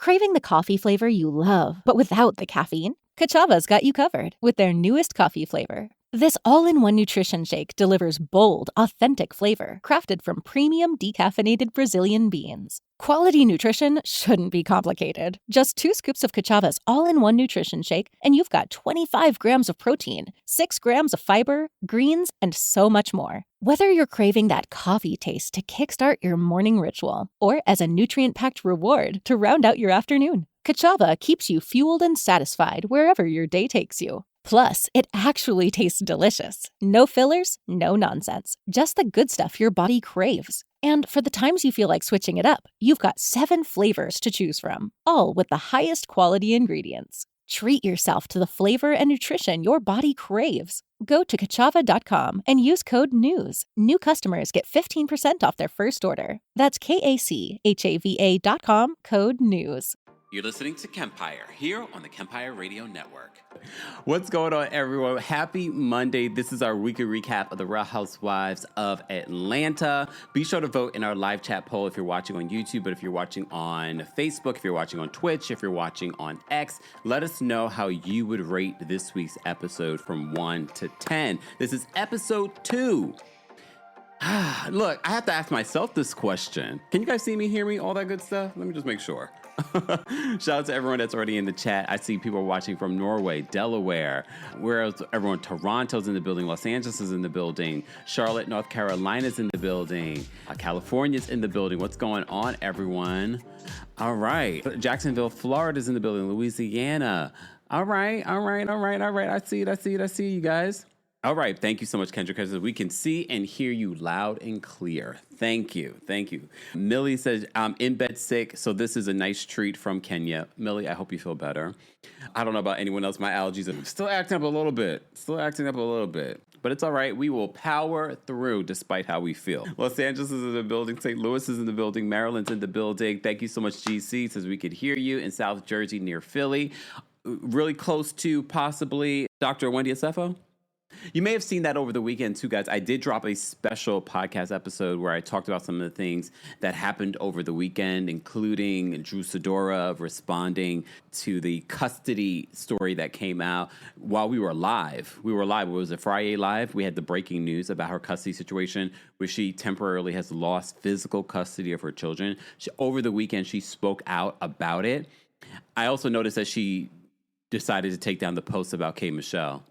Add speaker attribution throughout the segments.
Speaker 1: Craving the coffee flavor you love, but without the caffeine? Kachava's got you covered with their newest coffee flavor. This all-in-one nutrition shake delivers bold, authentic flavor crafted from premium decaffeinated Brazilian beans. Quality nutrition shouldn't be complicated. Just 2 scoops of Kachava's all-in-one nutrition shake, and you've got 25 grams of protein, 6 grams of fiber, greens, and so much more. Whether you're craving that coffee taste to kickstart your morning ritual, or as a nutrient-packed reward to round out your afternoon, Kachava keeps you fueled and satisfied wherever your day takes you. Plus, it actually tastes delicious. No fillers, no nonsense. Just the good stuff your body craves. And for the times you feel like switching it up, you've got 7 flavors to choose from, all with the highest quality ingredients. Treat yourself to the flavor and nutrition your body craves. Go to kachava.com and use code NEWS. New customers get 15% off their first order. That's KACHAVA.com, code NEWS.
Speaker 2: You're listening to KEMPIRE here on the KEMPIRE Radio Network. What's going on, everyone? Happy Monday. This is our weekly recap of the Real Housewives of Atlanta. Be sure to vote in our live chat poll if you're watching on YouTube, but if you're watching on Facebook, if you're watching on Twitch, if you're watching on X, let us know how you would rate this week's episode from 1 to 10. This is episode 2. Look, I have to ask myself this question. Can you guys see me, hear me, all that good stuff? Let me just make sure. Shout out to everyone that's already in the chat. I see people watching from Norway, Delaware. Where else? Everyone, Toronto's in the building. Los Angeles is in the building. Charlotte, North Carolina's in the building. California's in the building. What's going on, everyone? All right. Jacksonville, Florida's in the building. Louisiana. All right. I see it, you guys. All right. Thank you so much, Kendra, because we can see and hear you loud and clear. Thank you. Millie says, I'm in bed sick, so this is a nice treat from Kenya. Millie, I hope you feel better. I don't know about anyone else. My allergies are still acting up a little bit. But it's all right. We will power through despite how we feel. Los Angeles is in the building. St. Louis is in the building. Maryland's in the building. Thank you so much, GC. Says we could hear you in South Jersey near Philly. Really close to possibly Dr. Wendy Asefo. You may have seen that over the weekend, too, guys. I did drop a special podcast episode where I talked about some of the things that happened over the weekend, including Drew Sidora responding to the custody story that came out while we were live. It was a Friday live. We had the breaking news about her custody situation, where she temporarily has lost physical custody of her children. Over the weekend, she spoke out about it. I also noticed that she decided to take down the post about K. Michelle.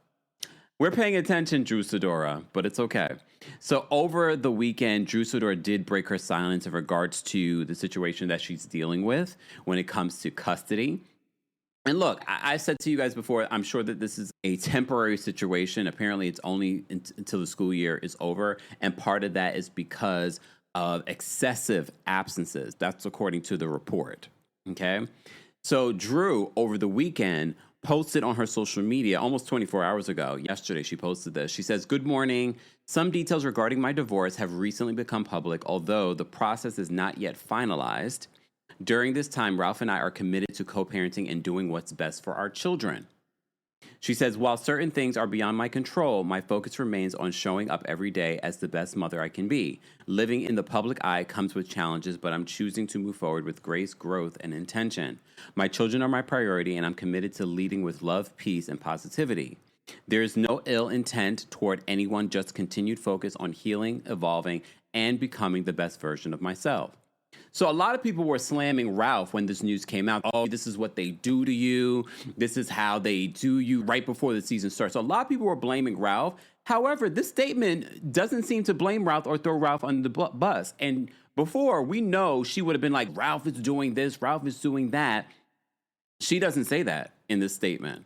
Speaker 2: We're paying attention, Drew Sidora, but it's okay. So over the weekend, Drew Sidora did break her silence in regards to the situation that she's dealing with when it comes to custody. And look, I said to you guys before, I'm sure that this is a temporary situation. Apparently, it's only until the school year is over. And part of that is because of excessive absences. That's according to the report. Okay. So Drew, over the weekend, posted on her social media almost 24 hours ago. Yesterday, she posted this. She says, "Good morning. Some details regarding my divorce have recently become public, although the process is not yet finalized. During this time, Ralph and I are committed to co-parenting and doing what's best for our children." She says, "While certain things are beyond my control, my focus remains on showing up every day as the best mother I can be. Living in the public eye comes with challenges, but I'm choosing to move forward with grace, growth, and intention. My children are my priority, and I'm committed to leading with love, peace, and positivity. There is no ill intent toward anyone, just continued focus on healing, evolving, and becoming the best version of myself." So a lot of people were slamming Ralph when this news came out. Oh, this is what they do to you. This is how they do you right before the season starts. So a lot of people were blaming Ralph. However, this statement doesn't seem to blame Ralph or throw Ralph under the bus. And before, we know she would have been like, Ralph is doing this, Ralph is doing that. She doesn't say that in this statement.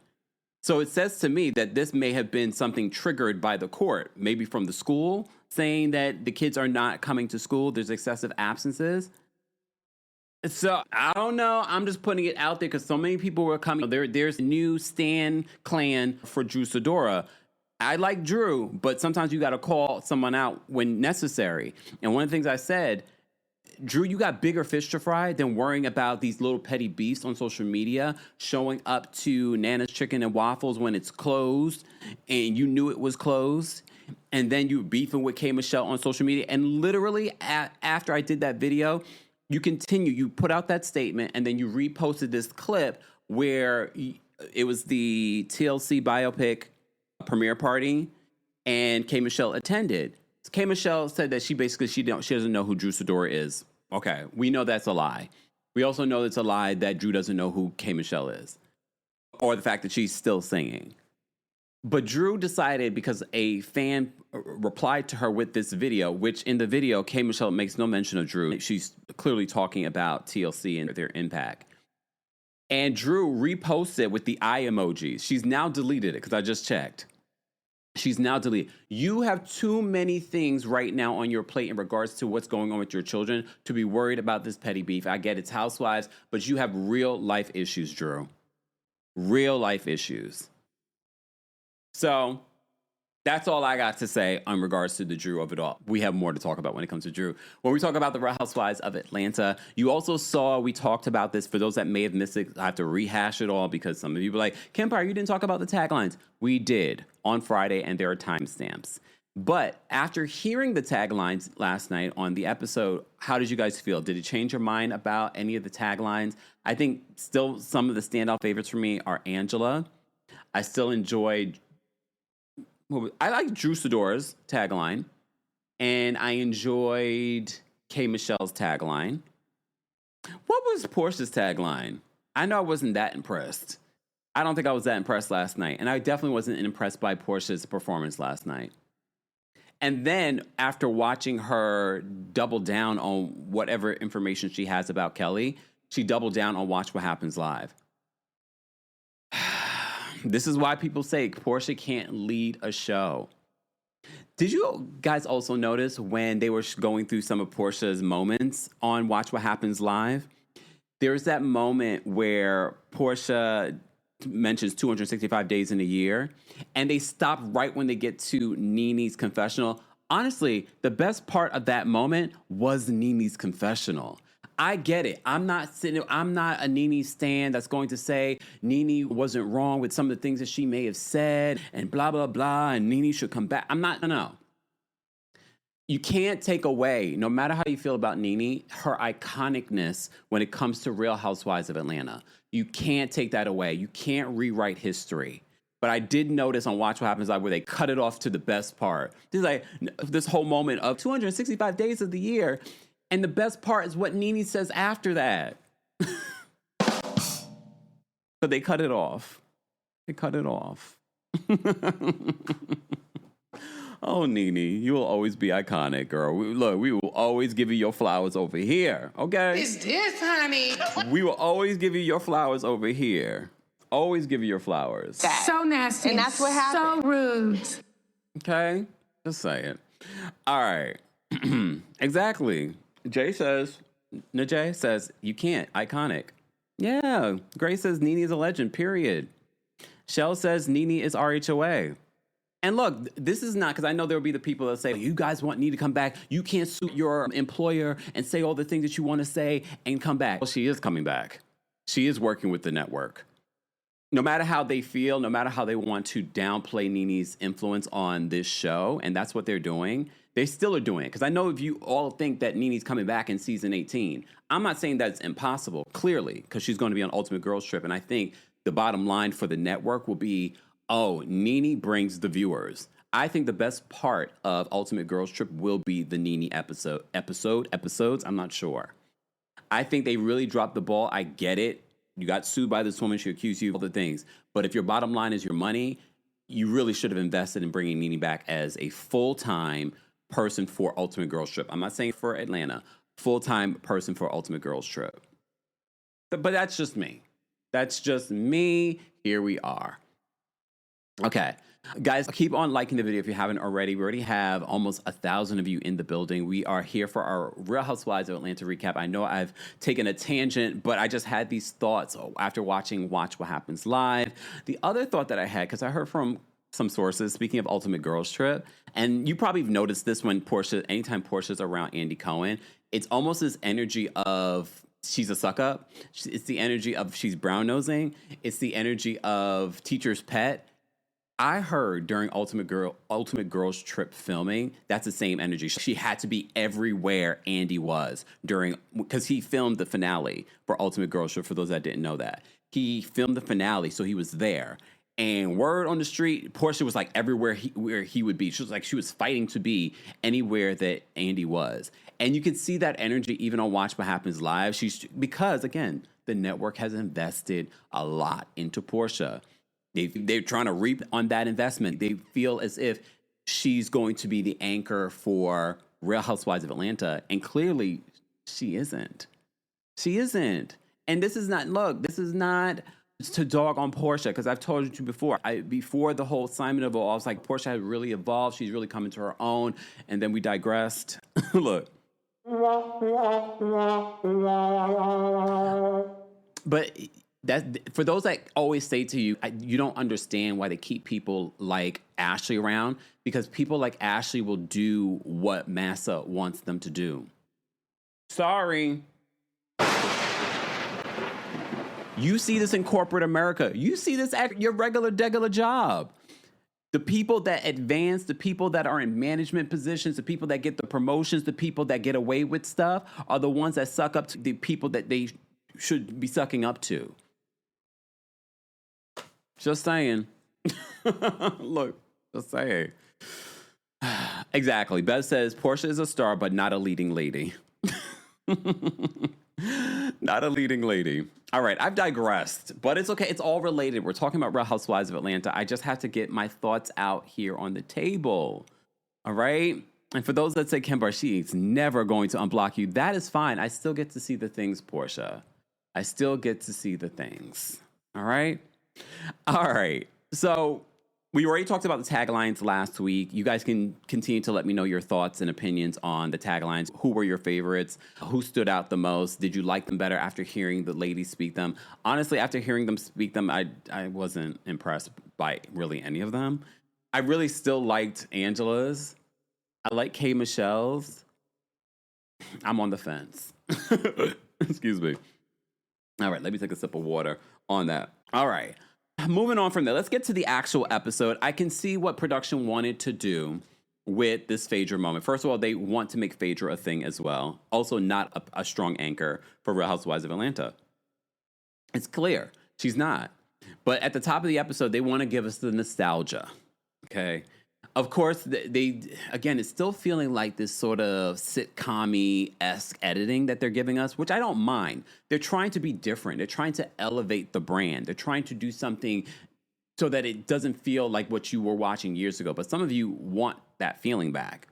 Speaker 2: So it says to me that this may have been something triggered by the court, maybe from the school, saying that the kids are not coming to school, there's excessive absences. So I don't know. I'm just putting it out there because so many people were coming. There's a new Stan clan for Drew Sidora. I like Drew, but sometimes you got to call someone out when necessary. And one of the things I said, Drew, you got bigger fish to fry than worrying about these little petty beasts on social media, showing up to Nana's Chicken and Waffles when it's closed and you knew it was closed. And then you beefing with K. Michelle on social media. And literally after I did that video, you put out that statement, and then you reposted this clip where it was the TLC biopic premiere party, and K. Michelle attended. K. Michelle said that she doesn't know who Drew Sidora is. Okay, we know that's a lie. We also know it's a lie that Drew doesn't know who K. Michelle is, or the fact that she's still singing. But Drew decided, because a fan replied to her with this video, which in the video, K. Michelle makes no mention of Drew. She's clearly talking about TLC and their impact. And Drew reposted with the eye emojis. She's now deleted it, because I just checked. She's now deleted. You have too many things right now on your plate in regards to what's going on with your children to be worried about this petty beef. I get it's housewives, but you have real life issues, Drew. Real life issues. So that's all I got to say in regards to the Drew of it all. We have more to talk about when it comes to Drew. When we talk about the Real Housewives of Atlanta, you also saw, we talked about this. For those that may have missed it, I have to rehash it all because some of you were like, Kempire, you didn't talk about the taglines. We did on Friday, and there are timestamps. But after hearing the taglines last night on the episode, how did you guys feel? Did it change your mind about any of the taglines? I think still some of the standout favorites for me are Angela. I still enjoyed... I like Drew Sidora's tagline, and I enjoyed K. Michelle's tagline. What was Portia's tagline? I know I wasn't that impressed. I don't think I was that impressed last night, and I definitely wasn't impressed by Portia's performance last night. And then after watching her double down on whatever information she has about Kelli, she doubled down on Watch What Happens Live. This is why people say Portia can't lead a show. Did you guys also notice when they were going through some of Portia's moments on Watch What Happens Live? There's that moment where Portia mentions 265 days in a year, and they stop right when they get to Nene's confessional. Honestly, the best part of that moment was Nene's confessional. I get it. I'm not a Nene stan that's going to say Nene wasn't wrong with some of the things that she may have said and blah, blah, blah, and Nene should come back. No. You can't take away, no matter how you feel about Nene, her iconicness when it comes to Real Housewives of Atlanta. You can't take that away. You can't rewrite history. But I did notice on Watch What Happens Live where they cut it off to the best part. This whole moment of 265 days of the year. And the best part is what Nene says after that. But they cut it off. Oh, Nene, you will always be iconic, girl. We will always give you your flowers over here, okay?
Speaker 3: It's this, honey.
Speaker 2: We will always give you your flowers over here. Always give you your flowers.
Speaker 3: So nasty.
Speaker 4: And that's what happened.
Speaker 3: So rude.
Speaker 2: Okay? Just say it. All right. Exactly. Najee says, you can't. Iconic. Yeah. Grace says, Nene is a legend, period. Shell says, Nene is RHOA. And look, this is not, because I know there will be the people that say, you guys want Nene to come back. You can't sue your employer and say all the things that you want to say and come back. Well, she is coming back. She is working with the network. No matter how they feel, no matter how they want to downplay Nene's influence on this show, and that's what they're doing, they still are doing it. Because I know if you all think that Nene's coming back in season 18, I'm not saying that's impossible, clearly, because she's going to be on Ultimate Girls Trip. And I think the bottom line for the network will be, oh, Nene brings the viewers. I think the best part of Ultimate Girls Trip will be the Nene episodes. I'm not sure. I think they really dropped the ball. I get it. You got sued by this woman. She accused you of other things. But if your bottom line is your money, you really should have invested in bringing Nene back as a full-time person for Ultimate Girls Trip. I'm not saying for Atlanta. Full-time person for Ultimate Girls Trip. But that's just me. That's just me. Here we are. Okay. Guys, keep on liking the video if you haven't already. We already have almost 1,000 of you in the building. We are here for our Real Housewives of Atlanta recap. I know I've taken a tangent, but I just had these thoughts after watching Watch What Happens Live. The other thought that I had, because I heard from some sources, speaking of Ultimate Girls Trip, and you probably have noticed this when anytime Portia's around Andy Cohen, it's almost this energy of she's a suck up. It's the energy of she's brown nosing. It's the energy of teacher's pet. I heard during Ultimate Girls Trip filming, that's the same energy. She had to be everywhere Andy was because he filmed the finale for Ultimate Girls Trip. For those that didn't know that, he filmed the finale, so he was there. And word on the street, Portia was like everywhere where he would be. She was fighting to be anywhere that Andy was, and you could see that energy even on Watch What Happens Live. Because again, the network has invested a lot into Portia. They're trying to reap on that investment. They feel as if she's going to be the anchor for Real Housewives of Atlanta. And clearly, she isn't. She isn't. And this is not to dog on Portia, because I've told you before. Before the whole Simon of all, I was like, Portia has really evolved. She's really coming to her own. And then we digressed. Look. But for those that always say to you, you don't understand why they keep people like Ashley around, because people like Ashley will do what Massa wants them to do. Sorry. You see this in corporate America. You see this at your regular job. The people that advance, the people that are in management positions, the people that get the promotions, the people that get away with stuff are the ones that suck up to the people that they should be sucking up to. Just saying. Look, just saying. Exactly. Bev says, Portia is a star, but not a leading lady. Not a leading lady. All right, I've digressed, but it's okay. It's all related. We're talking about Real Housewives of Atlanta. I just have to get my thoughts out here on the table. All right? And for those that say, Kempire, she's never going to unblock you, that is fine. I still get to see the things, Portia. I still get to see the things. All right? All right. So we already talked about the taglines last week. You guys can continue to let me know your thoughts and opinions on the taglines. Who were your favorites? Who stood out the most? Did you like them better after hearing the ladies speak them? Honestly, after hearing them speak them, I wasn't impressed by really any of them. I really still liked Angela's. I like K. Michelle's. I'm on the fence. Excuse me. All right, let me take a sip of water on that. All right. Moving on from there, let's get to the actual episode. I can see what production wanted to do with this Phaedra moment. First of all, they want to make Phaedra a thing as well. Also, not a strong anchor for Real Housewives of Atlanta. It's clear she's not. But at the top of the episode, they want to give us the nostalgia. Okay. Of course, again, it's still feeling like this sort of sitcom-esque editing that they're giving us, which I don't mind. They're trying to be different. They're trying to elevate the brand. They're trying to do something so that it doesn't feel like what you were watching years ago. But some of you want that feeling back.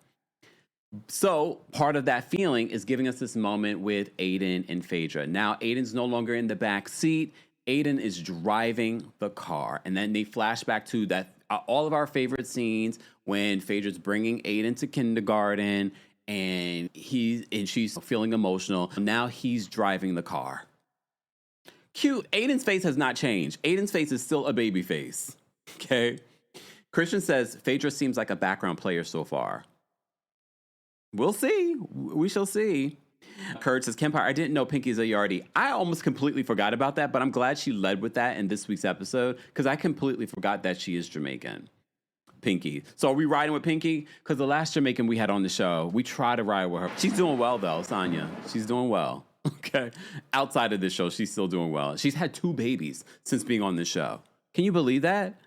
Speaker 2: So part of that feeling is giving us this moment with Aiden and Phaedra. Now, Aiden's no longer in the back seat. Aiden is driving the car. And then they flash back to that all of our favorite scenes when Phaedra's bringing Aiden to kindergarten and she's feeling emotional. Now he's driving the car. Cute. Aiden's face has not changed. Aiden's face is still a baby face. Okay. Christian says Phaedra seems like a background player so far. We'll see. We shall see. Kurt says, Kempire, I didn't know Pinky's a yardie. I almost completely forgot about that, but I'm glad she led with that in this week's episode because I completely forgot that she is Jamaican. Pinky. So are we riding with Pinky? Because the last Jamaican we had on the show, we tried to ride with her. She's doing well, though, Sonia. She's doing well. Okay. Outside of this show, she's still doing well. She's had 2 babies since being on this show. Can you believe that?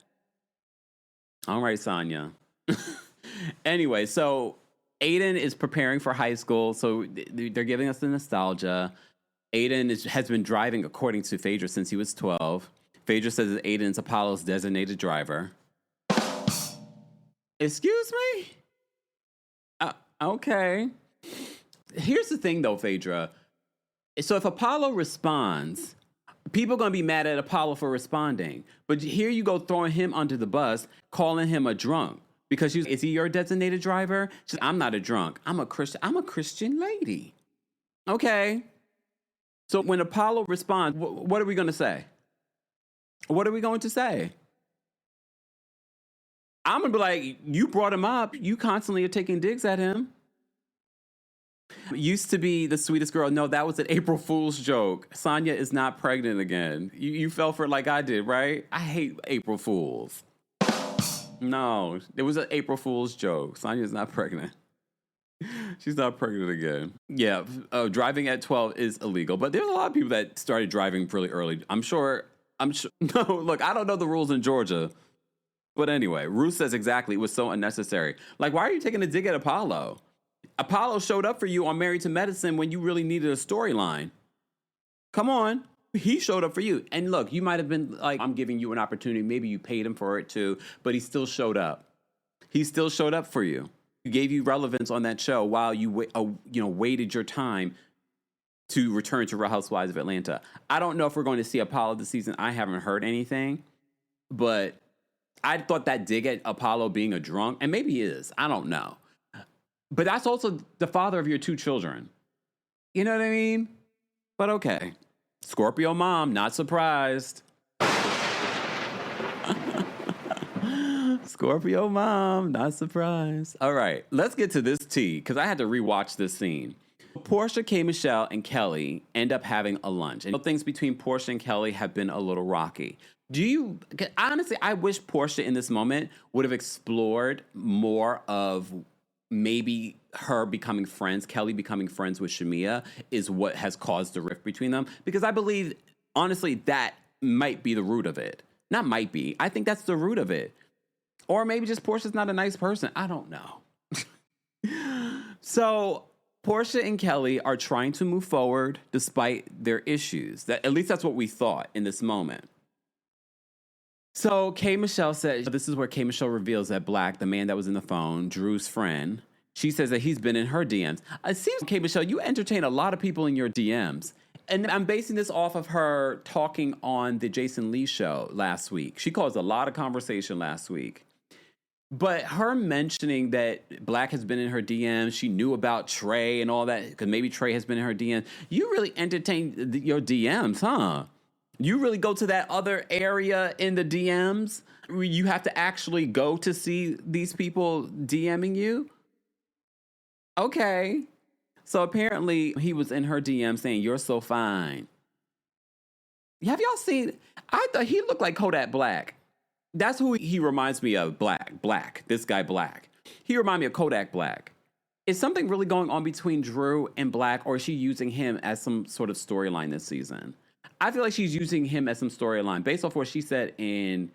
Speaker 2: All right, Sonia. Anyway, so Aiden is preparing for high school, so they're giving us the nostalgia. Aiden has been driving, according to Phaedra, since he was 12. Phaedra says that Aiden is Apollo's designated driver. Excuse me? Okay. Here's the thing, though, Phaedra. So if Apollo responds, people are going to be mad at Apollo for responding. But here you go throwing him under the bus, calling him a drunk. Because is he your designated driver? She said, I'm not a drunk. I'm a Christian lady. Okay. So when Apollo responds, what are we going to say? What are we going to say? I'm going to be like, you brought him up. You constantly are taking digs at him. Used to be the sweetest girl. No, that was an April Fool's joke. Sonia is not pregnant again. You fell for it like I did, right? I hate April Fools. No, it was an April Fool's joke. Sonya's not pregnant. She's not pregnant again. Yeah, driving at 12 is illegal, but there's a lot of people that started driving really early. I'm sure. No, look, I don't know the rules in Georgia. But anyway, Ruth says exactly, it was so unnecessary. Like, why are you taking a dig at Apollo? Apollo showed up for you on Married to Medicine when you really needed a storyline. Come on. He showed up for you. And look, you might have been like, I'm giving you an opportunity. Maybe you paid him for it too, but he still showed up. He still showed up for you. He gave you relevance on that show while you waited your time to return to Real Housewives of Atlanta. I don't know if we're going to see Apollo this season. I haven't heard anything, but I thought that dig at Apollo being a drunk, and maybe he is, I don't know. But that's also the father of your 2 children. You know what I mean? But okay. Scorpio mom, not surprised. Scorpio mom, not surprised. All right, let's get to this tea, because I had to rewatch this scene. Portia, K. Michelle, and Kelli end up having a lunch. And things between Portia and Kelli have been a little rocky. Honestly, I wish Portia in this moment would have explored more of maybe her becoming friends, Kelli becoming friends with Shamia is what has caused the rift between them. Because I believe, honestly, that might be the root of it. Not might be. I think that's the root of it. Or maybe just Portia's not a nice person. I don't know. So Portia and Kelli are trying to move forward despite their issues. At least that's what we thought in this moment. So K. Michelle said, this is where K. Michelle reveals that Black, the man that was in the phone, Drew's friend, she says that he's been in her DMs. It seems, K. Michelle, you entertain a lot of people in your DMs. And I'm basing this off of her talking on the Jason Lee show last week. She caused a lot of conversation last week. But her mentioning that Black has been in her DMs, she knew about Trey and all that, because maybe Trey has been in her DMs. You really entertain your DMs, huh? You really go to that other area in the DMs where you have to actually go to see these people DMing you? Okay. So apparently he was in her DM saying, "You're so fine." Have y'all seen? I thought he looked like Kodak Black. That's who he reminds me of, Black. This guy Black. He reminds me of Kodak Black. Is something really going on between Drew and Black, or is she using him as some sort of storyline this season? I feel like she's using him as some storyline. Based off what she said in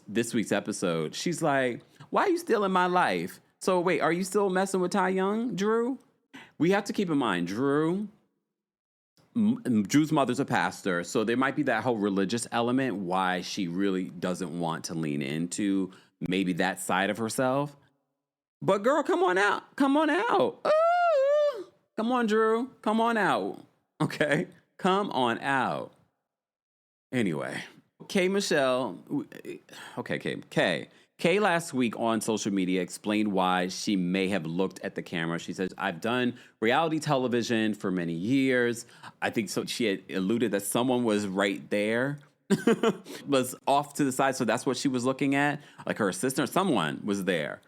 Speaker 2: this week's episode, she's like, "Why are you still in my life?" So wait, are you still messing with Ty Young, Drew? We have to keep in mind, Drew's mother's a pastor, so there might be that whole religious element why she really doesn't want to lean into maybe that side of herself. But girl, come on out. Come on out. Ooh. Come on, Drew. Come on out. Okay? Come on out. Anyway, K. Michelle. Okay, K last week on social media explained why she may have looked at the camera. She says, "I've done reality television for many years." I think so. She had alluded that someone was right there, was off to the side. So that's what she was looking at. Like her assistant or someone was there.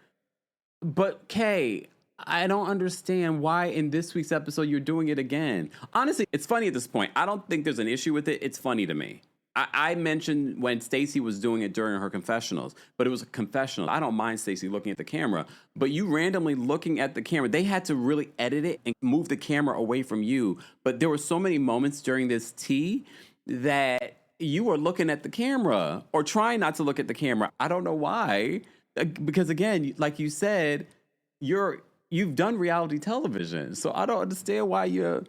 Speaker 2: But Kay, I don't understand why in this week's episode you're doing it again. Honestly, it's funny at this point. I don't think there's an issue with it. It's funny to me. I mentioned when Stacey was doing it during her confessionals, but it was a confessional. I don't mind Stacey looking at the camera, but you randomly looking at the camera, they had to really edit it and move the camera away from you. But there were so many moments during this tea that you were looking at the camera or trying not to look at the camera. I don't know why. Because again, like you said, you've done reality television. So I don't understand why you're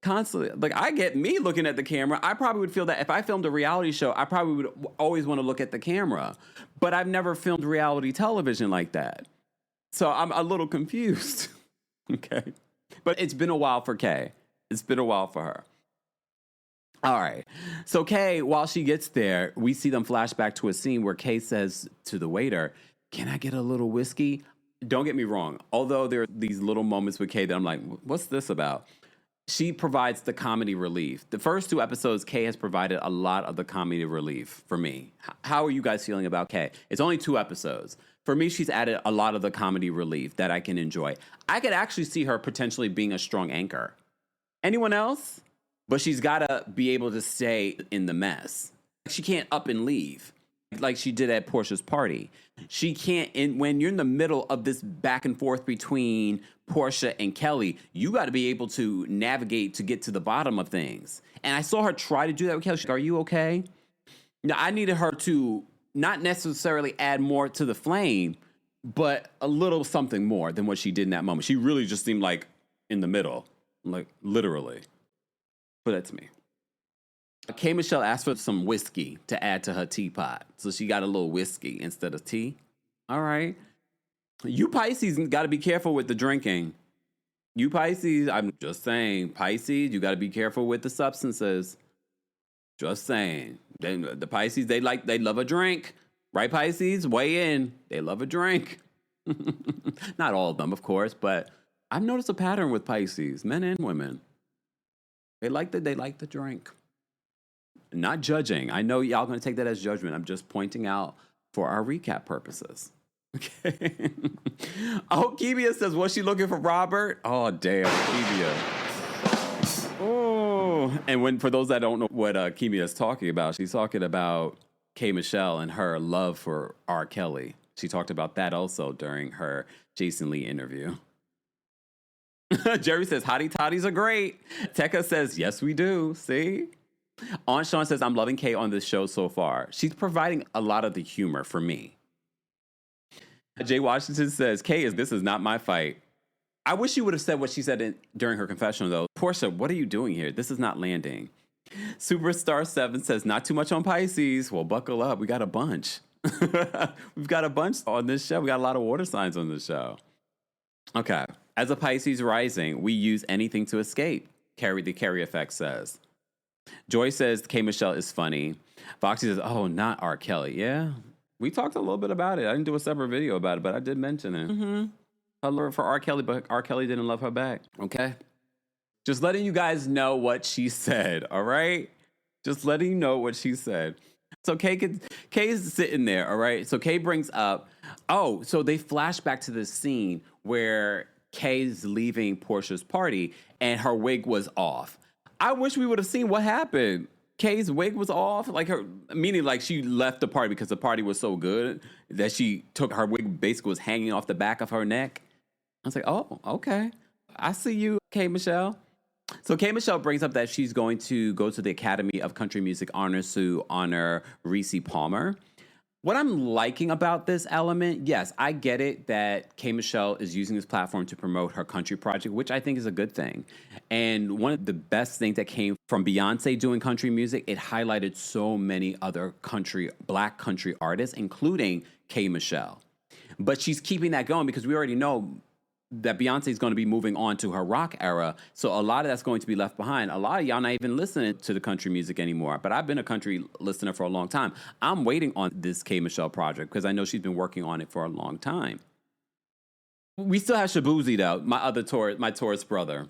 Speaker 2: constantly, like, I get me looking at the camera. I probably would feel that if I filmed a reality show, I probably would always want to look at the camera. But I've never filmed reality television like that. So I'm a little confused. Okay. But it's been a while for Kay. It's been a while for her. All right. So Kay, while she gets there, we see them flash back to a scene where Kay says to the waiter, "Can I get a little whiskey?" Don't get me wrong. Although there are these little moments with Kay that I'm like, what's this about? She provides the comedy relief. The first 2 episodes, Kay has provided a lot of the comedy relief for me. How are you guys feeling about Kay? It's only 2 episodes. For me, she's added a lot of the comedy relief that I can enjoy. I could actually see her potentially being a strong anchor. Anyone else? But she's got to be able to stay in the mess. She can't up and leave. like she did at Portia's party. She can't, and when you're in the middle of this back and forth between Portia and Kelli, you got to be able to navigate to get to the bottom of things. And I saw her try to do that with Kelli. She's like, are you okay? Now, I needed her to not necessarily add more to the flame, but a little something more than what she did in that moment. She really just seemed like in the middle, like literally. But that's me. K. Michelle asked for some whiskey to add to her teapot. So she got a little whiskey instead of tea. All right. You Pisces got to be careful with the drinking. You Pisces, I'm just saying, Pisces, you got to be careful with the substances. Just saying. The Pisces, they love a drink. Right, Pisces? Weigh in. They love a drink. Not all of them, of course, but I've noticed a pattern with Pisces, men and women. They like the drink. Not judging. I know y'all going to take that as judgment. I'm just pointing out for our recap purposes. Okay. Oh, Kebia says, was she looking for Robert? Oh, damn, Kebia. Oh. And for those that don't know what Kebia is talking about, she's talking about K. Michelle and her love for R. Kelly. She talked about that also during her Jason Lee interview. Jerry says, hottie toddies are great. Tekka says, yes, we do. See? Aunt Sean says, I'm loving Kay on this show so far. She's providing a lot of the humor for me. Jay Washington says, Kay, this is not my fight. I wish she would have said what she said during her confessional, though. Portia, what are you doing here? This is not landing. Superstar 7 says, not too much on Pisces. Well, buckle up. We got a bunch. We've got a bunch on this show. We got a lot of water signs on this show. Okay. As a Pisces rising, we use anything to escape. The Carrie effect says. Joy says K. Michelle is funny. Foxy says, oh, not R. Kelly. Yeah, we talked a little bit about it. I didn't do a separate video about it, but I did mention it. Mm-hmm. I love her for R. Kelly, but R. Kelly didn't love her back. Okay. Just letting you guys know what she said, all right? Just letting you know what she said. So Kay is sitting there, all right? So Kay brings up, so they flash back to this scene where Kay's leaving Portia's party and her wig was off. I wish we would have seen what happened. Kay's wig was off, meaning she left the party because the party was so good that she took her wig, basically was hanging off the back of her neck. I was like, oh, okay. I see you, K. Michelle. So K. Michelle brings up that she's going to go to the Academy of Country Music Honors to honor Reese Palmer. What I'm liking about this element, yes, I get it that K. Michelle is using this platform to promote her country project, which I think is a good thing. And one of the best things that came from Beyonce doing country music, it highlighted so many other Black country artists, including K. Michelle. But she's keeping that going because we already know that Beyonce is going to be moving on to her rock era. So a lot of that's going to be left behind. A lot of y'all not even listening to the country music anymore. But I've been a country listener for a long time. I'm waiting on this K. Michelle project because I know she's been working on it for a long time. We still have Shabuzi, though, my Taurus brother,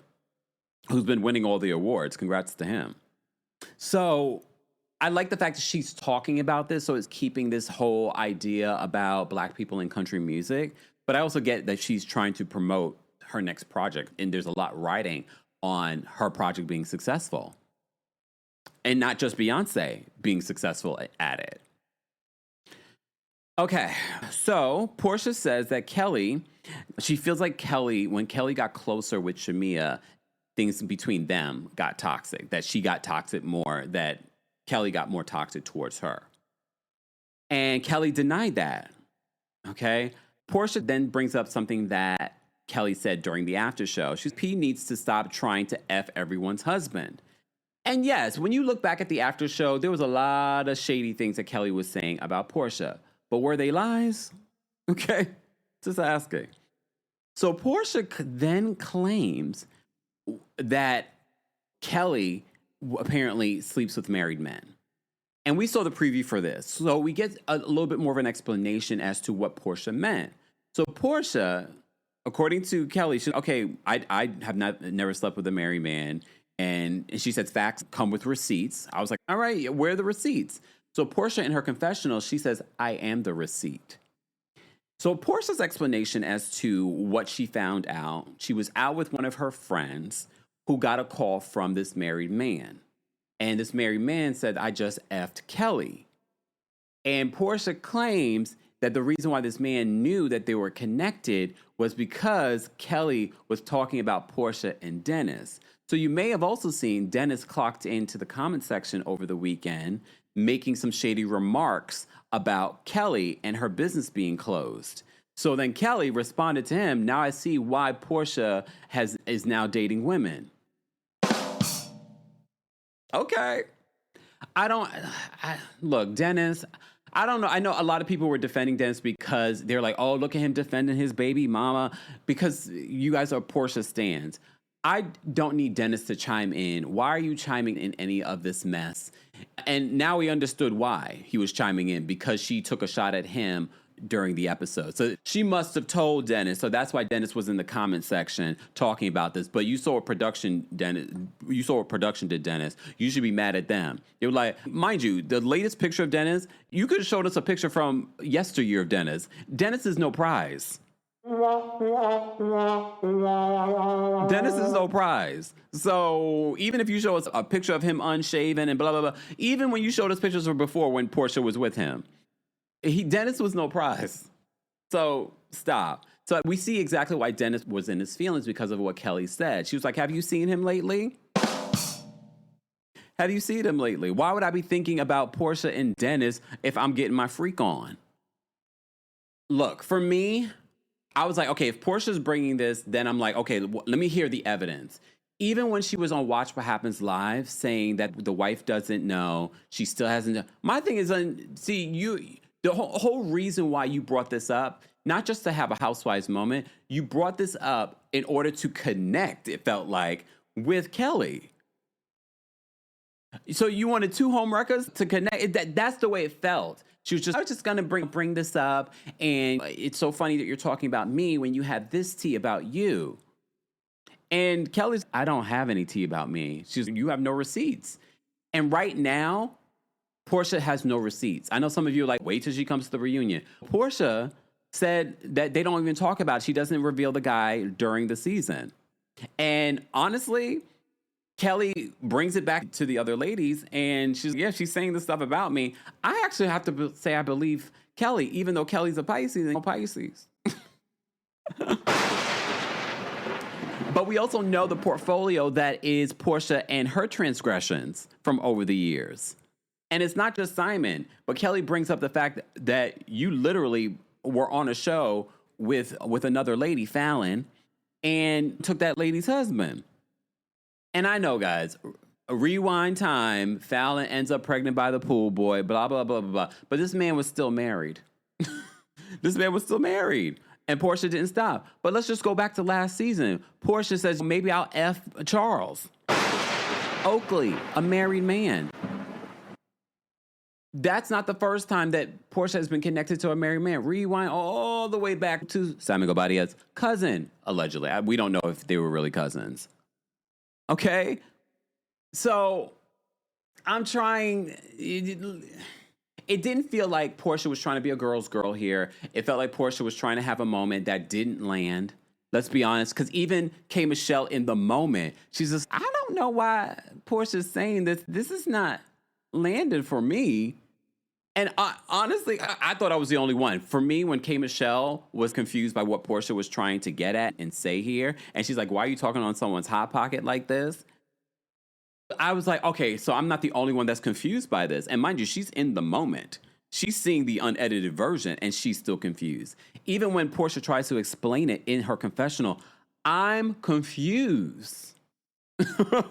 Speaker 2: who's been winning all the awards. Congrats to him. So I like the fact that she's talking about this. So it's keeping this whole idea about Black people in country music. But I also get that she's trying to promote her next project, and there's a lot riding on her project being successful. And not just Beyonce being successful at it. Okay, so Portia says that she feels like when Kelly got closer with Shamia, things between them got toxic, that she got toxic more, that Kelly got more toxic towards her. And Kelly denied that, okay? Portia then brings up something that Kelly said during the after show. P needs to stop trying to F everyone's husband. And yes, when you look back at the after show, there was a lot of shady things that Kelly was saying about Portia. But were they lies? Okay, just asking. So Portia then claims that Kelly apparently sleeps with married men. And we saw the preview for this. So we get a little bit more of an explanation as to what Portia meant. So Portia, according to Kelly, I have never slept with a married man. And she said facts come with receipts. I was like, all right, where are the receipts? So Portia, in her confessional, she says, I am the receipt. So Portia's explanation as to what she found out, she was out with one of her friends who got a call from this married man. And this married man said, I just effed Kelly. And Portia claims that the reason why this man knew that they were connected was because Kelli was talking about Portia and Dennis. So you may have also seen Dennis clocked into the comment section over the weekend, making some shady remarks about Kelli and her business being closed. So then Kelli responded to him, now I see why Portia is now dating women. Okay. Look, Dennis, I don't know. I know a lot of people were defending Dennis because they're like, oh, look at him defending his baby mama because you guys are Portia stans. I don't need Dennis to chime in. Why are you chiming in any of this mess? And now we understood why he was chiming in, because she took a shot at him during the episode. So she must have told Dennis. So that's why Dennis was in the comment section talking about this. But you saw what production did, Dennis. You should be mad at them. They were like, mind you, the latest picture of Dennis, you could have showed us a picture from yesteryear of Dennis. Dennis is no prize. Dennis is no prize. So even if you show us a picture of him unshaven and blah, blah, blah, even when you showed us pictures from before when Portia was with him, Dennis was no prize. So stop. So we see exactly why Dennis was in his feelings because of what Kelli said. She was like, have you seen him lately? Have you seen him lately? Why would I be thinking about Portia and Dennis if I'm getting my freak on? Look, for me, I was like, okay, if Portia's bringing this, then I'm like, okay, let me hear the evidence. Even when she was on Watch What Happens Live saying that the wife doesn't know, she still hasn't. My thing is, the whole reason why you brought this up, not just to have a Housewives moment, you brought this up in order to connect, it felt like, with Kelli. So you wanted two homewreckers to connect. That's the way it felt. I was just going to bring this up. And it's so funny that you're talking about me when you have this tea about you. And Kelli's, I don't have any tea about me. You have no receipts. And right now, Portia has no receipts. I know some of you are like, wait till she comes to the reunion. Portia said that they don't even talk about it. She doesn't reveal the guy during the season. And honestly, Kelli brings it back to the other ladies, and she's saying this stuff about me. I actually have to say I believe Kelli, even though Kelli's a Pisces and Pisces. But we also know the portfolio that is Portia and her transgressions from over the years. And it's not just Simon, but Kelli brings up the fact that you literally were on a show with another lady, Fallon, and took that lady's husband. And I know, guys, rewind time, Fallon ends up pregnant by the pool boy, blah, blah, blah, blah, blah. But this man was still married. And Portia didn't stop. But let's just go back to last season. Portia says, maybe I'll F Charles Oakley, a married man. That's not the first time that Portia has been connected to a married man. Rewind all the way back to Simon Gobadia's cousin, allegedly. We don't know if they were really cousins. Okay? So I'm trying. It didn't feel like Portia was trying to be a girl's girl here. It felt like Portia was trying to have a moment that didn't land. Let's be honest. Because even K. Michelle in the moment, she's just, I don't know why Portia's saying this. This is not landed for me. And honestly, I thought I was the only one. For me, when K. Michelle was confused by what Portia was trying to get at and say here, and she's like, why are you talking on someone's hot pocket like this? I was like, okay, so I'm not the only one that's confused by this. And mind you, she's in the moment. She's seeing the unedited version, and she's still confused. Even when Portia tries to explain it in her confessional, I'm confused. For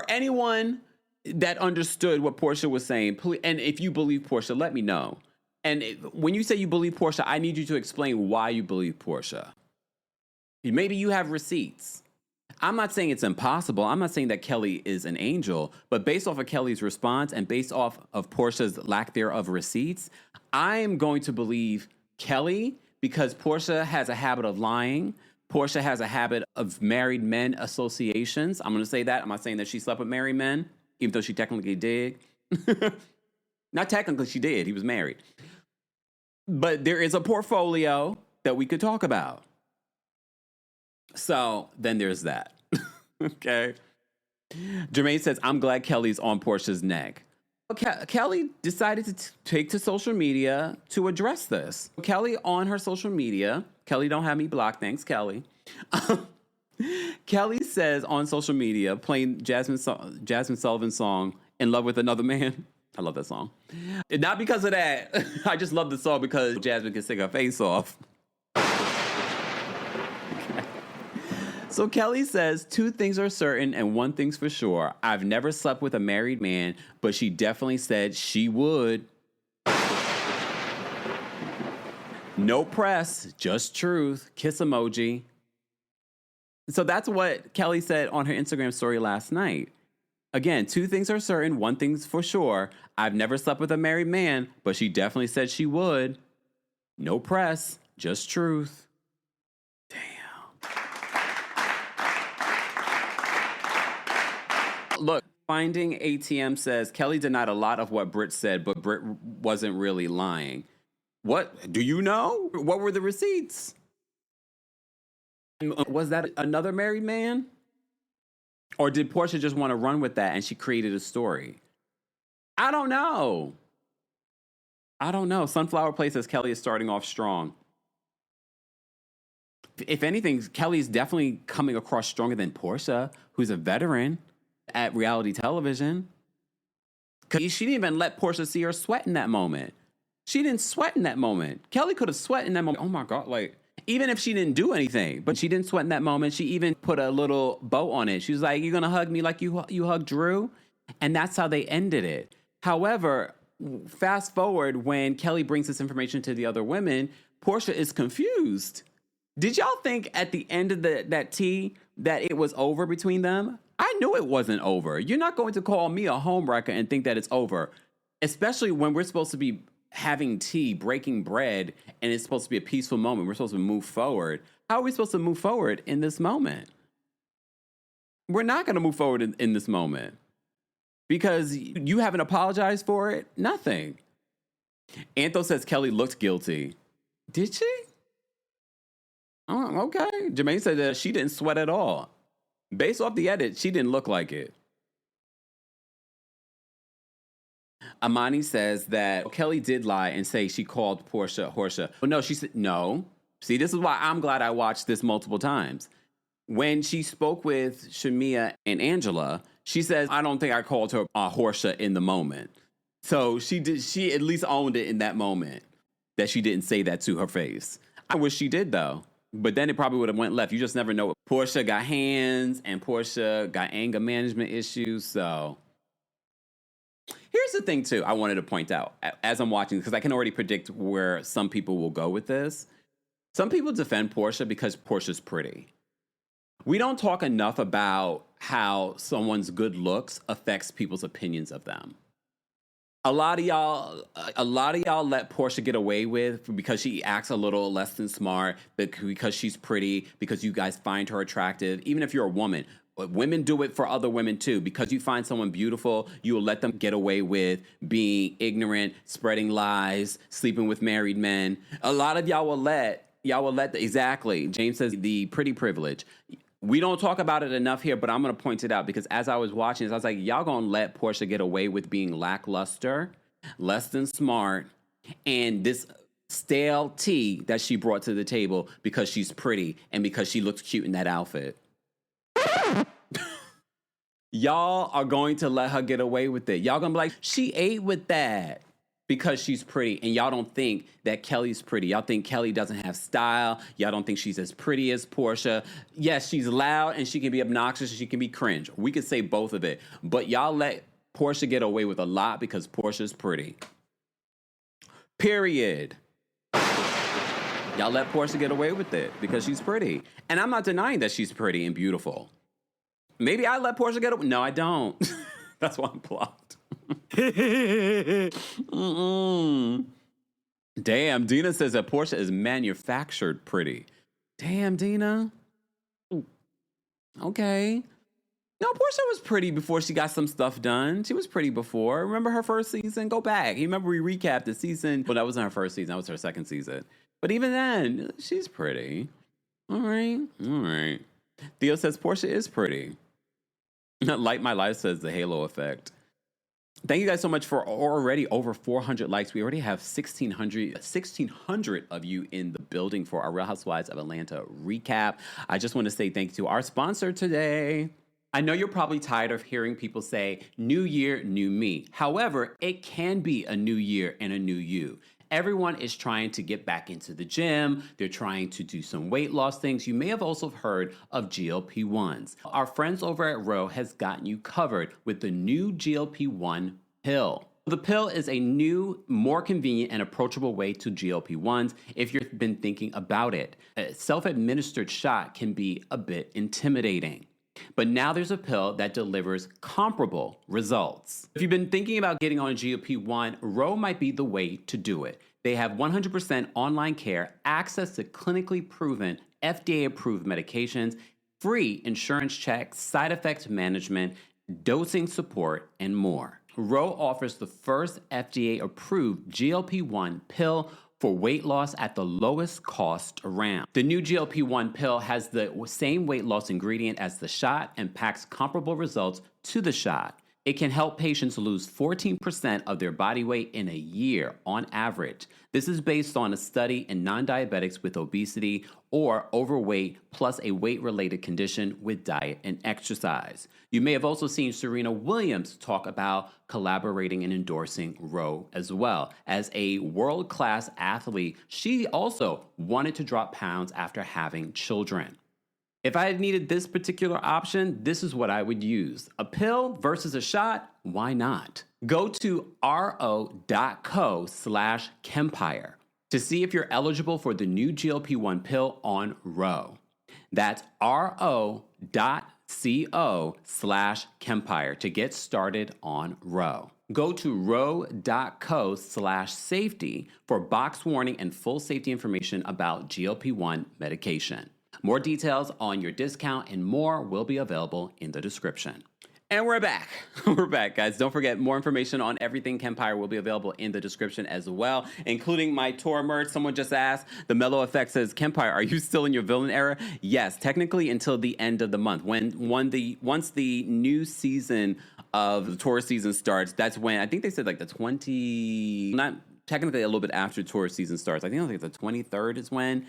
Speaker 2: anyone that understood what Portia was saying, please, and if you believe Portia, let me know. And when you say you believe Portia, I need you to explain why you believe Portia. Maybe you have receipts. I'm not saying it's impossible. I'm not saying that Kelli is an angel, but based off of Kelli's response and based off of Portia's lack thereof receipts, I'm going to believe Kelli because Portia has a habit of lying. Portia has a habit of married men associations. I'm going to say that. I'm not saying that she slept with married men, even though she technically did. Not technically, she did. He was married. But there is a portfolio that we could talk about. So then there's that. Okay. Jermaine says, I'm glad Kelli's on Portia's neck. Kelli decided to take to social media to address this. Kelli on her social media, Kelli don't have me blocked, thanks Kelli. Kelli says on social media, playing Jasmine Sullivan's song, In Love with Another Man. I love that song. Not because of that. I just love the song because Jasmine can sing her face off. So Kelli says, 2 things are certain and 1 thing's for sure. I've never slept with a married man, but she definitely said she would. No press, just truth. Kiss emoji. So that's what Kelli said on her Instagram story last night. Again, 2 things are certain, 1 thing's for sure. I've never slept with a married man, but she definitely said she would. No press, just truth. Look, Finding ATM says, Kelli denied a lot of what Britt said, but Britt wasn't really lying. What? Do you know? What were the receipts? Was that another married man? Or did Portia just want to run with that and she created a story? I don't know. Sunflower Place says Kelli is starting off strong. If anything, Kelly's definitely coming across stronger than Portia, who's a veteran at reality television. Because she didn't even let Portia see her sweat in that moment. She didn't sweat in that moment. Kelli could have sweat in that moment. Oh my God, even if she didn't do anything, but she didn't sweat in that moment. She even put a little bow on it. She was like, you're going to hug me like you hugged Drew? And that's how they ended it. However, fast forward when Kelli brings this information to the other women, Portia is confused. Did y'all think at the end of that tea that it was over between them? I knew it wasn't over. You're not going to call me a homewrecker and think that it's over, especially when we're supposed to be having tea, breaking bread, and it's supposed to be a peaceful moment. We're supposed to move forward. How are we supposed to move forward in this moment? We're not going to move forward in this moment because you haven't apologized for it. Nothing. Antho says Kelli looked guilty. Did she? Oh, okay. Jermaine said that she didn't sweat at all. Based off the edit, she didn't look like it. Amani says that Kelli did lie and say she called Portia Horsha. But no, she said no. See, this is why I'm glad I watched this multiple times. When she spoke with Shamia and Angela, she says, I don't think I called her Horsha in the moment. So she at least owned it in that moment that she didn't say that to her face. I wish she did, though. But then it probably would have went left. You just never know. Portia got hands and Portia got anger management issues. So here's the thing, too, I wanted to point out as I'm watching, because I can already predict where some people will go with this. Some people defend Portia because Portia's pretty. We don't talk enough about how someone's good looks affects people's opinions of them. A lot of y'all let Portia get away with because she acts a little less than smart, because she's pretty, because you guys find her attractive. Even if you're a woman, women do it for other women too. Because you find someone beautiful, you will let them get away with being ignorant, spreading lies, sleeping with married men. A lot of y'all will let exactly. James says the pretty privilege. We don't talk about it enough here, but I'm going to point it out because as I was watching this, I was like, y'all going to let Portia get away with being lackluster, less than smart, and this stale tea that she brought to the table because she's pretty and because she looks cute in that outfit. Y'all are going to let her get away with it. Y'all going to be like, she ate with that because she's pretty, and y'all don't think that Kelli's pretty. Y'all think Kelli doesn't have style. Y'all don't think she's as pretty as Portia. Yes, she's loud, and she can be obnoxious, and she can be cringe. We could say both of it. But y'all let Portia get away with a lot because Portia's pretty. Period. Y'all let Portia get away with it because she's pretty. And I'm not denying that she's pretty and beautiful. Maybe I let Portia get away. No, I don't. That's why I'm blocked. Damn, Dina says that Portia is manufactured pretty. Damn, Dina. Okay. No, Portia was pretty before she got some stuff done. She was pretty before. Remember her first season? Go back. You remember we recapped the season. Well, that wasn't her first season. That was her second season. But even then, she's pretty. All right. Theo says Portia is pretty. Light My Life says the halo effect. Thank you guys so much for already over 400 likes. We already have 1,600 of you in the building for our Real Housewives of Atlanta recap. I just want to say thank you to our sponsor today. I know you're probably tired of hearing people say, new year, new me. However, it can be a new year and a new you. Everyone is trying to get back into the gym. They're trying to do some weight loss things. You may have also heard of GLP-1s. Our friends over at RHOA has gotten you covered with the new GLP-1 pill. The pill is a new, more convenient and approachable way to GLP-1s if you've been thinking about it. A self-administered shot can be a bit intimidating. But now there's a pill that delivers comparable results. If you've been thinking about getting on a GLP-1, RHOA might be the way to do it. They have 100% online care, access to clinically proven, FDA-approved medications, free insurance checks, side effect management, dosing support, and more. RHOA offers the first FDA-approved GLP-1 pill for weight loss at the lowest cost around. The new GLP-1 pill has the same weight loss ingredient as the shot and packs comparable results to the shot. It can help patients lose 14% of their body weight in a year on average. This is based on a study in non-diabetics with obesity or overweight plus a weight-related condition with diet and exercise. You may have also seen Serena Williams talk about collaborating and endorsing RHOA as well. As a world-class athlete, she also wanted to drop pounds after having children. If I had needed this particular option, this is what I would use. A pill versus a shot, why not? Go to ro.co/KEMPIRE to see if you're eligible for the new GLP-1 pill on RHOA. That's ro.co/KEMPIRE to get started on RHOA. Go to ro.co/safety for box warning and full safety information about GLP-1 medication. More details on your discount and more will be available in the description. And we're back. We're back, guys. Don't forget, more information on everything Kempire will be available in the description as well, including my tour merch. Someone just asked, the Mellow Effect says, Kempire, are you still in your villain era? Yes, technically until the end of the month. Once the new season of the tour season starts, that's when, I think they said like the 20, not technically a little bit after tour season starts. I think the 23rd is when,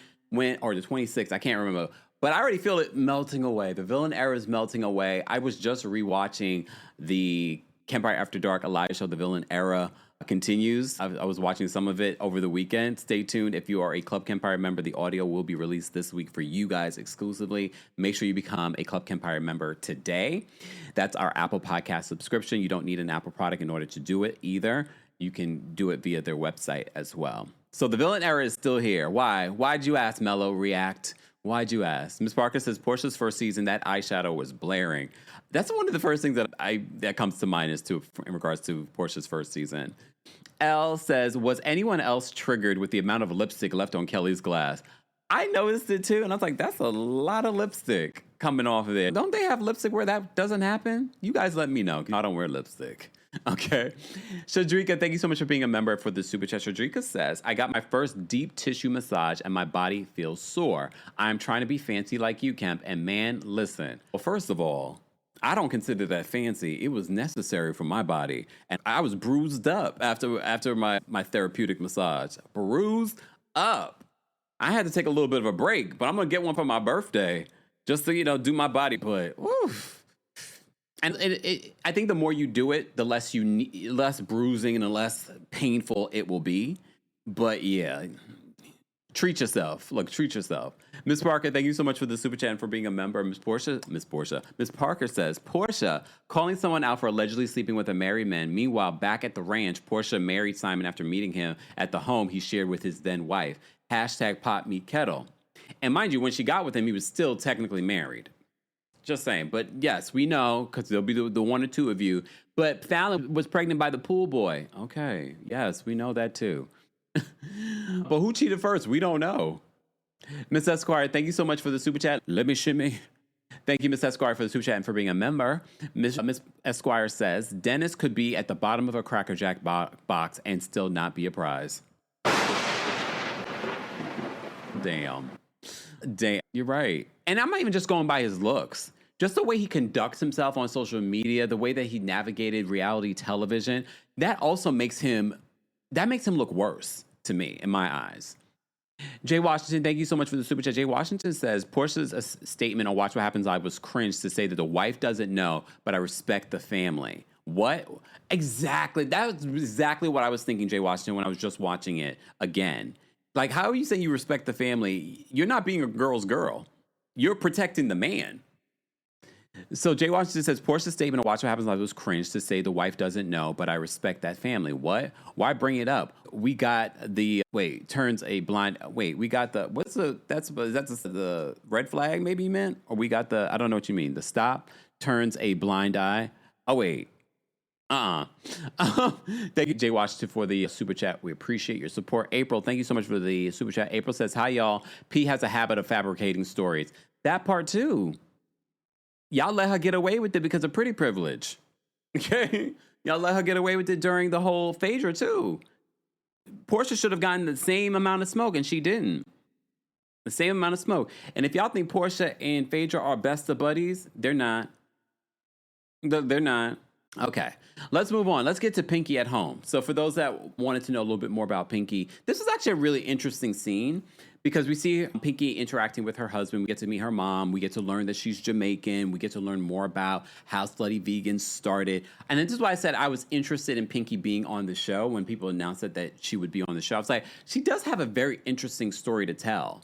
Speaker 2: or the 26th, I can't remember. But I already feel it melting away. The villain era is melting away. I was just rewatching the Kempire After Dark Elias show, The Villain Era Continues. I was watching some of it over the weekend. Stay tuned. If you are a Club Kempire member, the audio will be released this week for you guys exclusively. Make sure you become a Club Kempire member today. That's our Apple Podcast subscription. You don't need an Apple product in order to do it either. You can do it via their website as well. So the villain era is still here. Why? Why'd you ask, Mello? React. Why'd you ask? Miss Parker says, Portia's first season, that eyeshadow was blaring. That's one of the first things that comes to mind in regards to Portia's first season. Elle says, was anyone else triggered with the amount of lipstick left on Kelly's glass? I noticed it too, and I was like, that's a lot of lipstick coming off of there. Don't they have lipstick where that doesn't happen? You guys let me know. I don't wear lipstick. Okay. Shadrika, thank you so much for being a member for the Super Chat. Shadrika says, I got my first deep tissue massage and my body feels sore. I'm trying to be fancy like you, Kemp, and man, listen. Well, first of all, I don't consider that fancy. It was necessary for my body. And I was bruised up after my therapeutic massage. Bruised up. I had to take a little bit of a break, but I'm going to get one for my birthday just to, do my body. But, oof. And I think the more you do it, the less less bruising and the less painful it will be. But yeah, treat yourself. Look, treat yourself. Miss Parker, thank you so much for the super chat and for being a member. Miss Parker says, Portia calling someone out for allegedly sleeping with a married man. Meanwhile, back at the ranch, Portia married Simon after meeting him at the home he shared with his then wife. Hashtag pot meet kettle. And mind you, when she got with him, he was still technically married. Just saying. But yes, we know, because there'll be the one or two of you. But Fallon was pregnant by the pool boy. Okay. Yes, we know that too. But who cheated first? We don't know. Miss Esquire, thank you so much for the super chat. Let me shimmy. Thank you, Miss Esquire, for the super chat and for being a member. Miss Esquire says, Dennis could be at the bottom of a Cracker Jack box and still not be a prize. Damn. You're right. And I'm not even just going by his looks. just the way he conducts himself on social media, the way that he navigated reality television, that also makes him look worse to me in my eyes. Jay Washington, thank you so much for the super chat. Jay Washington says, Portia's statement on Watch What Happens Live was cringe to say that the wife doesn't know, but I respect the family. What? Exactly. That was exactly what I was thinking, Jay Washington, when I was just watching it again. Like, how are you saying you respect the family? You're not being a girl's girl. You're protecting the man. So Jay Washington says, Portia's statement on Watch What Happens Live was cringe to say the wife doesn't know, but I respect that family. What? Why bring it up? We got the, turns a blind, we got the, is that the red flag maybe you meant? Or we got the, I don't know what you mean. The stop turns a blind eye. Oh, wait. Thank you, Jay Washington, for the super chat. We appreciate your support. April, thank you so much for the super chat. April says, hi, y'all. P has a habit of fabricating stories. That part, too. Y'all let her get away with it because of pretty privilege. Okay? Y'all let her get away with it during the whole Phaedra, too. Portia should have gotten the same amount of smoke, and she didn't. The same amount of smoke. And if y'all think Portia and Phaedra are best of buddies, they're not. They're not. Okay, let's move on. Let's get to Pinky at home. So for those that wanted to know a little bit more about Pinky, this is actually a really interesting scene because we see Pinky interacting with her husband. We get to meet her mom. We get to learn that she's Jamaican. We get to learn more about how Slutty Vegans started. And this is why I said I was interested in Pinky being on the show when people announced that she would be on the show. I was like, she does have a very interesting story to tell.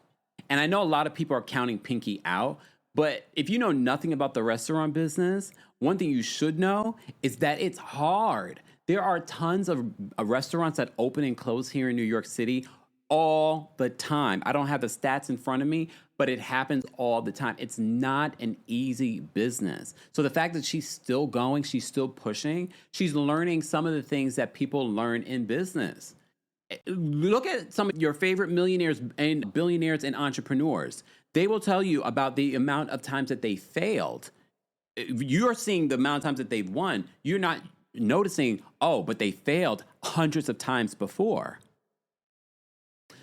Speaker 2: And I know a lot of people are counting Pinky out, but if you know nothing about the restaurant business, one thing you should know is that it's hard. There are tons of restaurants that open and close here in New York City all the time. I don't have the stats in front of me, but it happens all the time. It's not an easy business. So the fact that she's still going, she's still pushing, she's learning some of the things that people learn in business. Look at some of your favorite millionaires and billionaires and entrepreneurs. They will tell you about the amount of times that they failed. You're seeing the amount of times that they've won. You're not noticing, but they failed hundreds of times before.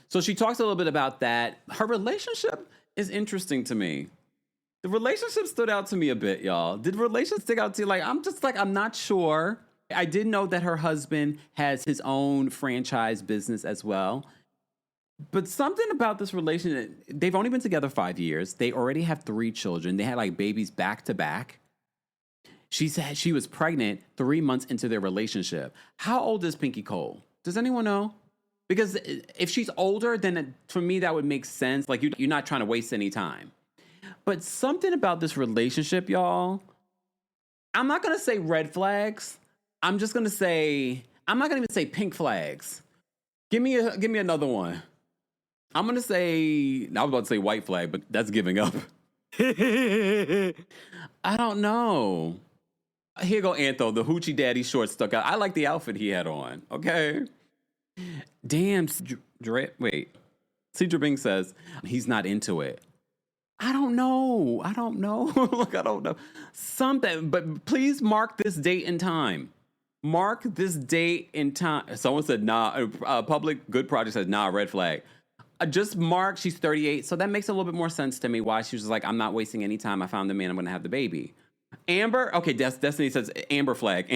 Speaker 2: So she talks a little bit about that. Her relationship is interesting to me. The relationship stood out to me a bit, y'all. Did the relationship stick out to you? I'm not sure. I did know that her husband has his own franchise business as well. But something about this relationship, they've only been together 5 years. They already have 3 children. They had babies back to back. She said she was pregnant 3 months into their relationship. How old is Pinky Cole? Does anyone know? Because if she's older, then for me, that would make sense. You're not trying to waste any time. But something about this relationship, y'all, I'm not going to say red flags. I'm just going to say, I'm not going to even say pink flags. Give me another one. I'm going to say, I was about to say white flag, but that's giving up. I don't know. Here go Antho, the Hoochie Daddy shorts stuck out. I like the outfit he had on, okay? Damn, wait. Cedra Bing says, he's not into it. I don't know. Look, I don't know. Something, but please mark this date and time. Mark this date and time. Someone said, nah. Public Good Project says, nah, red flag. Just mark, she's 38. So that makes a little bit more sense to me why she was like, I'm not wasting any time. I found the man, I'm going to have the baby. Amber, okay, Destiny says amber flag.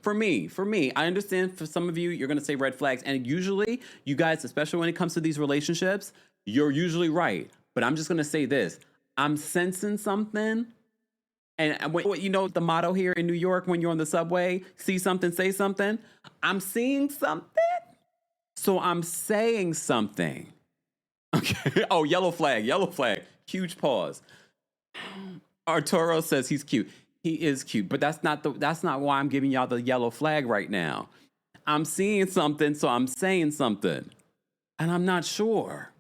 Speaker 2: For me, I understand for some of you, you're going to say red flags. And usually, you guys, especially when it comes to these relationships, you're usually right. But I'm just going to say this. I'm sensing something. And you know the motto here in New York when you're on the subway, see something, say something. I'm seeing something. So I'm saying something. Okay. Oh, yellow flag. Huge pause. Arturo says he's cute. He is cute, but that's not why I'm giving y'all the yellow flag right now. I'm seeing something, so I'm saying something. And I'm not sure.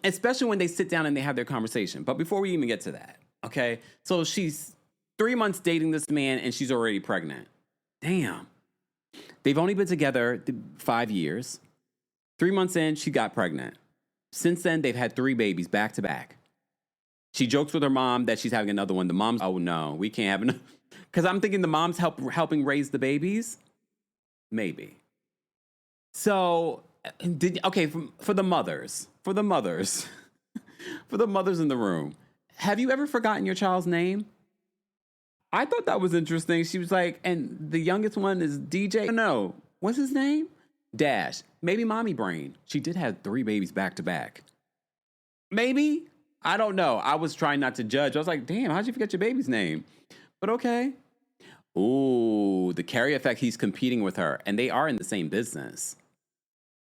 Speaker 2: Especially when they sit down and they have their conversation. But before we even get to that, okay? So she's 3 months dating this man and she's already pregnant. Damn. They've only been together 5 years. 3 months in, she got pregnant. Since then, they've had 3 babies back to back. She jokes with her mom that she's having another one. The mom's, oh no, we can't have another. Because I'm thinking the mom's helping raise the babies. Maybe. So, for the mothers in the room, have you ever forgotten your child's name? I thought that was interesting. She was like, and the youngest one is DJ. No, what's his name? Dash. Maybe mommy brain. She did have 3 babies back to back. Maybe. I don't know. I was trying not to judge. I was like, damn, how'd you forget your baby's name? But okay. Ooh, the Kelli effect, he's competing with her. And they are in the same business.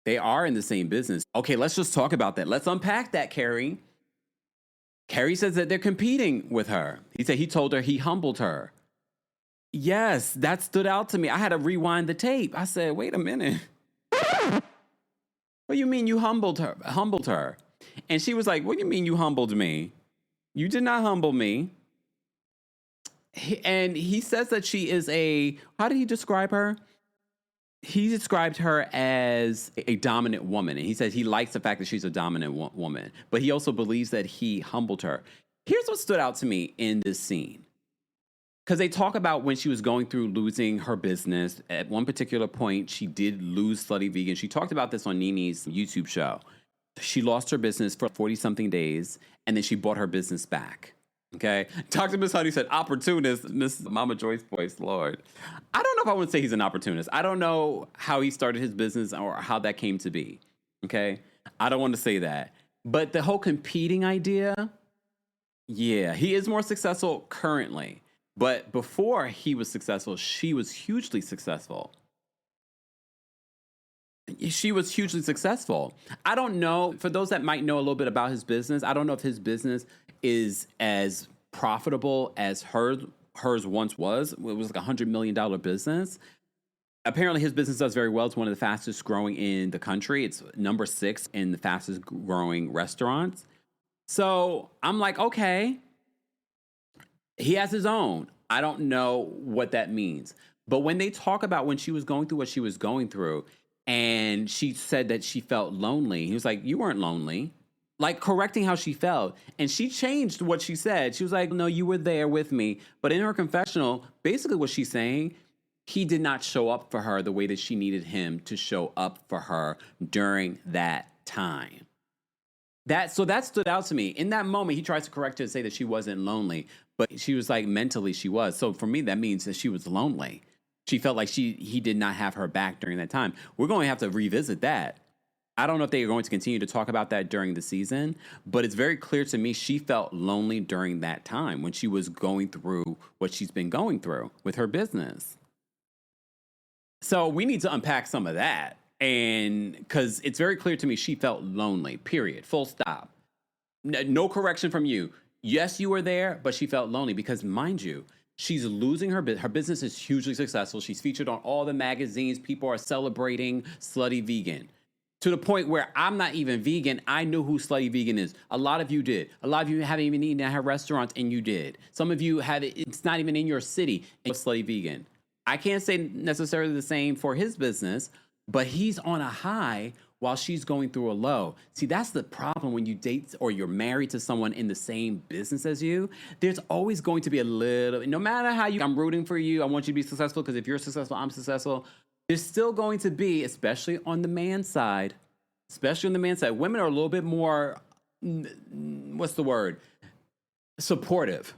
Speaker 2: They are in the same business. Okay, let's just talk about that. Let's unpack that, Kelli. Kelli says that they're competing with her. He said he told her he humbled her. Yes, that stood out to me. I had to rewind the tape. I said, wait a minute. What do you mean you humbled her? Humbled her? And she was like, what do you mean you humbled me? You did not humble me. And he says that she is how did he describe her? He described her as a dominant woman. And he said he likes the fact that she's a dominant woman. But he also believes that he humbled her. Here's what stood out to me in this scene. Because they talk about when she was going through losing her business. At one particular point, she did lose Slutty Vegan. She talked about this on Nene's YouTube show. She lost her business for 40-something days, and then she bought her business back. Okay? Dr. Miss Honey said, opportunist, Miss Mama Joyce voice, Lord. I don't know if I would say he's an opportunist. I don't know how he started his business or how that came to be. Okay? I don't want to say that. But the whole competing idea, yeah, he is more successful currently. But before he was successful, she was hugely successful. She was hugely successful. I don't know, for those that might know a little bit about his business, I don't know if his business is as profitable as hers once was. It was like $100 million business. Apparently his business does very well. It's one of the fastest growing in the country. It's number 6 in the fastest growing restaurants. So I'm like, okay, he has his own. I don't know what that means. But when they talk about when she was going through what she was going through, and she said that she felt lonely, he was like, you weren't lonely. Like correcting how she felt. And she changed what she said. She was like, no, you were there with me. But in her confessional, basically what she's saying, he did not show up for her the way that she needed him to show up for her during that time. So that stood out to me. In that moment, he tries to correct her and say that she wasn't lonely. But she was like, mentally she was. So for me, that means that she was lonely. She felt like he did not have her back during that time. We're going to have to revisit that. I don't know if they are going to continue to talk about that during the season, but it's very clear to me she felt lonely during that time when she was going through what she's been going through with her business. So we need to unpack some of that. And because it's very clear to me she felt lonely, period, full stop. No correction from you. Yes, you were there, but she felt lonely because, mind you, she's losing her business. Her business is hugely successful. She's featured on all the magazines. People are celebrating Slutty Vegan. To the point where I'm not even vegan. I knew who Slutty Vegan is. A lot of you did. A lot of you haven't even eaten at her restaurants, and you did. Some of you have it's not even in your city. It's Slutty Vegan. I can't say necessarily the same for his business, but he's on a high while she's going through a low. See, that's the problem when you date or you're married to someone in the same business as you. There's always going to be a little, no matter how I'm rooting for you. I want you to be successful because if you're successful, I'm successful. There's still going to be, especially on the man side, women are a little bit more, what's the word? Supportive.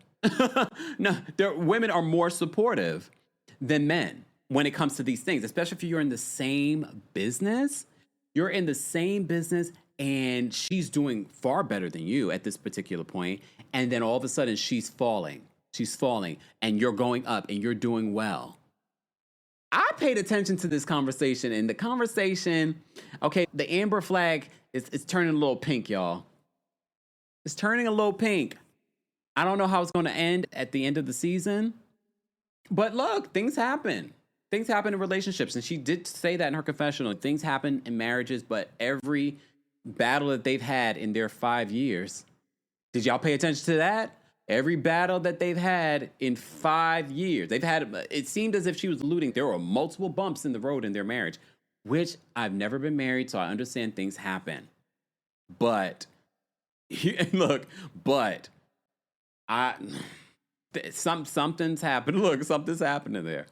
Speaker 2: No, women are more supportive than men when it comes to these things, especially if you're in the same business. You're in the same business and she's doing far better than you at this particular point. And then all of a sudden she's falling. And you're going up and you're doing well. I paid attention to this conversation, and the conversation, okay, the amber flag is turning a little pink, y'all. It's turning a little pink. I don't know how it's going to end at the end of the season, but look, things happen. Things happen in relationships, and she did say that in her confessional. Things happen in marriages, but every battle that they've had in their 5 years, did y'all pay attention to that? Every battle that they've had in 5 years, it seemed as if she was alluding, there were multiple bumps in the road in their marriage, which I've never been married, so I understand things happen. But, something's happened. Look, something's happening there.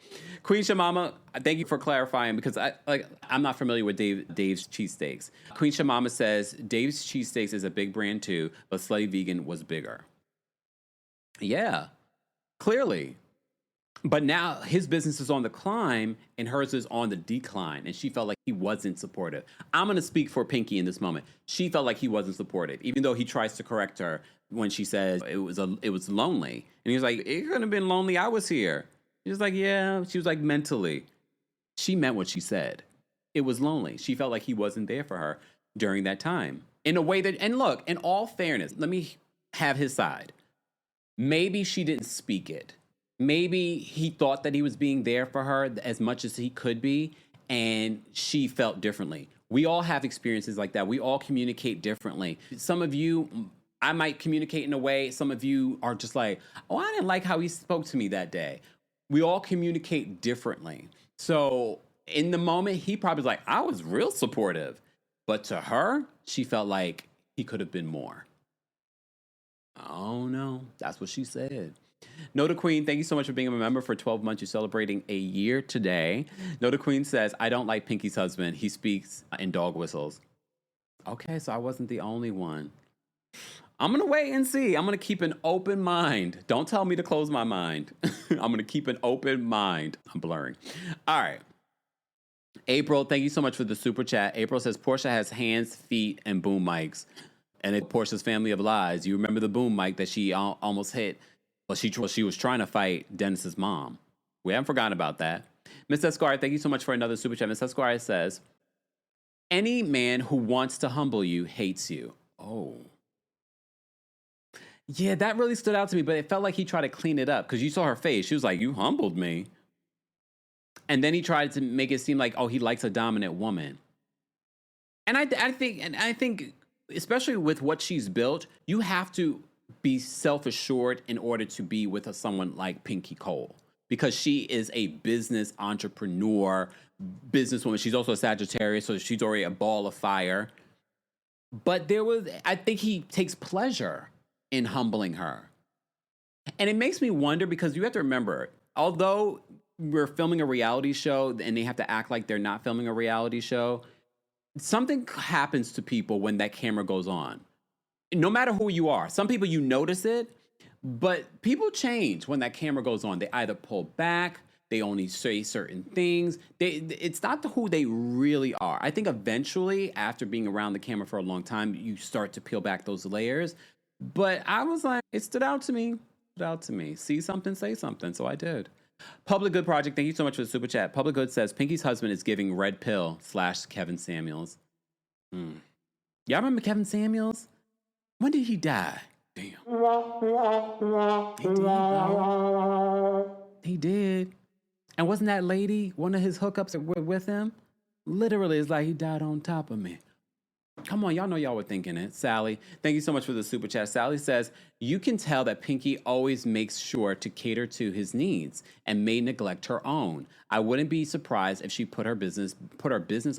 Speaker 2: Queen Shamama, thank you for clarifying because I'm not familiar with Dave's cheesesteaks. Queen Shamama says Dave's cheesesteaks is a big brand too, but Slutty Vegan was bigger. Yeah, clearly. But now his business is on the climb and hers is on the decline. And she felt like he wasn't supportive. I'm going to speak for Pinky in this moment. She felt like he wasn't supportive, even though he tries to correct her when she says it was lonely. And he was like, it couldn't have been lonely. I was here. She was like, yeah. She was like, mentally. She meant what she said. It was lonely. She felt like he wasn't there for her during that time. In a way that, and look, in all fairness, let me have his side. Maybe she didn't speak it. Maybe he thought that he was being there for her as much as he could be, and she felt differently. We all have experiences like that. We all communicate differently. Some of you, I might communicate in a way. Some of you are just like, oh, I didn't like how he spoke to me that day. We all communicate differently. So in the moment, he probably was like, I was real supportive. But to her, she felt like he could have been more. Oh, no. That's what she said. Noda Queen, thank you so much for being a member for 12 months. You're celebrating a year today. Noda Queen says, I don't like Pinky's husband. He speaks in dog whistles. Okay, so I wasn't the only one. I'm going to wait and see. I'm going to keep an open mind. Don't tell me to close my mind. I'm going to keep an open mind. I'm blurring. All right. April, thank you so much for the super chat. April says, Portia has hands, feet, and boom mics. And it's Portia's family of lies. You remember the boom mic that she almost hit? Well, she was trying to fight Dennis's mom. We haven't forgotten about that. Miss Esquire, thank you so much for another super chat. Miss Esquire says, any man who wants to humble you hates you. Oh. Yeah, that really stood out to me, but it felt like he tried to clean it up because you saw her face. She was like, you humbled me. And then he tried to make it seem like, oh, he likes a dominant woman. And I think, especially with what she's built, you have to be self-assured in order to be with someone like Pinky Cole, because she is a business entrepreneur, businesswoman. She's also a Sagittarius, so she's already a ball of fire. But I think he takes pleasure in humbling her. And it makes me wonder, because you have to remember, although we're filming a reality show and they have to act like they're not filming a reality show, something happens to people when that camera goes on. No matter who you are, some people you notice it, but people change when that camera goes on. They either pull back, they only say certain things. It's not who they really are. I think eventually, after being around the camera for a long time, you start to peel back those layers. But I was like, it stood out to me. See something, say something. So I did. Public Good Project, thank you so much for the super chat. Public Good says, Pinky's husband is giving red pill / Kevin Samuels. Y'all remember Kevin Samuels? When did he die? Damn. He did, bro. He did. And wasn't that lady one of his hookups with him? Literally, it's like he died on top of me. Come on, y'all know y'all were thinking it. Sally, thank you so much for the super chat. Sally says, you can tell that Pinky always makes sure to cater to his needs and may neglect her own. I wouldn't be surprised if she put her business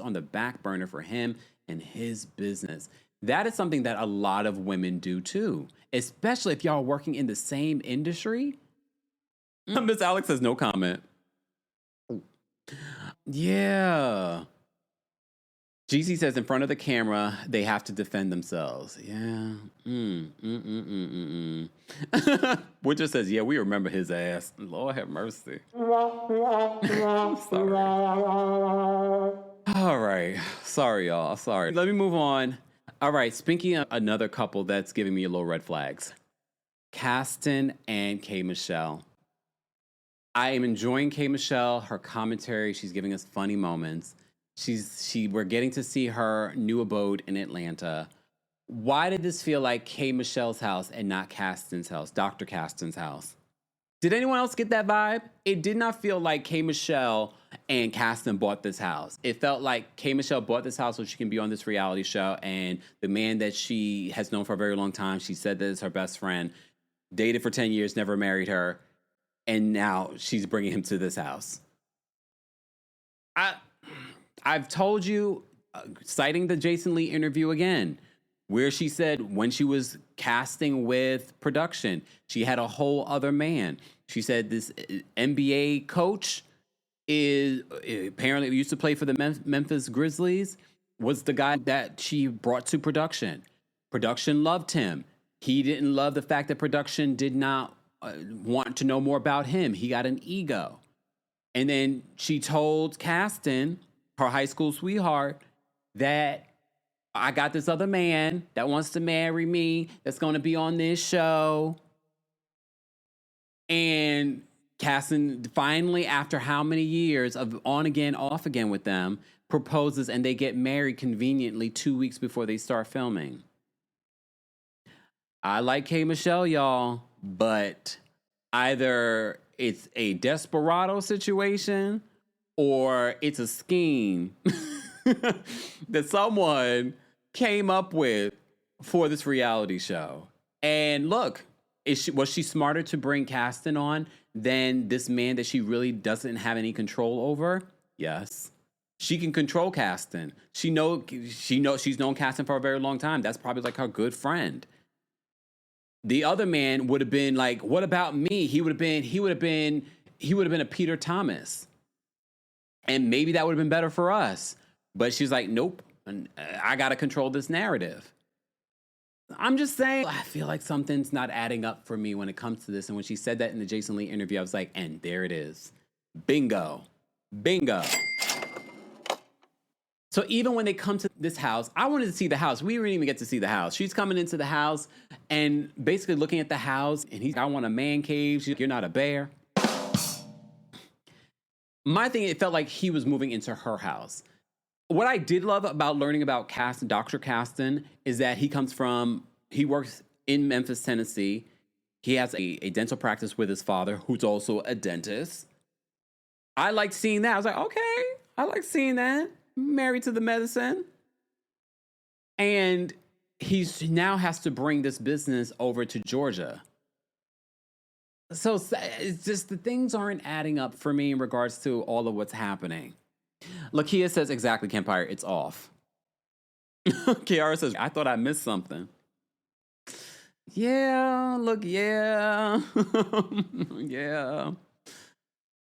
Speaker 2: on the back burner for him and his business. That is something that a lot of women do too, especially if y'all are working in the same industry. Miss Alex says no comment. Yeah. GC says in front of the camera, they have to defend themselves. Yeah. Winter says, yeah, we remember his ass. Lord have mercy. Sorry. All right. Sorry, y'all. Sorry. Let me move on. All right. Speaking of another couple that's giving me a little red flags. Kasten and K. Michelle. I am enjoying K. Michelle, her commentary. She's giving us funny moments. We're getting to see her new abode in Atlanta. Why did this feel like K. Michelle's house and not Kasten's house, Dr. Kasten's house? Did anyone else get that vibe? It did not feel like K. Michelle and Kasten bought this house. It felt like K. Michelle bought this house so she can be on this reality show, and the man that she has known for a very long time, she said that is her best friend, dated for 10 years, never married her, and now she's bringing him to this house. I've told you, citing the Jason Lee interview again, where she said when she was casting with production, she had a whole other man. She said this NBA coach is apparently used to play for the Memphis Grizzlies, was the guy that she brought to production. Production loved him. He didn't love the fact that production did not want to know more about him. He got an ego. And then she told Kasten, her high school sweetheart, that I got this other man that wants to marry me, that's going to be on this show. And Kasten finally, after how many years of on again, off again with them, proposes and they get married conveniently 2 weeks before they start filming. I like K. Michelle, y'all, but either it's a desperado situation or it's a scheme that someone came up with for this reality show. And look, was she smarter to bring Kasten on than this man that she really doesn't have any control over? Yes. She can control Kasten. She's known Kasten for a very long time. That's probably like her good friend. The other man would have been like, what about me? He would have been a Peter Thomas. And maybe that would have been better for us. But she's like, nope, I got to control this narrative. I'm just saying, I feel like something's not adding up for me when it comes to this. And when she said that in the Jason Lee interview, I was like, and there it is. Bingo. Bingo. So even when they come to this house, I wanted to see the house. We didn't even get to see the house. She's coming into the house and basically looking at the house. And he's, I want a man cave. She's, you're not a bear. My thing, it felt like he was moving into her house. What I did love about learning about Kasten, Dr. Kasten, is that he works in Memphis, Tennessee. He has a dental practice with his father, who's also a dentist. I liked seeing that. I was like, okay, I like seeing that. Married to the medicine. And he now has to bring this business over to Georgia. So it's just the things aren't adding up for me in regards to all of what's happening. Lakia says, exactly, Kempire, it's off. Kiara says, I thought I missed something. Yeah, look, yeah. Yeah.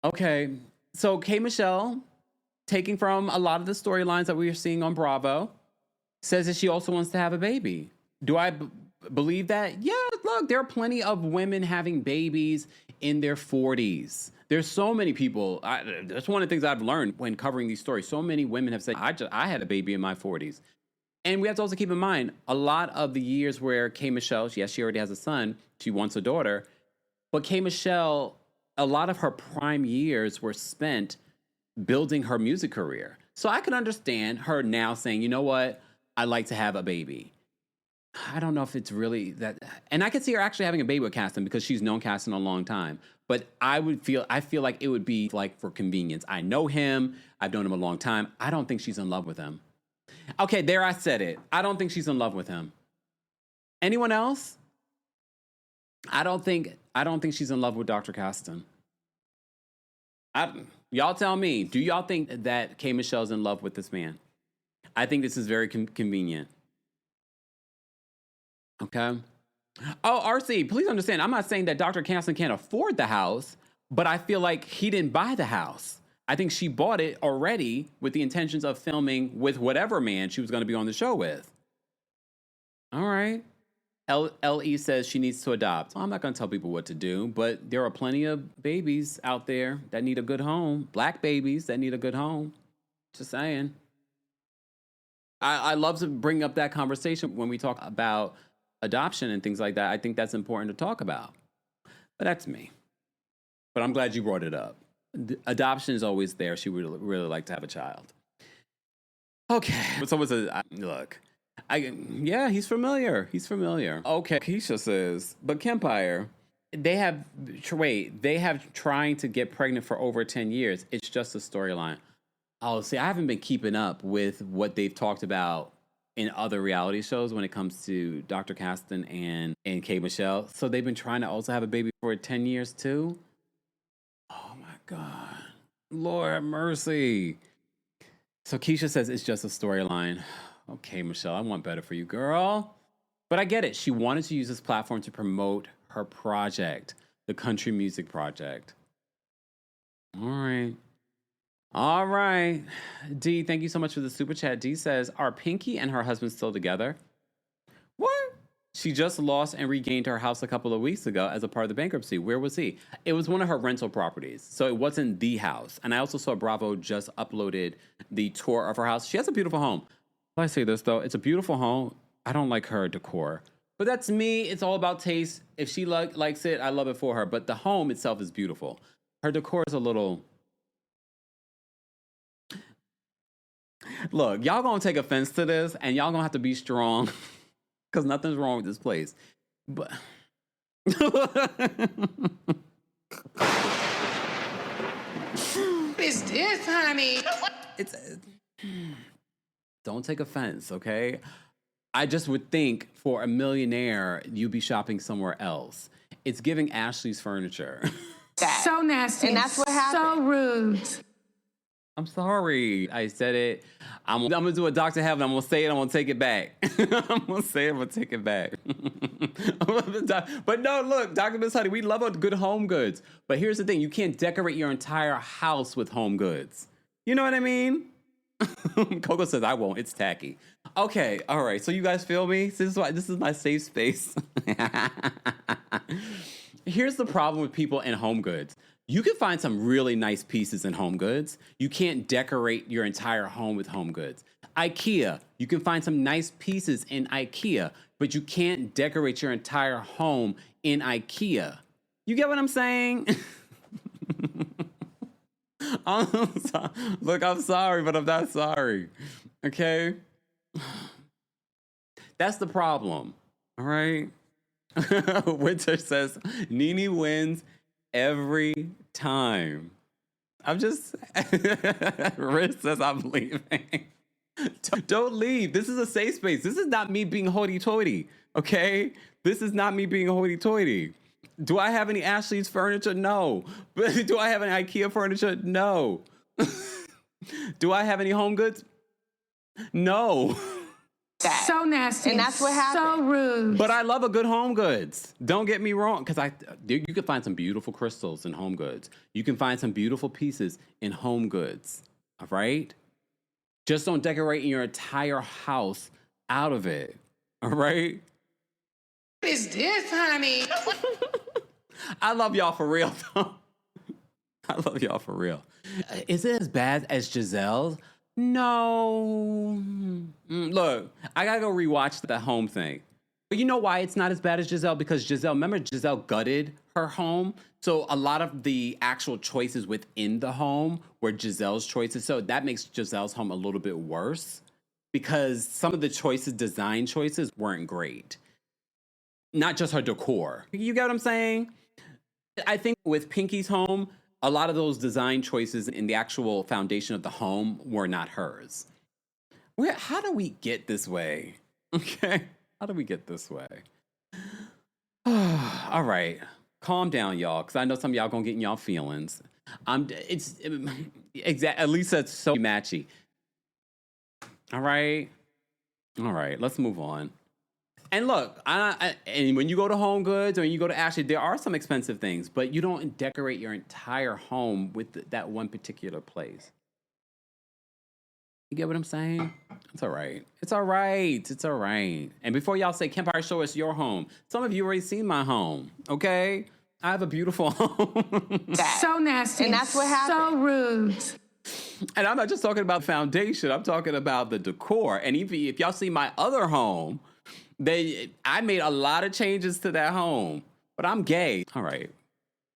Speaker 2: Okay, so K. Michelle, taking from a lot of the storylines that we are seeing on Bravo, says that she also wants to have a baby. Do I believe that? Yeah, look, there are plenty of women having babies in their 40s. There's so many people. That's one of the things I've learned when covering these stories. So many women have said, I had a baby in my 40s. And we have to also keep in mind, a lot of the years where K. Michelle, yes, she already has a son. She wants a daughter. But K. Michelle, a lot of her prime years were spent building her music career. So I can understand her now saying, you know what? I'd like to have a baby. I don't know if it's really that. And I could see her actually having a baby with Kasten because she's known Kasten a long time. But I feel like it would be like for convenience. I know him. I've known him a long time. I don't think she's in love with him. Okay, there I said it. I don't think she's in love with him. Anyone else? I don't think she's in love with Dr. Kasten. Y'all tell me, do y'all think that K. Michelle's in love with this man? I think this is very convenient. Okay. Oh, RC, please understand, I'm not saying that Dr. Kasten can't afford the house, but I feel like he didn't buy the house. I think she bought it already with the intentions of filming with whatever man she was going to be on the show with. All right. LE says she needs to adopt. I'm not going to tell people what to do, but there are plenty of babies out there that need a good home. Black babies that need a good home. Just saying. I love to bring up that conversation when we talk about adoption and things like that. I think that's important to talk about. But that's me. But I'm glad you brought it up. Adoption is always there. She would really like to have a child. Okay. So look. Yeah, he's familiar. He's familiar. Okay, Keisha says, but Kempire, they have trying to get pregnant for over 10 years. It's just a storyline. Oh, see, I haven't been keeping up with what they've talked about in other reality shows when it comes to Dr. Kasten and K. Michelle. So they've been trying to also have a baby for 10 years too? Oh my God. Lord have mercy. So Keisha says it's just a storyline. Okay, Michelle, I want better for you, girl. But I get it. She wanted to use this platform to promote her project, the country music project. All right. All right. D, thank you so much for the super chat. D says, are Pinky and her husband still together? What? She just lost and regained her house a couple of weeks ago as a part of the bankruptcy. Where was he? It was one of her rental properties. So it wasn't the house. And I also saw Bravo just uploaded the tour of her house. She has a beautiful home. I say this, though. It's a beautiful home. I don't like her decor. But that's me. It's all about taste. If she likes it, I love it for her. But the home itself is beautiful. Her decor is a little... Look, y'all gonna take offense to this, and y'all gonna have to be strong. Because nothing's wrong with this place. But...
Speaker 3: What is this, honey?
Speaker 2: It's... Don't take offense, okay? I just would think for a millionaire, you'd be shopping somewhere else. It's giving Ashley's furniture.
Speaker 3: So nasty.
Speaker 4: And that's what happened.
Speaker 3: So rude.
Speaker 2: I'm sorry. I said it. I'm going to do a Dr. Heaven. I'm going to say it. I'm going to take it back. I'm going to say it. I'm going to take it back. But no, look, Dr. Miss Honey, we love good home goods. But here's the thing. You can't decorate your entire house with home goods. You know what I mean? Coco says, I won't. It's tacky. Okay. All right. So you guys feel me? This is my safe space. Here's the problem with people in home goods. You can find some really nice pieces in home goods. You can't decorate your entire home with home goods. IKEA, you can find some nice pieces in IKEA, but you can't decorate your entire home in IKEA. You get what I'm saying? Look, I'm sorry, but I'm not sorry. Okay? That's the problem. All right? Winter says, Nene wins every time. I'm just... Riz says, I'm leaving. Don't leave. This is a safe space. This is not me being hoity-toity, okay? This is not me being hoity-toity. Do I have any Ashley's furniture? No. But do I have any IKEA furniture? No. Do I have any home goods? No.
Speaker 3: So nasty.
Speaker 4: And that's what happened.
Speaker 3: So rude.
Speaker 2: But I love a good home goods. Don't get me wrong, because you can find some beautiful crystals in home goods. You can find some beautiful pieces in home goods. All right? Just don't decorate your entire house out of it. All right?
Speaker 3: What is this, honey?
Speaker 2: I love y'all for real, though. I love y'all for real. Is it as bad as Giselle's? No. Look, I gotta go rewatch the home thing. But you know why it's not as bad as Giselle? Because remember Giselle gutted her home? So a lot of the actual choices within the home were Giselle's choices. So that makes Giselle's home a little bit worse because some of the design choices weren't great. Not just her decor. You get what I'm saying? I think with Pinky's home, a lot of those design choices in the actual foundation of the home were not hers. How do we get this way? Okay. How do we get this way? All right. Calm down, y'all, because I know some of y'all going to get in y'all feelings. At least that's so matchy. All right. All right. Let's move on. And look, and when you go to Home Goods or when you go to Ashley, there are some expensive things, but you don't decorate your entire home with that one particular place. You get what I'm saying? It's all right. It's all right. It's all right. And before y'all say, Kempire, show us your home. Some of you already seen my home, okay? I have a beautiful home.
Speaker 3: So nasty.
Speaker 4: And that's what happened.
Speaker 3: So rude.
Speaker 2: And I'm not just talking about foundation. I'm talking about the decor. And if y'all see my other home, I made a lot of changes to that home, but I'm gay. All right,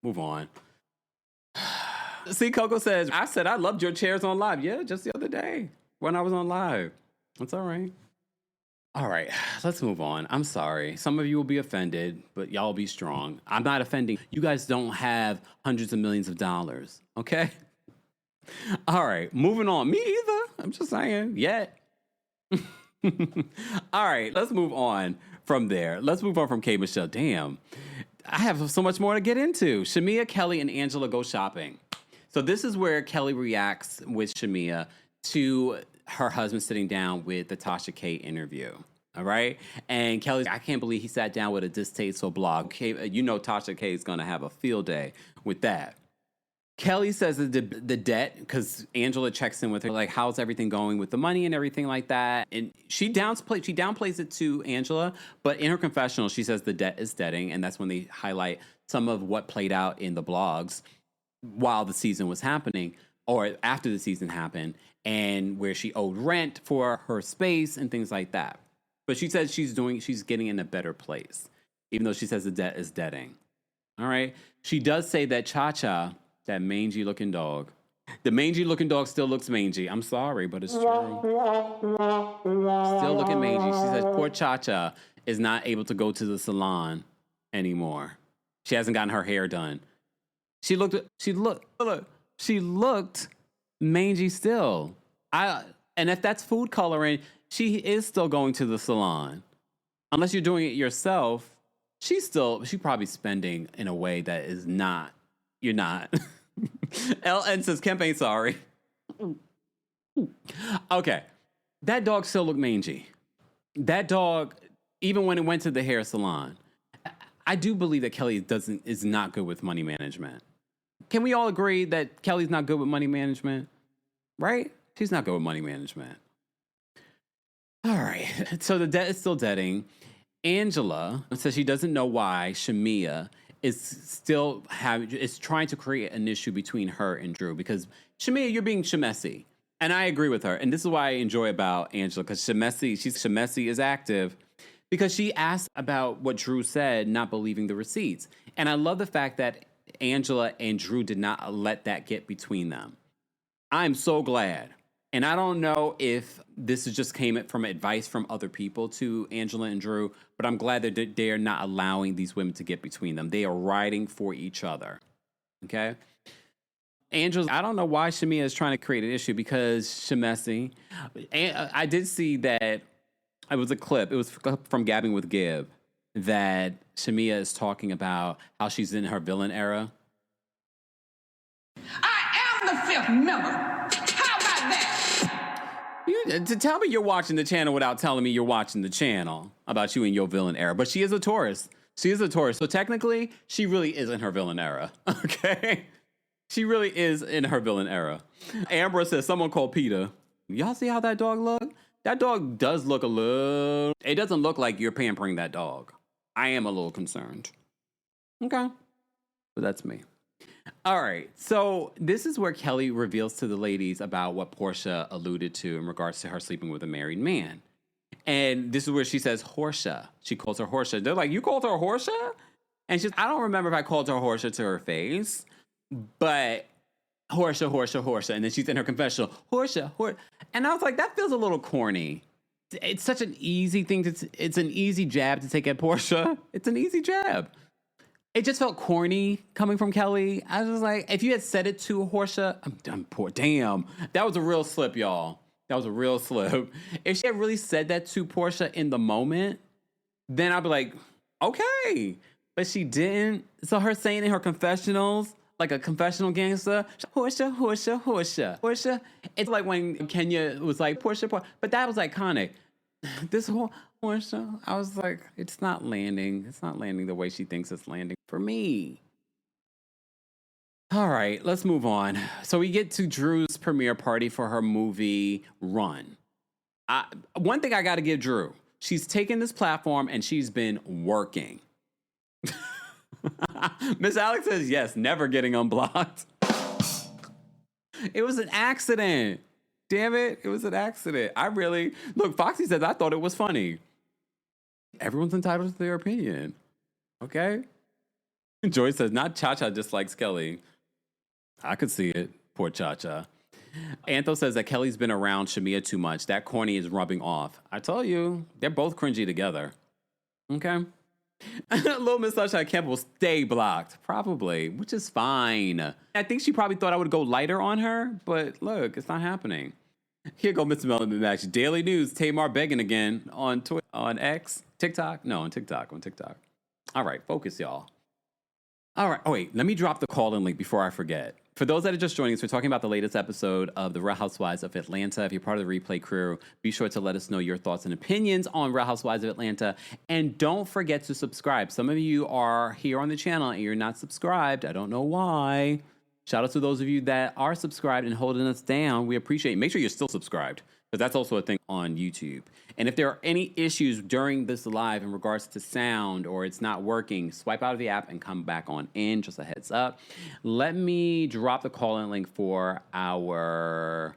Speaker 2: move on. See, Coco says, I said I loved your chairs on live. Yeah, just the other day when I was on live. That's all right. All right, let's move on. I'm sorry. Some of you will be offended, but y'all be strong. I'm not offending. You guys don't have hundreds of millions of dollars, okay? All right, moving on. Me either. I'm just saying, yet. All right, let's move on from there. Let's move on from K. Michelle. Damn, I have so much more to get into. Shamia, Kelli, and Angela go shopping. So this is where Kelli reacts with Shamia to her husband sitting down with the Tasha K interview. All right, and Kelly, I can't believe he sat down with a distasteful blog. You know Tasha K is going to have a field day with that. Kelli says that the debt, because Angela checks in with her, like, how's everything going with the money and everything like that. And she downplays it to Angela, but in her confessional, she says the debt is deading. And that's when they highlight some of what played out in the blogs while the season was happening or after the season happened, and where she owed rent for her space and things like that. But she says she's getting in a better place, even though she says the debt is deading. All right. She does say that Cha-Cha, that mangy looking dog, the mangy looking dog still looks mangy. I'm sorry, but it's true. Still looking mangy. She says poor Cha-Cha is not able to go to the salon anymore. She hasn't gotten her hair done. She looked mangy still. And if that's food coloring, she is still going to the salon. Unless you're doing it yourself, she's probably spending in a way that is not, you're not. LN says, Kemp ain't sorry. Okay. That dog still looked mangy. That dog, even when it went to the hair salon, I do believe that Kelli is not good with money management. Can we all agree that Kelli's not good with money management? Right? She's not good with money management. All right. So the debt is still deading. Angela says she doesn't know why Shamia is trying to create an issue between her and Drew, because Shamia, you're being Shamesi. And I agree with her. And this is why I enjoy about Angela, because Shamesi is active, because she asked about what Drew said, not believing the receipts. And I love the fact that Angela and Drew did not let that get between them. I'm so glad. And I don't know if this just came from advice from other people to Angela and Drew, but I'm glad that they're not allowing these women to get between them. They are riding for each other. Okay? Angela, I don't know why Shamia is trying to create an issue, because Shamesi, I did see that it was a clip. It was from Gabbing with Gib, that Shamia is talking about how she's in her villain era.
Speaker 3: I am the fifth member. How about that?
Speaker 2: To tell me you're watching the channel without telling me you're watching the channel about you in your villain era. But she is a Taurus. So technically, she really is in her villain era. Okay? She really is in her villain era. Amber says, someone called Peter. Y'all see how that dog look? That dog does look it doesn't look like you're pampering that dog. I am a little concerned. Okay. But that's me. All right. So this is where Kelli reveals to the ladies about what Portia alluded to in regards to her sleeping with a married man. And this is where she says Horsha. She calls her Horsha. They're like, you called her Horsha? And she's, I don't remember if I called her Horsha to her face, but Horsha. And then she's in her confessional, Horsha. And I was like, that feels a little corny. It's such an easy thing it's an easy jab to take at Portia. It's an easy jab. It just felt corny coming from Kelli. I was like, if you had said it to Horsha, I'm poor. Damn. That was a real slip, y'all. That was a real slip. If she had really said that to Portia in the moment, then I'd be like, okay. But she didn't. So her saying in her confessionals, like a confessional gangster, Horsha. It's like when Kenya was like, Portia. But that was iconic. This whole Portia, I was like, it's not landing. It's not landing the way she thinks it's landing for me. All right, let's move on. So we get to Drew's premiere party for her movie Run. One thing I got to give Drew, she's taken this platform and she's been working. Miss Alex says, yes, never getting unblocked. It was an accident. Damn it. It was an accident. Look, Foxy says, I thought it was funny. Everyone's entitled to their opinion. Okay? Joy says, not Cha-Cha dislikes Kelli. I could see it. Poor Cha-Cha. Antho says that Kelli's been around Shamia too much. That corny is rubbing off. I told you, they're both cringy together. Okay? Little Miss Sunshine Camp will stay blocked. Probably, which is fine. I think she probably thought I would go lighter on her, but look, it's not happening. Here go Mr. Melon in action. Daily News, Tamar begging again on Twitter, on X, TikTok? No, on TikTok. All right, focus, y'all. All right. Oh, wait. Let me drop the call-in link before I forget. For those that are just joining us, we're talking about the latest episode of the Real Housewives of Atlanta. If you're part of the replay crew, be sure to let us know your thoughts and opinions on Real Housewives of Atlanta. And don't forget to subscribe. Some of you are here on the channel and you're not subscribed. I don't know why. Shout out to those of you that are subscribed and holding us down. We appreciate it. Make sure you're still subscribed, because that's also a thing on YouTube. And if there are any issues during this live in regards to sound or it's not working, swipe out of the app and come back on in. Just a heads up. Let me drop the call-in link for our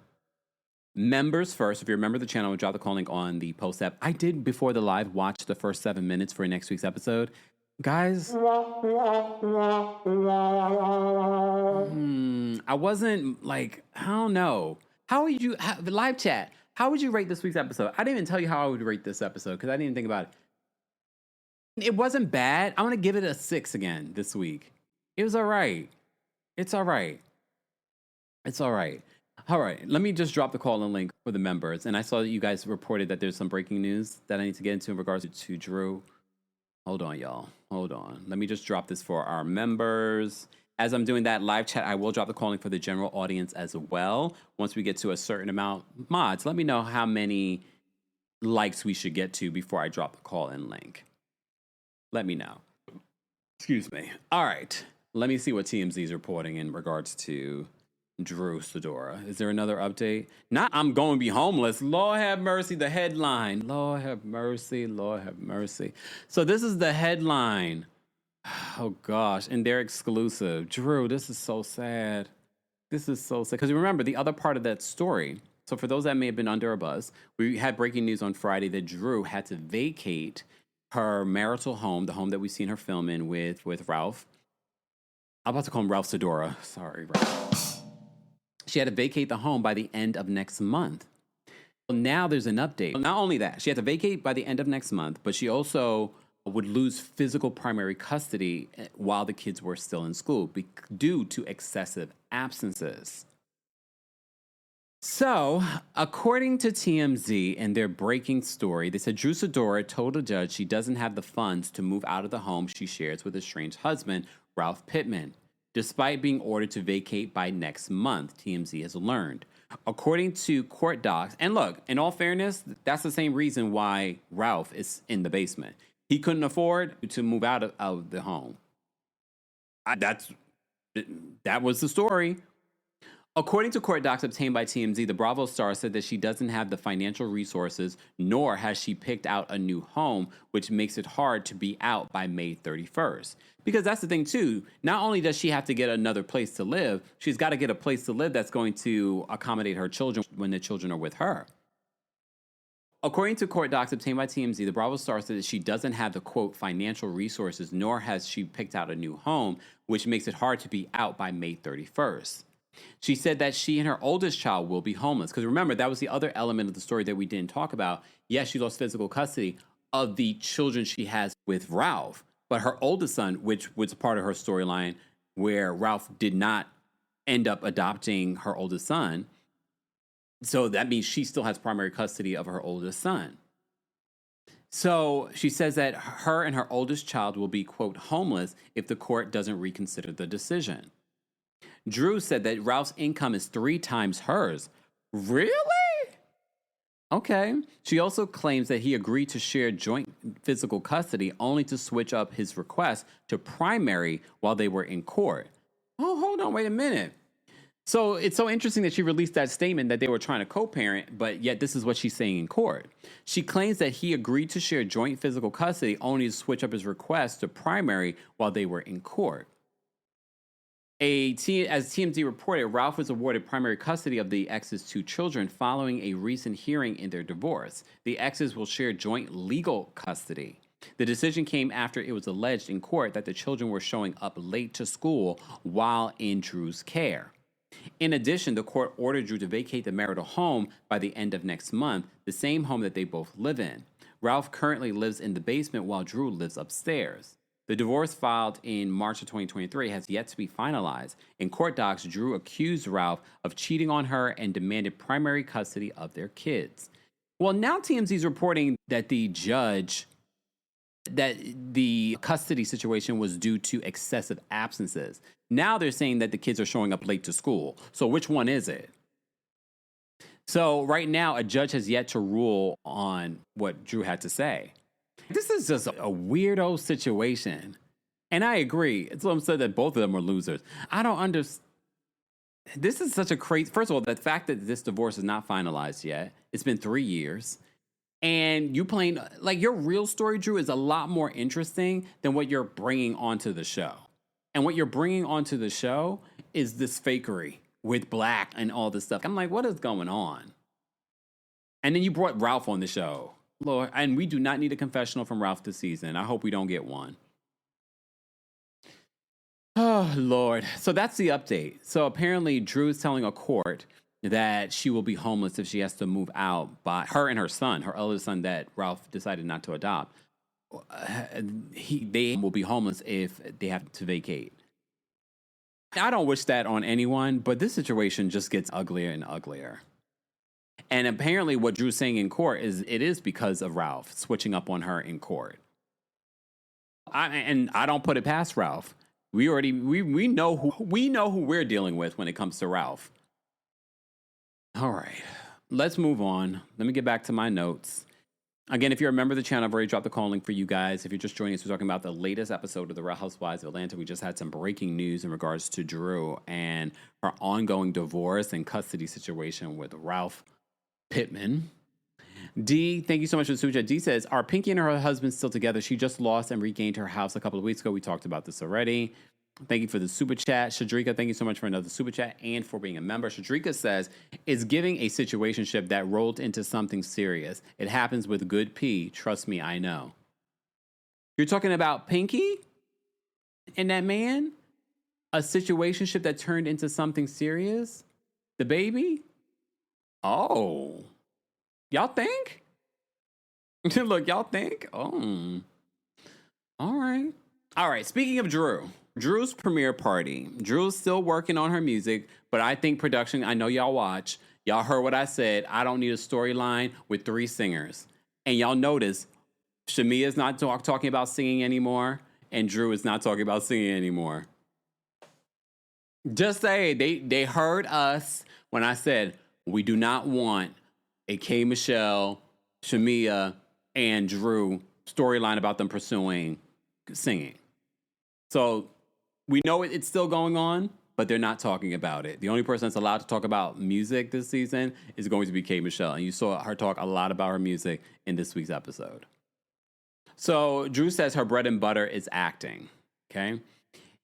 Speaker 2: members first. If you're a member of the channel, we'll drop the call link on the post app. I did, before the live, watch the first 7 minutes for next week's episode. Guys, I wasn't like, I don't know. How would you, live chat, how would you rate this week's episode? I didn't even tell you how I would rate this episode because I didn't even think about it. It wasn't bad. I'm going to give it a 6 again this week. It was all right. It's all right. It's all right. All right, let me just drop the call-in link for the members. And I saw that you guys reported that there's some breaking news that I need to get into in regards to Drew. Hold on, y'all. Hold on. Let me just drop this for our members. As I'm doing that live chat, I will drop the call link for the general audience as well. Once we get to a certain amount, mods, let me know how many likes we should get to before I drop the call-in link. Let me know. Excuse me. All right. Let me see what TMZ is reporting in regards to Drew Sidora. Is there another update? Not I'm going to be homeless. Lord have mercy, the headline. Lord have mercy, Lord have mercy. So this is the headline. Oh gosh, and they're exclusive. Drew, this is so sad. This is so sad. Because remember, the other part of that story, so for those that may have been under a buzz, we had breaking news on Friday that Drew had to vacate her marital home, the home that we seen her film in with Ralph. I'm about to call him Ralph Sidora. Sorry, Ralph. She had to vacate the home by the end of next month. Well, now there's an update. Not only that, she had to vacate by the end of next month, but she also would lose physical primary custody while the kids were still in school due to excessive absences. So, according to TMZ and their breaking story, they said Drew Sidora told a judge she doesn't have the funds to move out of the home she shares with estranged husband, Ralph Pittman, despite being ordered to vacate by next month, TMZ has learned. According to court docs, and look, in all fairness, that's the same reason why Ralph is in the basement. He couldn't afford to move out of the home. That was the story. According to court docs obtained by TMZ, the Bravo star said that she doesn't have the financial resources, nor has she picked out a new home, which makes it hard to be out by May 31st. Because that's the thing, too. Not only does she have to get another place to live, she's got to get a place to live that's going to accommodate her children when the children are with her. According to court docs obtained by TMZ, the Bravo star said that she doesn't have the, quote, financial resources, nor has she picked out a new home, which makes it hard to be out by May 31st. She said that she and her oldest child will be homeless. Because remember, that was the other element of the story that we didn't talk about. Yes, she lost physical custody of the children she has with Ralph. But her oldest son, which was part of her storyline, where Ralph did not end up adopting her oldest son. So that means she still has primary custody of her oldest son. So she says that her and her oldest child will be, quote, homeless if the court doesn't reconsider the decision. Drew said that Ralph's income is 3 times hers. Really? Okay. She also claims that he agreed to share joint physical custody only to switch up his request to primary while they were in court. Oh, hold on, wait a minute. So it's so interesting that she released that statement that they were trying to co-parent, but yet this is what she's saying in court. She claims that he agreed to share joint physical custody only to switch up his request to primary while they were in court. As TMZ reported, Ralph was awarded primary custody of the ex's 2 children following a recent hearing in their divorce. The exes will share joint legal custody. The decision came after it was alleged in court that the children were showing up late to school while in Drew's care. In addition, the court ordered Drew to vacate the marital home by the end of next month, the same home that they both live in. Ralph currently lives in the basement while Drew lives upstairs. The divorce filed in March of 2023 has yet to be finalized. In court docs, Drew accused Ralph of cheating on her and demanded primary custody of their kids. Well, now TMZ is reporting that the custody situation was due to excessive absences. Now they're saying that the kids are showing up late to school. So which one is it? So right now, a judge has yet to rule on what Drew had to say. This is just a weirdo situation. And I agree. It's what I'm saying that both of them are losers. I don't understand. This is such a crazy. First of all, the fact that this divorce is not finalized yet. It's been 3 years. And you playing, like, your real story, Drew, is a lot more interesting than what you're bringing onto the show. And what you're bringing onto the show is this fakery with Black and all this stuff. I'm like, what is going on? And then you brought Ralph on the show. Lord, and we do not need a confessional from Ralph this season. I hope we don't get one. Oh, Lord. So that's the update. So apparently Drew is telling a court that she will be homeless if she has to move out by her and her son, her eldest son that Ralph decided not to adopt. They will be homeless if they have to vacate. I don't wish that on anyone, but this situation just gets uglier and uglier. And apparently what Drew's saying in court is it is because of Ralph switching up on her in court. I don't put it past Ralph. We know who we're dealing with when it comes to Ralph. All right, let's move on. Let me get back to my notes. Again, if you're a member of the channel, I've already dropped the call link for you guys. If you're just joining us, we're talking about the latest episode of the Real Housewives of Atlanta. We just had some breaking news in regards to Drew and her ongoing divorce and custody situation with Ralph Pittman. D, thank you so much for the super chat. D says, are Pinky and her husband still together? She just lost and regained her house a couple of weeks ago. We talked about this already. Thank you for the super chat. Shadrika, thank you so much for another super chat and for being a member. Shadrika says, is giving a situationship that rolled into something serious. It happens with good P. Trust me, I know. You're talking about Pinky and that man? A situationship that turned into something serious? The baby? Oh. Y'all think? Look, y'all think? Oh. All right. All right. Speaking of Drew's premiere party. Drew's still working on her music, but I think production, I know y'all watch. Y'all heard what I said. I don't need a storyline with 3 singers. And y'all notice Shamia's not talking about singing anymore, and Drew is not talking about singing anymore. Just say they heard us when I said we do not want a K. Michelle, Shamia, and Drew storyline about them pursuing singing. So we know it's still going on, but they're not talking about it. The only person that's allowed to talk about music this season is going to be K. Michelle. And you saw her talk a lot about her music in this week's episode. So Drew says her bread and butter is acting. Okay.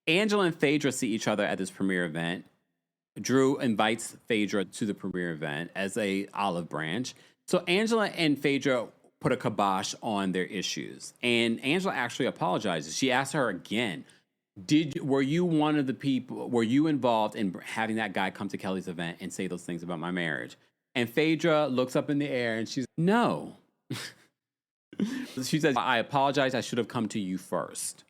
Speaker 2: Angela and Phaedra see each other at this premiere event. Drew invites Phaedra to the premiere event as a olive branch. So Angela and Phaedra put a kibosh on their issues. And Angela actually apologizes. She asked her again, were you one of the people, were you involved in having that guy come to Kelly's event and say those things about my marriage? And Phaedra looks up in the air and she's, no. She says, I apologize. I should have come to you first.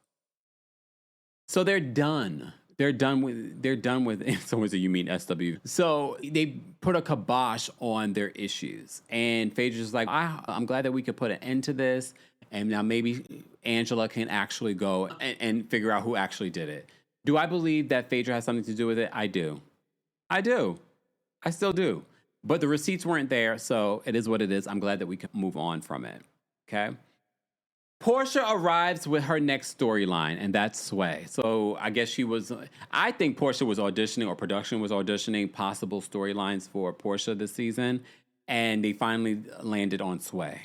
Speaker 2: So they're done. They're done with, someone said, you mean SW. So they put a kibosh on their issues. And Phaedra's like, I'm glad that we could put an end to this. And now maybe Angela can actually go and figure out who actually did it. Do I believe that Phaedra has something to do with it? I do. I still do. But the receipts weren't there, so it is what it is. I'm glad that we can move on from it. Okay? Portia arrives with her next storyline, and that's Sway. So I guess I think Portia was auditioning, or production was auditioning possible storylines for Portia this season, and they finally landed on Sway.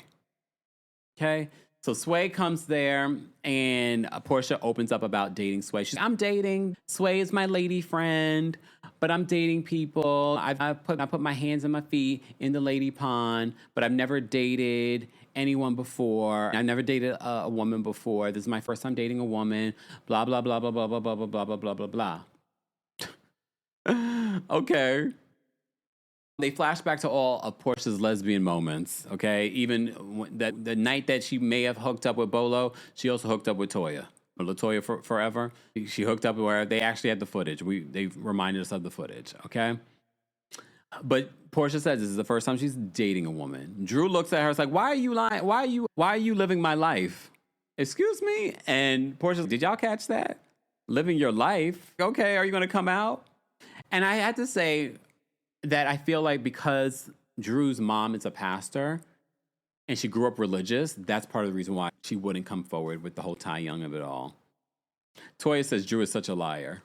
Speaker 2: Okay? So Sway comes there, and Portia opens up about dating Sway. She's, I'm dating. Sway is my lady friend, but I'm dating people. I put my hands and my feet in the lady pond, but I've never dated anyone before. I never dated a woman before. This is my first time dating a woman. Blah, blah, blah, blah, blah, blah, blah, blah, blah, blah, blah, blah, blah. Okay. They flash back to all of Portia's lesbian moments, okay? Even the night that she may have hooked up with Bolo, she also hooked up with Toya. Or LaToya forever. She hooked up where they actually had the footage. They reminded us of the footage, okay? But Portia says this is the first time she's dating a woman. Drew looks at her, it's like, why are you lying? Why are you living my life? Excuse me? And Portia's like, did y'all catch that? Living your life? Okay, are you going to come out? And I had to say that I feel like because Drew's mom is a pastor and she grew up religious, that's part of the reason why she wouldn't come forward with the whole Ty Young of it all. Toya says Drew is such a liar.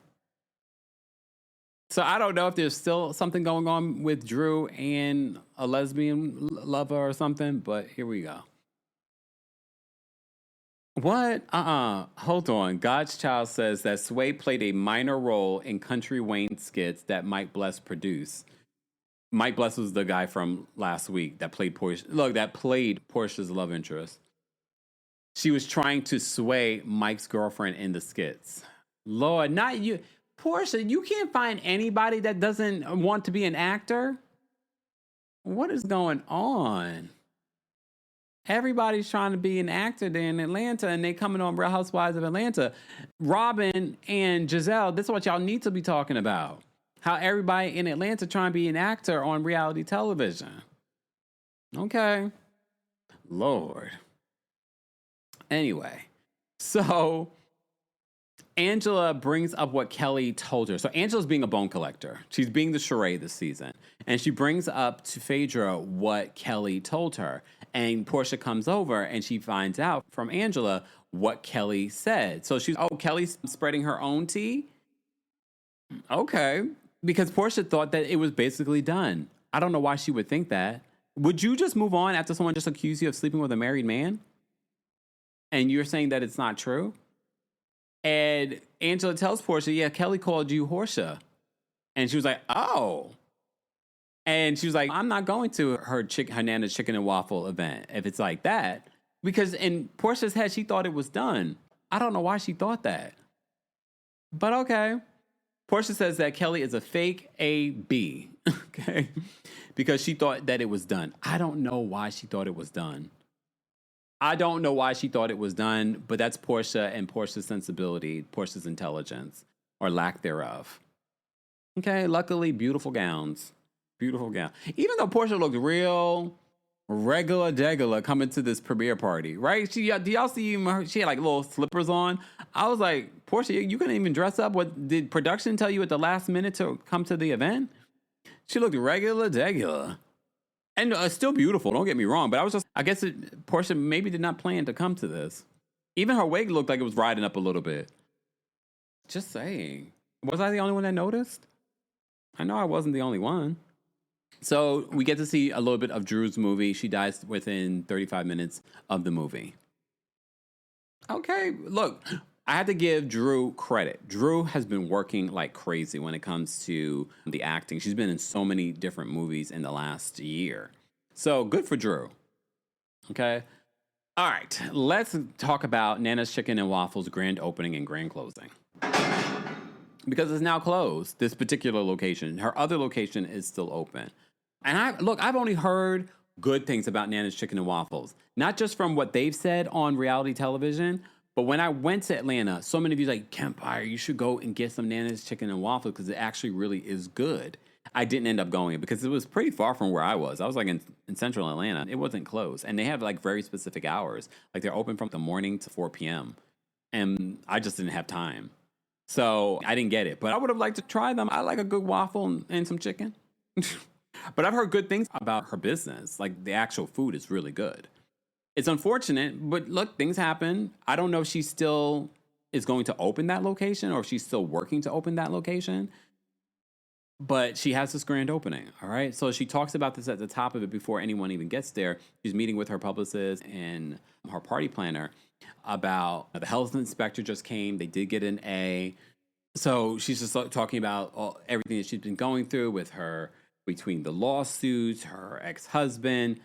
Speaker 2: So I don't know if there's still something going on with Drew and a lesbian lover or something, but here we go. What? Hold on. God's Child says that Sway played a minor role in Country Wayne skits that Mike Bless produced. Mike Bless was the guy from last week that played Portia. Look, that played Portia's love interest. She was trying to sway Mike's girlfriend in the skits. Lord, not you. Portia, you can't find anybody that doesn't want to be an actor. What is going on? Everybody's trying to be an actor there in Atlanta, and they coming on Real Housewives of Atlanta. Robin and Giselle, this is what y'all need to be talking about. How everybody in Atlanta trying to be an actor on reality television. Okay. Lord. Anyway, so Angela brings up what Kelli told her. So Angela's being a bone collector. She's being the charade this season. And she brings up to Phaedra what Kelli told her. And Portia comes over and she finds out from Angela what Kelli said. So she's, Kelly's spreading her own tea? Okay. Because Portia thought that it was basically done. I don't know why she would think that. Would you just move on after someone just accused you of sleeping with a married man? And you're saying that it's not true? And Angela tells Portia, yeah, Kelli called you Horsha. And she was like, oh. And she was like, I'm not going to her Nana's chicken and waffle event if it's like that. Because in Portia's head, she thought it was done. I don't know why she thought that. But okay. Portia says that Kelli is a fake A-B. Okay. Because she thought that it was done. I don't know why she thought it was done. I don't know why she thought it was done, but that's Portia and Portia's sensibility, Portia's intelligence, or lack thereof. Okay, luckily, beautiful gowns. Beautiful gown. Even though Portia looked real regular degular coming to this premiere party, right? Do y'all see her? She had like little slippers on. I was like, Portia, you couldn't even dress up. What did production tell you at the last minute to come to the event? She looked regular degular. And still beautiful, don't get me wrong. But I guess Portia maybe did not plan to come to this. Even her wig looked like it was riding up a little bit. Just saying. Was I the only one that noticed? I know I wasn't the only one. So we get to see a little bit of Drew's movie. She dies within 35 minutes of the movie. Okay, look, I had to give Drew credit. Drew has been working like crazy when it comes to the acting. She's been in so many different movies in the last year. So good for Drew. Okay. All right. Let's talk about Nana's Chicken and Waffles grand opening and grand closing. Because it's now closed, this particular location. Her other location is still open. And I've only heard good things about Nana's Chicken and Waffles. Not just from what they've said on reality television, but when I went to Atlanta, so many of you like, Kempire, you should go and get some Nana's Chicken and Waffles because it actually really is good. I didn't end up going because it was pretty far from where I was. I was like in central Atlanta. It wasn't closed. And they have like very specific hours. Like they're open from the morning to 4 p.m. And I just didn't have time. So I didn't get it. But I would have liked to try them. I like a good waffle and some chicken. But I've heard good things about her business. Like the actual food is really good. It's unfortunate, but look, things happen. I don't know if she still is going to open that location or if she's still working to open that location. But she has this grand opening, all right? So she talks about this at the top of it before anyone even gets there. She's meeting with her publicist and her party planner about the health inspector just came. They did get an A. So she's just talking about everything that she's been going through with her, between the lawsuits, her ex-husband.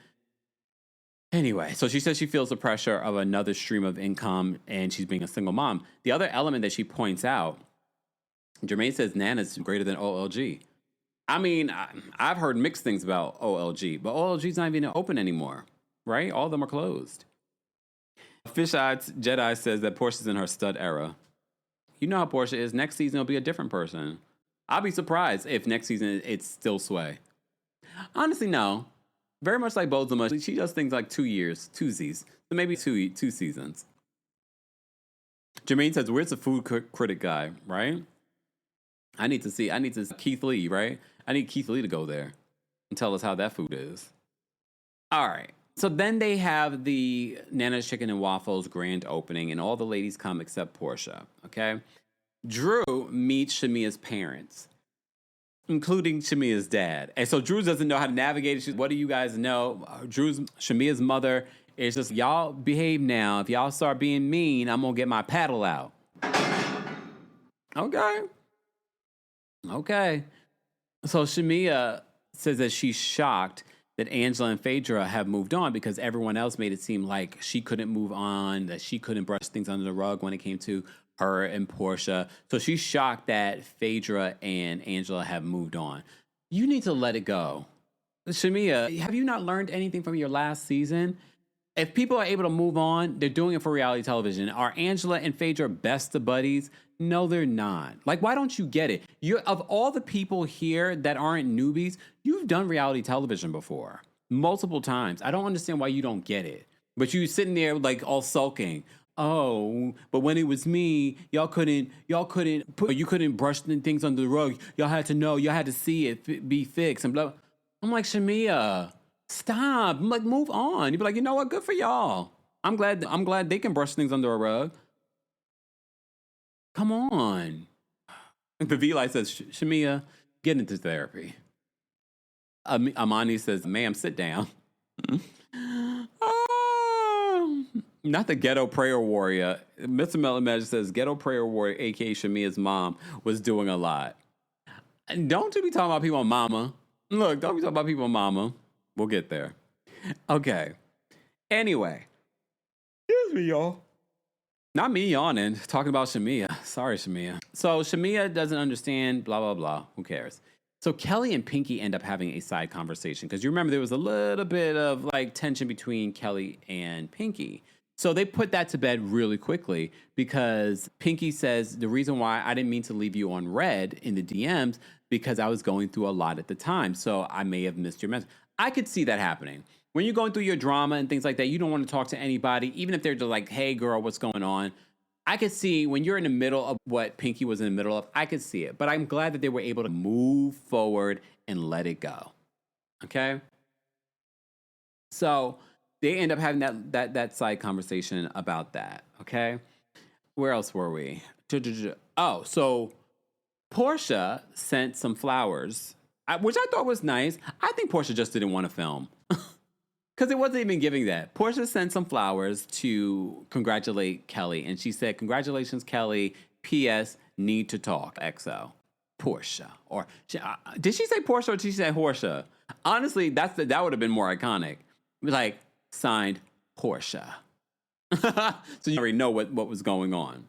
Speaker 2: Anyway, so she says she feels the pressure of another stream of income and she's being a single mom. The other element that she points out, Jermaine says Nana's greater than OLG. I mean, I've heard mixed things about OLG, but OLG's not even open anymore, right? All of them are closed. Fish-Eyed Jedi says that Portia's in her stud era. You know how Portia is. Next season, it'll be a different person. I'll be surprised if next season it's still Sway. Honestly, no. Very much like Bozema, she does things like 2 years, twosies. So maybe two seasons. Jermaine says, where's the food critic guy, right? I need to see Keith Lee, right? I need Keith Lee to go there and tell us how that food is. All right. So then they have the Nana's Chicken and Waffles grand opening, and all the ladies come except Portia, okay? Drew meets Shamia's parents. including Shamia's dad. And so Drew doesn't know how to navigate it. What do you guys know? Shamia's mother is just, y'all behave now. If y'all start being mean, I'm going to get my paddle out. Okay. So Shamia says that she's shocked that Angela and Phaedra have moved on because everyone else made it seem like she couldn't move on, that she couldn't brush things under the rug when it came to her and Portia. So she's shocked that Phaedra and Angela have moved on. You need to let it go. Shamia, have you not learned anything from your last season? If people are able to move on, they're doing it for reality television. Are Angela and Phaedra best of buddies? No, they're not. Like, why don't you get it? Of all the people here that aren't newbies, you've done reality television before multiple times. I don't understand why you don't get it. But you sitting there like all sulking. Oh, but when it was me, you couldn't brush things under the rug. Y'all had to know, y'all had to see it be fixed and blah. I'm like, Shamia, stop. I'm like, move on. You'd be like, you know what? Good for y'all. I'm glad they can brush things under a rug. Come on. The V-Light says, Shamia, get into therapy. Amani says, ma'am, sit down. Not the ghetto prayer warrior. Mr. Melamed says, ghetto prayer warrior, a.k.a. Shamia's mom, was doing a lot. And don't you be talking about people on mama. Look, don't be talking about people on mama. We'll get there. Okay. Anyway. Excuse me, y'all. Not me yawning, talking about Shamia. Sorry, Shamia. So Shamia doesn't understand, blah, blah, blah. Who cares? So Kelli and Pinky end up having a side conversation because you remember there was a little bit of like tension between Kelli and Pinky. So they put that to bed really quickly because Pinky says the reason why I didn't mean to leave you on red in the DMs because I was going through a lot at the time. So I may have missed your message. I could see that happening. When you're going through your drama and things like that, you don't want to talk to anybody, even if they're just like, hey, girl, what's going on? I could see when you're in the middle of what Pinky was in the middle of, I could see it. But I'm glad that they were able to move forward and let it go. Okay? So they end up having that side conversation about that. Okay? Where else were we? Oh, so Portia sent some flowers, which I thought was nice. I think Portia just didn't want to film. Because it wasn't even giving that. Portia sent some flowers to congratulate Kelli. And she said, congratulations, Kelli. P.S. Need to talk. XO. Portia. Or did she say Portia or did she say Horsha? Honestly, that would have been more iconic. Like, signed, Portia. So you already know what was going on.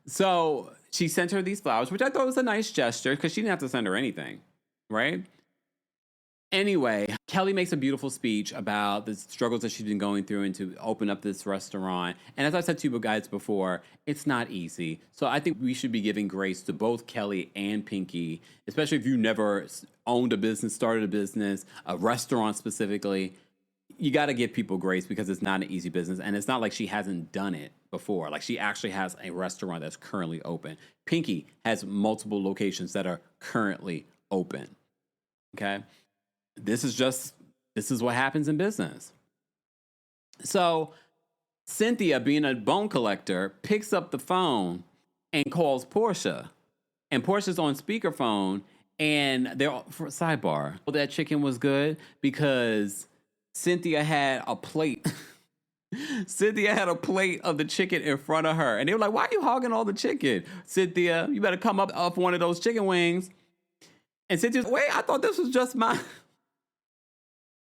Speaker 2: So she sent her these flowers, which I thought was a nice gesture because she didn't have to send her anything. Right? Anyway, Kelli makes a beautiful speech about the struggles that she's been going through and to open up this restaurant. And as I said to you guys before, it's not easy. So I think we should be giving grace to both Kelli and Pinky, especially if you never owned a business, started a business, a restaurant specifically. You got to give people grace because it's not an easy business. And it's not like she hasn't done it before. Like she actually has a restaurant that's currently open. Pinky has multiple locations that are currently open. Okay? This is what happens in business. So Cynthia, being a bone collector, picks up the phone and calls Portia. And Portia's on speakerphone and they're for sidebar. That chicken was good because Cynthia had a plate. Cynthia had a plate of the chicken in front of her. And they were like, why are you hogging all the chicken? Cynthia, you better come up off one of those chicken wings. And Cynthia's, wait, I thought this was just mine.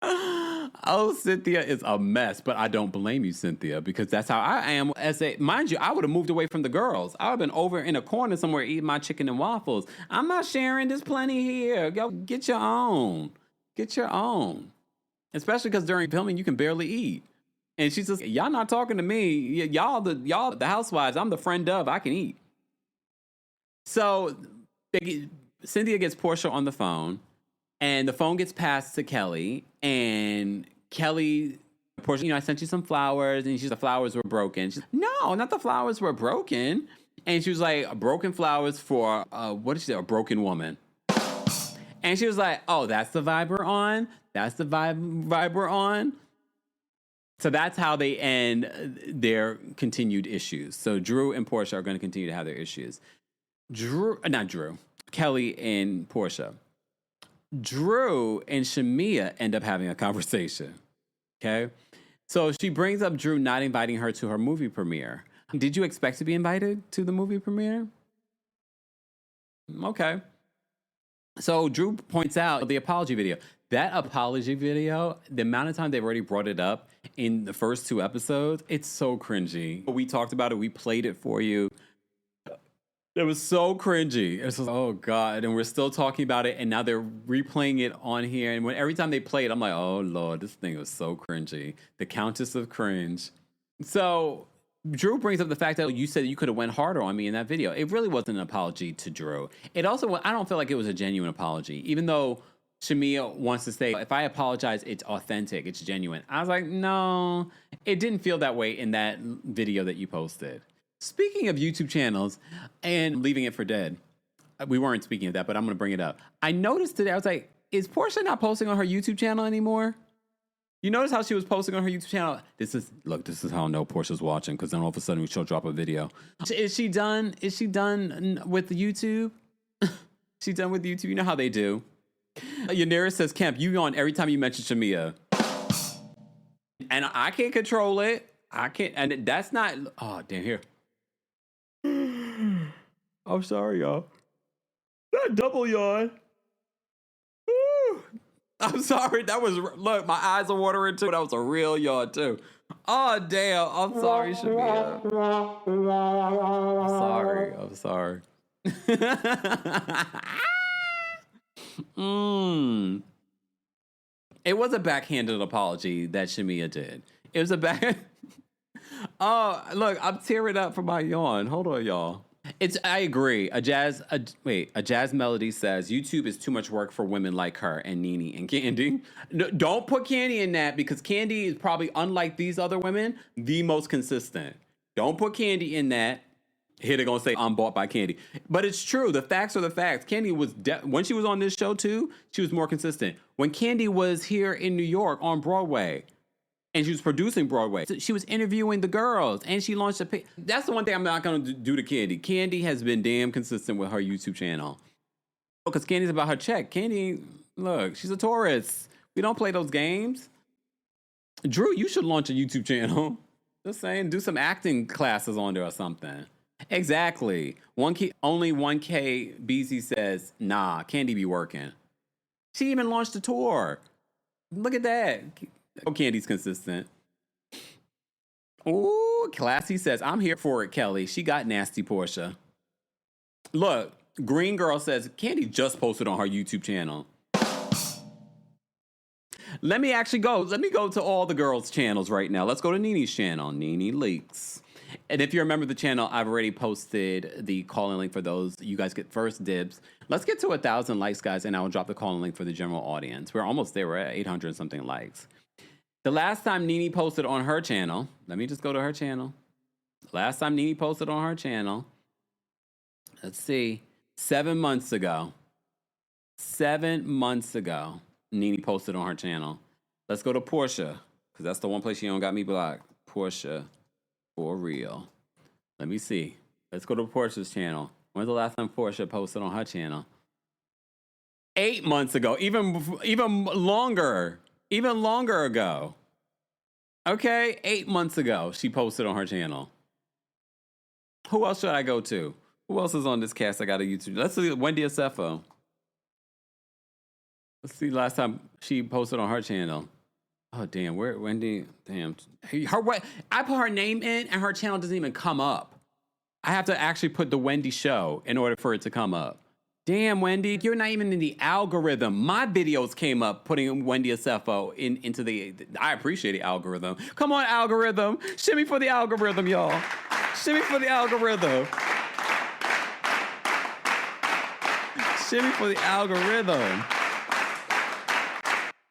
Speaker 2: Oh, Cynthia is a mess, but I don't blame you, Cynthia, because that's how I am. Mind you, I would have moved away from the girls. I would have been over in a corner somewhere eating my chicken and waffles. I'm not sharing. There's plenty here. Go get your own. Get your own. Especially because during filming, you can barely eat. And she's just, y'all not talking to me. Y'all the housewives. I'm the friend of. I can eat. So Cynthia gets Portia on the phone. And the phone gets passed to Kelli, and Kelli, Portia, I sent you some flowers, and the flowers were broken. She's, no, not the flowers were broken. And she was like, broken flowers for, what did she say, a broken woman. And she was like, oh, that's the vibe we're on? That's the vibe we're on? So that's how they end their continued issues. So Drew and Portia are going to continue to have their issues. Kelli and Portia. Drew and Shamia end up having a conversation. Okay. So she brings up Drew not inviting her to her movie premiere. Did you expect to be invited to the movie premiere? Okay. So Drew points out the apology video. That apology video, the amount of time they've already brought it up in the first 2 episodes, it's so cringy. We talked about it. We played it for you. It was so cringy. It's just, oh God. And we're still talking about it. And now they're replaying it on here. And every time they play it, I'm like, oh Lord, this thing was so cringy. The Countess of Cringe. So Drew brings up the fact that you said you could have went harder on me in that video. It really wasn't an apology to Drew. It also, I don't feel like it was a genuine apology. Even though Shamia wants to say, if I apologize, it's authentic, it's genuine. I was like, no, it didn't feel that way in that video that you posted. Speaking of YouTube channels and leaving it for dead, we weren't speaking of that, but I'm going to bring it up. I noticed today, I was like, is Portia not posting on her YouTube channel anymore? You notice how she was posting on her YouTube channel? This is how I know Portia's watching, because then all of a sudden she'll drop a video. Is she done? Is she done with YouTube? She done with YouTube? You know how they do. Yanira says, Kemp, you on every time you mention Shamia. And I can't control it. I can't. And that's not. Oh, damn, here. I'm sorry, y'all. That double yawn. I'm sorry. That was, look, my eyes are watering too. That was a real yawn too. Oh, damn. I'm sorry, Shamia. I'm sorry. It was a backhanded apology that Shamia did. It was a back. Oh, look, I'm tearing up from my yawn. Hold on, y'all. I agree. A jazz melody says YouTube is too much work for women like her and Nene and Candy. No, don't put Candy in that, because Candy is probably, unlike these other women, the most consistent. Don't put Candy in that. Here they're gonna say I'm bought by Candy, but it's true. The facts are the facts. Candy was when she was on this show too, she was more consistent. When Candy was here in New York on Broadway, and she was producing Broadway, she was interviewing the girls, and she launched a page. That's the one thing I'm not going to do to Candy. Candy has been damn consistent with her YouTube channel. Because Candy's about her check. Candy, look, she's a tourist. We don't play those games. Drew, you should launch a YouTube channel. Just saying, do some acting classes on there or something. Exactly. Only 1K BZ says, nah, Candy be working. She even launched a tour. Look at that. Oh, Candy's consistent. Ooh, Classy says, I'm here for it, Kelli. She got nasty, Portia. Look, Green Girl says, Candy just posted on her YouTube channel. Let me go to all the girls' channels right now. Let's go to Nene's channel, Nene Leaks. And if you remember the channel, I've already posted the call-in link for those. You guys get first dibs. Let's get to 1,000 likes, guys, and I will drop the call-in link for the general audience. We're almost there. We're at 800 something likes. The last time Nene posted on her channel, let me just go to her channel. Last time Nene posted on her channel, let's see, 7 months ago. 7 months ago, Nene posted on her channel. Let's go to Portia, because that's the one place she don't got me blocked. Portia, for real. Let me see. Let's go to Portia's channel. When's the last time Portia posted on her channel? 8 months ago, even longer. Even longer ago. Okay, 8 months ago, she posted on her channel. Who else should I go to? Who else is on this cast? I got a YouTube. Let's see, Wendy Acefo. Let's see last time she posted on her channel. Oh, damn, where Wendy? Damn. I put her name in and her channel doesn't even come up. I have to actually put the Wendy show in order for it to come up. Damn, Wendy, you're not even in the algorithm. My videos came up putting Wendy Acefo into the... I appreciate the algorithm. Come on, algorithm. Shimmy for the algorithm, y'all. Shimmy for the algorithm. Shimmy for the algorithm.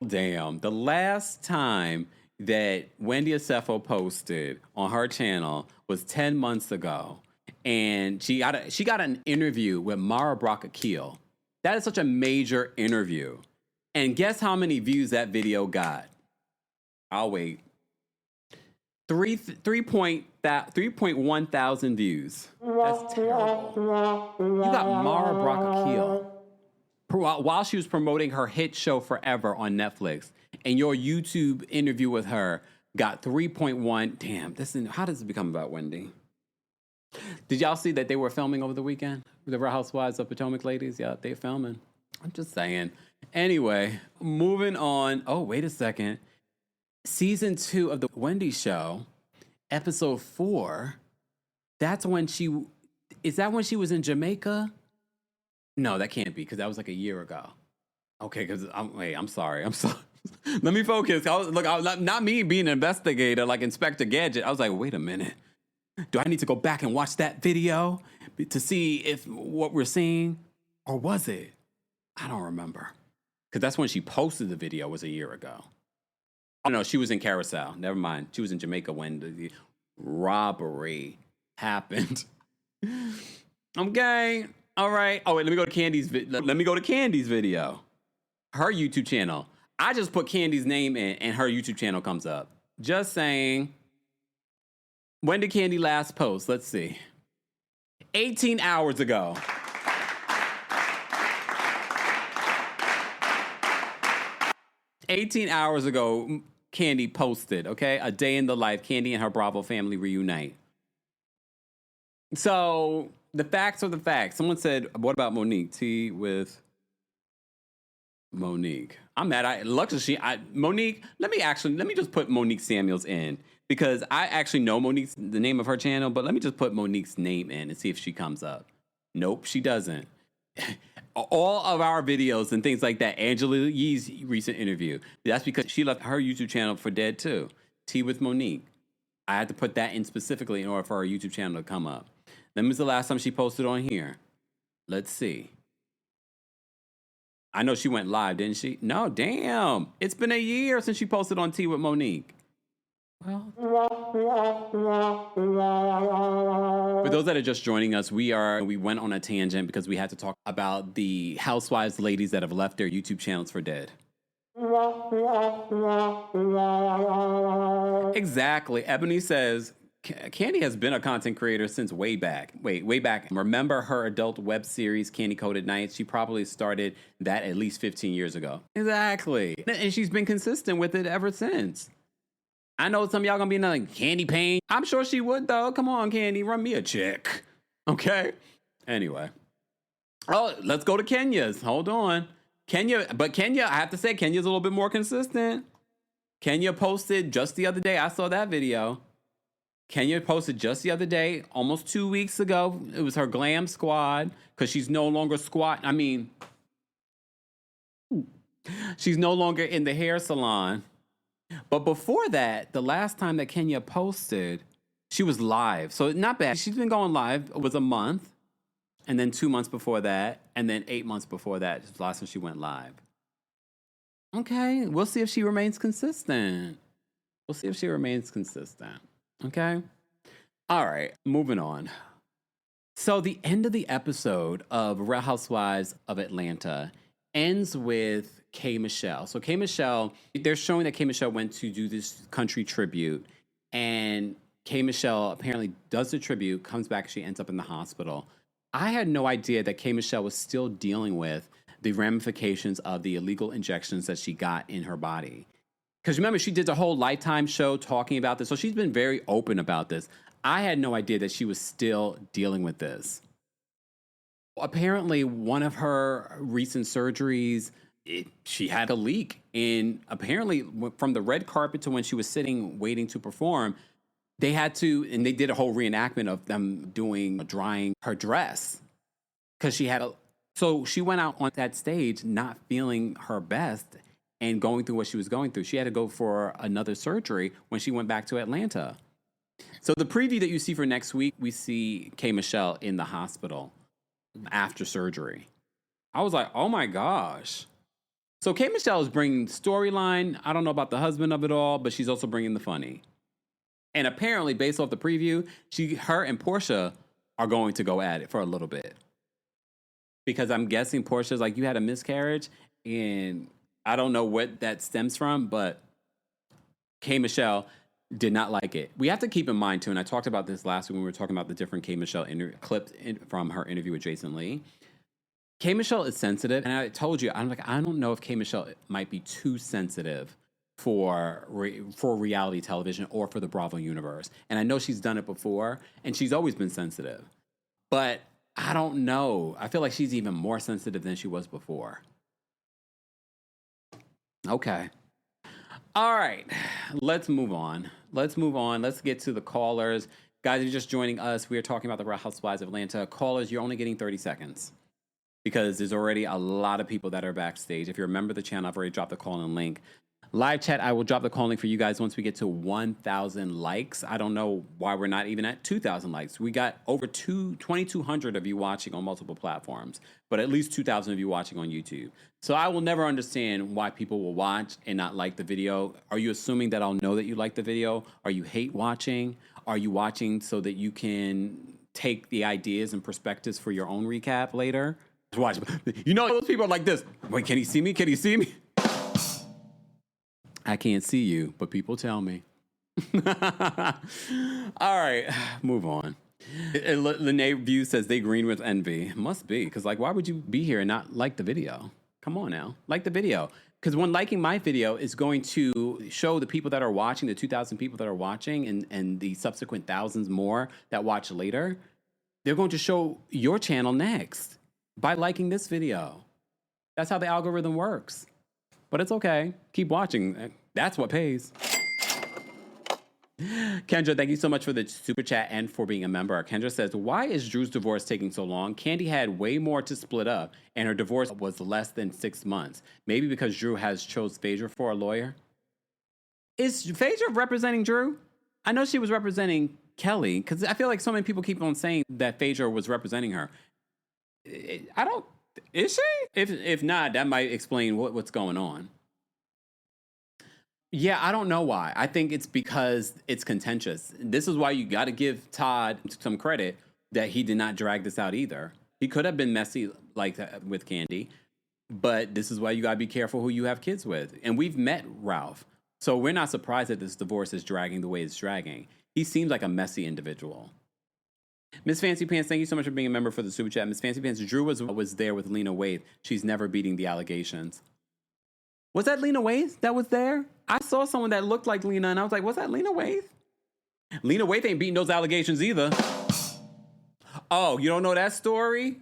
Speaker 2: Damn, the last time that Wendy Acefo posted on her channel was 10 months ago. And she got an interview with Mara Brock Akil. That is such a major interview. And guess how many views that video got? I'll wait. 3.1 thousand views. That's terrible. You got Mara Brock while she was promoting her hit show Forever on Netflix, and your YouTube interview with her got 3.1. Damn, how does it become about Wendy? Did y'all see that they were filming over the weekend? The Real Housewives of Potomac ladies? Yeah, they're filming. I'm just saying. Anyway, moving on. Oh, wait a second. Season 2 of The Wendy Show, episode 4, is that when she was in Jamaica? No, that can't be, because that was like a year ago. Okay, because I'm sorry. Let me focus. Not me being an investigator like Inspector Gadget. I was like, wait a minute. Do I need to go back and watch that video to see if what we're seeing? Or was it? I don't remember. Because that's when she posted the video, was a year ago. Oh, no, she was in Carousel. Never mind. She was in Jamaica when the robbery happened. Okay. All right. Oh, wait, let me go to Candy's video. Her YouTube channel. I just put Candy's name in and her YouTube channel comes up. Just saying. When did Candy last post? Let's see. 18 hours ago. Candy posted, okay? A day in the life, Candy and her Bravo family reunite. So, the facts are the facts. Someone said, what about Monique? Tea with Monique. I'm mad. Monique, let me just put Monique Samuels in. Because I actually know the name of her channel, but let me just put Monique's name in and see if she comes up. Nope, she doesn't. All of our videos and things like that, Angela Yee's recent interview, that's because she left her YouTube channel for dead too. Tea with Monique. I had to put that in specifically in order for her YouTube channel to come up. When was the last time she posted on here? Let's see. I know she went live, didn't she? No, damn. It's been a year since she posted on Tea with Monique. Well, for those that are just joining us, we went on a tangent because we had to talk about the housewives ladies that have left their YouTube channels for dead. Exactly. Ebony says, Candy has been a content creator since way back. Remember her adult web series, Candy Coated Nights? She probably started that at least 15 years ago. Exactly. And she's been consistent with it ever since. I know some of y'all gonna be like, Candy Payne. I'm sure she would, though. Come on, Candy, run me a check. Okay? Anyway. Oh, let's go to Kenya's. Hold on. Kenya, I have to say, Kenya's a little bit more consistent. Kenya posted just the other day. I saw that video. Kenya posted just the other day, almost 2 weeks ago. It was her glam squad, because she's no longer she's no longer in the hair salon. But before that, the last time that Kenya posted, she was live. So not bad. She's been going live. It was a month. And then 2 months before that. And then 8 months before that. It's the last time she went live. Okay. We'll see if she remains consistent. Okay. All right. Moving on. So the end of the episode of Real Housewives of Atlanta ends with K. Michelle. So K. Michelle, they're showing that K. Michelle went to do this country tribute, and K. Michelle apparently does the tribute, comes back, she ends up in the hospital. I had no idea that K. Michelle was still dealing with the ramifications of the illegal injections that she got in her body. Because remember, she did the whole Lifetime show talking about this, so she's been very open about this. I had no idea that she was still dealing with this. Apparently, one of her recent surgeries, she had a leak. And apparently, from the red carpet to when she was sitting waiting to perform, they did a whole reenactment of them drying her dress. Because so she went out on that stage not feeling her best and going through what she was going through. She had to go for another surgery when she went back to Atlanta. So the preview that you see for next week, we see K. Michelle in the hospital after surgery. I was like, oh my gosh. So K. Michelle is bringing storyline. I don't know about the husband of it all, but she's also bringing the funny. And apparently, based off the preview, her and Portia are going to go at it for a little bit. Because I'm guessing Portia's like, you had a miscarriage, and I don't know what that stems from, but K. Michelle, Did not like it. We have to keep in mind, too, and I talked about this last week when we were talking about the different K. Michelle clips from her interview with Jason Lee. K. Michelle is sensitive, and I told you, I'm like, I don't know if K. Michelle might be too sensitive for reality television or for the Bravo universe. And I know she's done it before, and she's always been sensitive. But I don't know. I feel like she's even more sensitive than she was before. Okay. All right, let's move on. Let's get to the callers. Guys, if you're just joining us, we are talking about the Real Housewives of Atlanta. Callers, you're only getting 30 seconds because there's already a lot of people that are backstage. If you're a member of the channel, I've already dropped the call-in link. Live chat, I will drop the call link for you guys once we get to 1,000 likes. I don't know why we're not even at 2,000 likes. We got over 2,200 of you watching on multiple platforms, but at least 2,000 of you watching on YouTube. So I will never understand why people will watch and not like the video. Are you assuming that I'll know that you like the video? Are you hate watching? Are you watching so that you can take the ideas and perspectives for your own recap later? Watch. You know, those people are like this. Wait, can he see me? Can he see me? I can't see you, but people tell me. All right, move on. Lene View says they green with envy. Must be, because like, why would you be here and not like the video? Come on now, like the video. Because when liking my video is going to show the people that are watching, the 2,000 people that are watching, and the subsequent thousands more that watch later, they're going to show your channel next by liking this video. That's how the algorithm works. But it's okay. Keep watching. That's what pays. Kendra, thank you so much for the super chat and for being a member. Kendra says, why is Drew's divorce taking so long? Kandi had way more to split up, and her divorce was less than 6 months. Maybe because Drew has chose Phaedra for a lawyer? Is Phaedra representing Drew? I know she was representing Kelli, because I feel like so many people keep on saying that Phaedra was representing her. I don't... Is she? If not, that might explain what's going on. Yeah, I don't know why. I think it's because it's contentious. This is why you got to give Todd some credit that he did not drag this out either. He could have been messy like that with Kandi, but this is why you got to be careful who you have kids with. And we've met Ralph, so we're not surprised that this divorce is dragging the way it's dragging. He seems like a messy individual. Miss Fancy Pants, thank you so much for being a member for the super chat. Miss Fancy Pants, Drew was there with Lena Waithe. She's never beating the allegations. Was that Lena Waithe that was there? I saw someone that looked like Lena, and I was like, was that Lena Waithe? Lena Waithe ain't beating those allegations either. Oh, you don't know that story?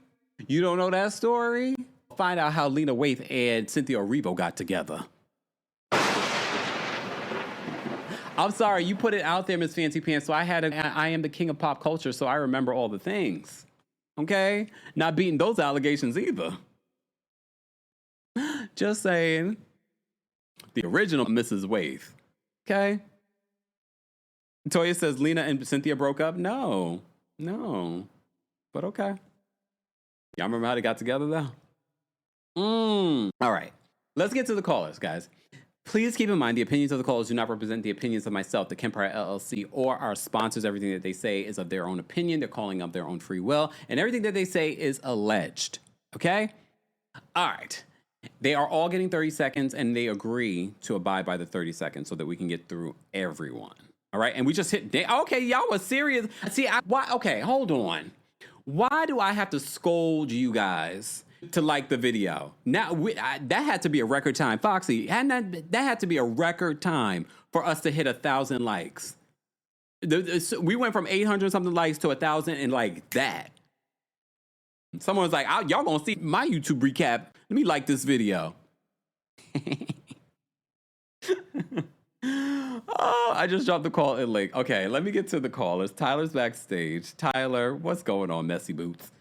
Speaker 2: You don't know that story? Find out how Lena Waithe and Cynthia Erivo got together. I'm sorry, you put it out there, Miss Fancy Pants, so I am the king of pop culture, so I remember all the things. Okay? Not beating those allegations either. Just saying. The original Mrs. Waithe. Okay? Toya says Lena and Cynthia broke up? No. But okay. Y'all remember how they got together, though? All right. Let's get to the callers, guys. Please keep in mind the opinions of the callers do not represent the opinions of myself, the Kempire LLC, or our sponsors. Everything that they say is of their own opinion. They're calling of their own free will. And everything that they say is alleged. Okay? All right. They are all getting 30 seconds, and they agree to abide by the 30 seconds so that we can get through everyone. All right? And we just hit... Okay, y'all was serious. See, why? Okay, hold on. Why do I have to scold you guys to like the video? Now, that had to be a record time. Foxy, that had to be a record time for us to hit 1,000 likes. We went from 800 something likes to 1,000 and like that. Someone was like, y'all gonna see my YouTube recap. Let me like this video. Oh, I just dropped the call in link. Okay, let me get to the callers. Tyler's backstage. Tyler, what's going on, Messy Boots?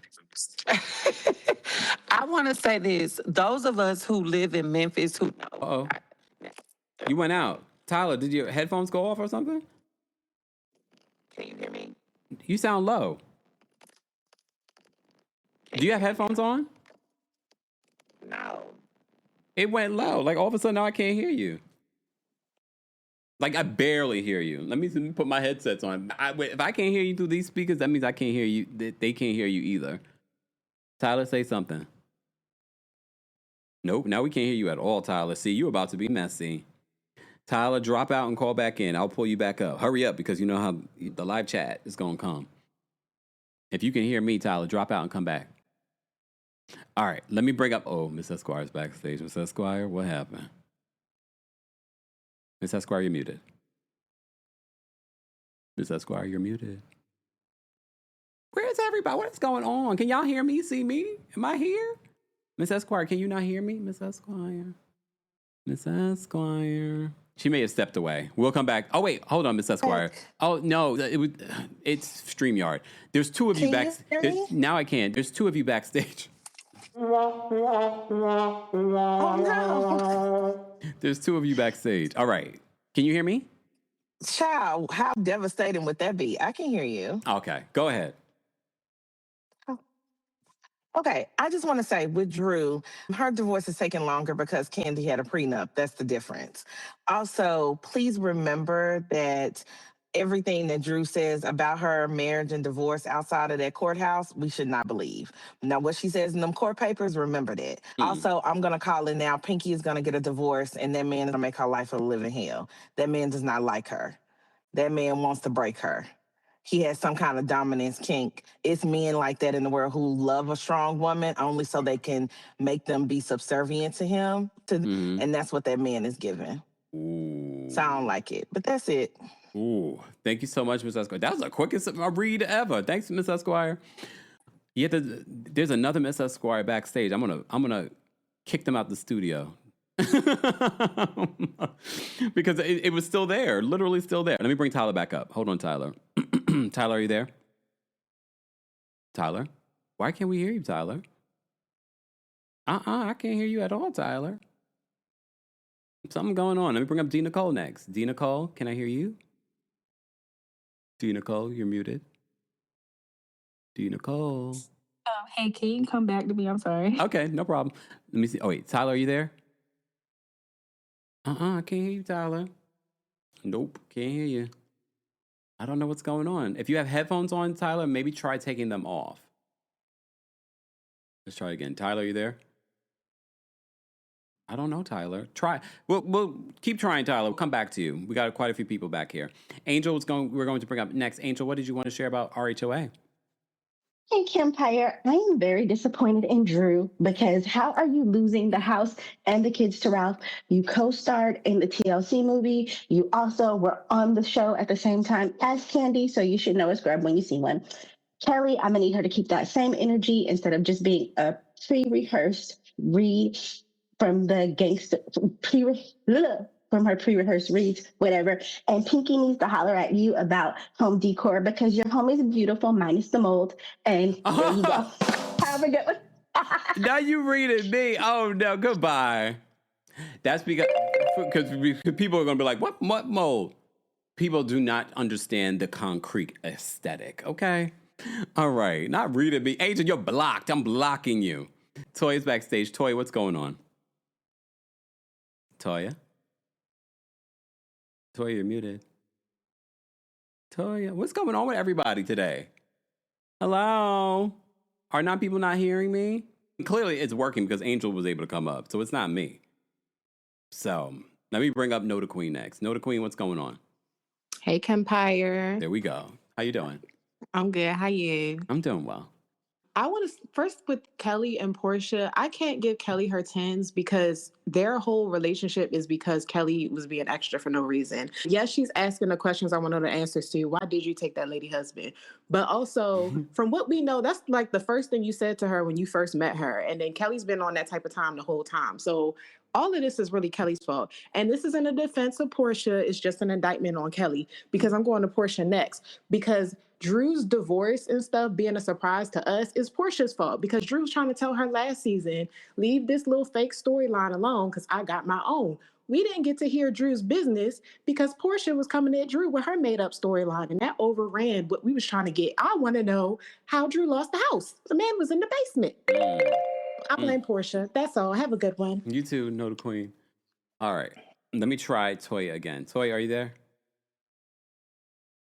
Speaker 5: I want to say this. Those of us who live in Memphis who know.
Speaker 2: Uh-oh. You went out. Tyler, did your headphones go off or something?
Speaker 5: Can you hear me?
Speaker 2: You sound low. Do you have headphones on?
Speaker 5: No.
Speaker 2: It went low. Like all of a sudden now I can't hear you. Like I barely hear you. Let me put my headsets on. If I can't hear you through these speakers, that means I can't hear you. They can't hear you either. Tyler, say something. Nope, now we can't hear you at all, Tyler. See, you're about to be messy. Tyler, drop out and call back in. I'll pull you back up. Hurry up because you know how the live chat is going to come. If you can hear me, Tyler, drop out and come back. All right, let me bring up. Oh, Miss Esquire's backstage. Miss Esquire, what happened? Miss Esquire, you're muted. Miss Esquire, you're muted. Where's everybody? What's going on? Can y'all hear me? See me? Am I here? Miss Esquire, can you not hear me? Miss Esquire. Miss Esquire. She may have stepped away. We'll come back. Oh, wait. Hold on, Miss Esquire. Oh, no. It's StreamYard. There's two of you back. Now I can. There's two of you backstage.
Speaker 5: Oh, no.
Speaker 2: There's two of you backstage. All right. Can you hear me?
Speaker 5: Child, how devastating would that be? I can hear you.
Speaker 2: Okay. Go ahead.
Speaker 5: Okay, I just want to say with Drew, her divorce is taking longer because Candy had a prenup. That's the difference. Also, please remember that everything that Drew says about her marriage and divorce outside of that courthouse, we should not believe. Now, what she says in them court papers, remember that. Also, I'm going to call it now. Pinky is going to get a divorce, and that man is going to make her life a living hell. That man does not like her. That man wants to break her. He has some kind of dominance kink. It's men like that in the world who love a strong woman only so they can make them be subservient to him. And that's what that man is giving.
Speaker 2: Ooh.
Speaker 5: Sound like it. But that's it.
Speaker 2: Ooh. Thank you so much, Miss Esquire. That was the quickest read ever. Thanks, Miss Esquire. There's another Miss Esquire backstage. I'm gonna kick them out the studio. Because it was still there, literally still there. Let me bring Tyler back up. Hold on, Tyler. Tyler, are you there? Tyler? Why can't we hear you, Tyler? I can't hear you at all, Tyler. Something going on. Let me bring up D. Nicole next. D. Nicole, can I hear you? D. Nicole, you're muted. D. Nicole.
Speaker 4: Hey, can you come back to me? I'm sorry.
Speaker 2: Okay, no problem. Let me see. Oh, wait. Tyler, are you there? I can't hear you, Tyler. Nope, can't hear you. I don't know what's going on. If you have headphones on, Tyler, maybe try taking them off. Let's try again. Tyler, are you there? I don't know, Tyler. Try. We'll keep trying, Tyler. We'll come back to you. We got quite a few people back here. Angel, we're going to bring up next. Angel, what did you want to share about RHOA?
Speaker 6: Hey, Kempire, I am very disappointed in Drew because how are you losing the house and the kids to Ralph? You co-starred in the TLC movie. You also were on the show at the same time as Candy, so you should know a scrub when you see one. Kelly, I'm going to need her to keep that same energy instead of just being a pre-rehearsed read from the gangster, from her pre-rehearsed reads, whatever. And Pinky needs to holler at you about home decor because your home is beautiful, minus the mold. And there you go. Have a good one.
Speaker 2: Now you reading me. Oh, no. Goodbye. That's because people are going to be like, what mold? People do not understand the concrete aesthetic, okay? All right. Not reading me. Agent, you're blocked. I'm blocking you. Toya's backstage. Toya, what's going on? Toya? Toya, you're muted. Toya, what's going on with everybody today? Hello? Are people not hearing me? Clearly, it's working because Angel was able to come up, so it's not me. So, let me bring up Nota Queen next. Nota Queen, what's going on?
Speaker 7: Hey, Kempire.
Speaker 2: There we go. How you doing?
Speaker 7: I'm good. How you?
Speaker 2: I'm doing well.
Speaker 7: I want to first with Kelly and Portia. I can't give Kelly her 10s because their whole relationship is because Kelly was being extra for no reason. Yes, she's asking the questions I want to know the answers to. Why did you take that lady husband? But also, from what we know, that's like the first thing you said to her when you first met her. And then Kelly's been on that type of time the whole time. So all of this is really Kelly's fault. And this isn't a defense of Portia. It's just an indictment on Kelly because I'm going to Portia next because Drew's divorce and stuff being a surprise to us is Portia's fault because Drew was trying to tell her last season, leave this little fake storyline alone because I got my own. We didn't get to hear Drew's business because Portia was coming at Drew with her made-up storyline, and that overran what we was trying to get. I want to know how Drew lost the house. The man was in the basement. I blame Portia. That's all. Have a good one.
Speaker 2: You too, Nota Queen. All right. Let me try Toya again. Toya, are you there?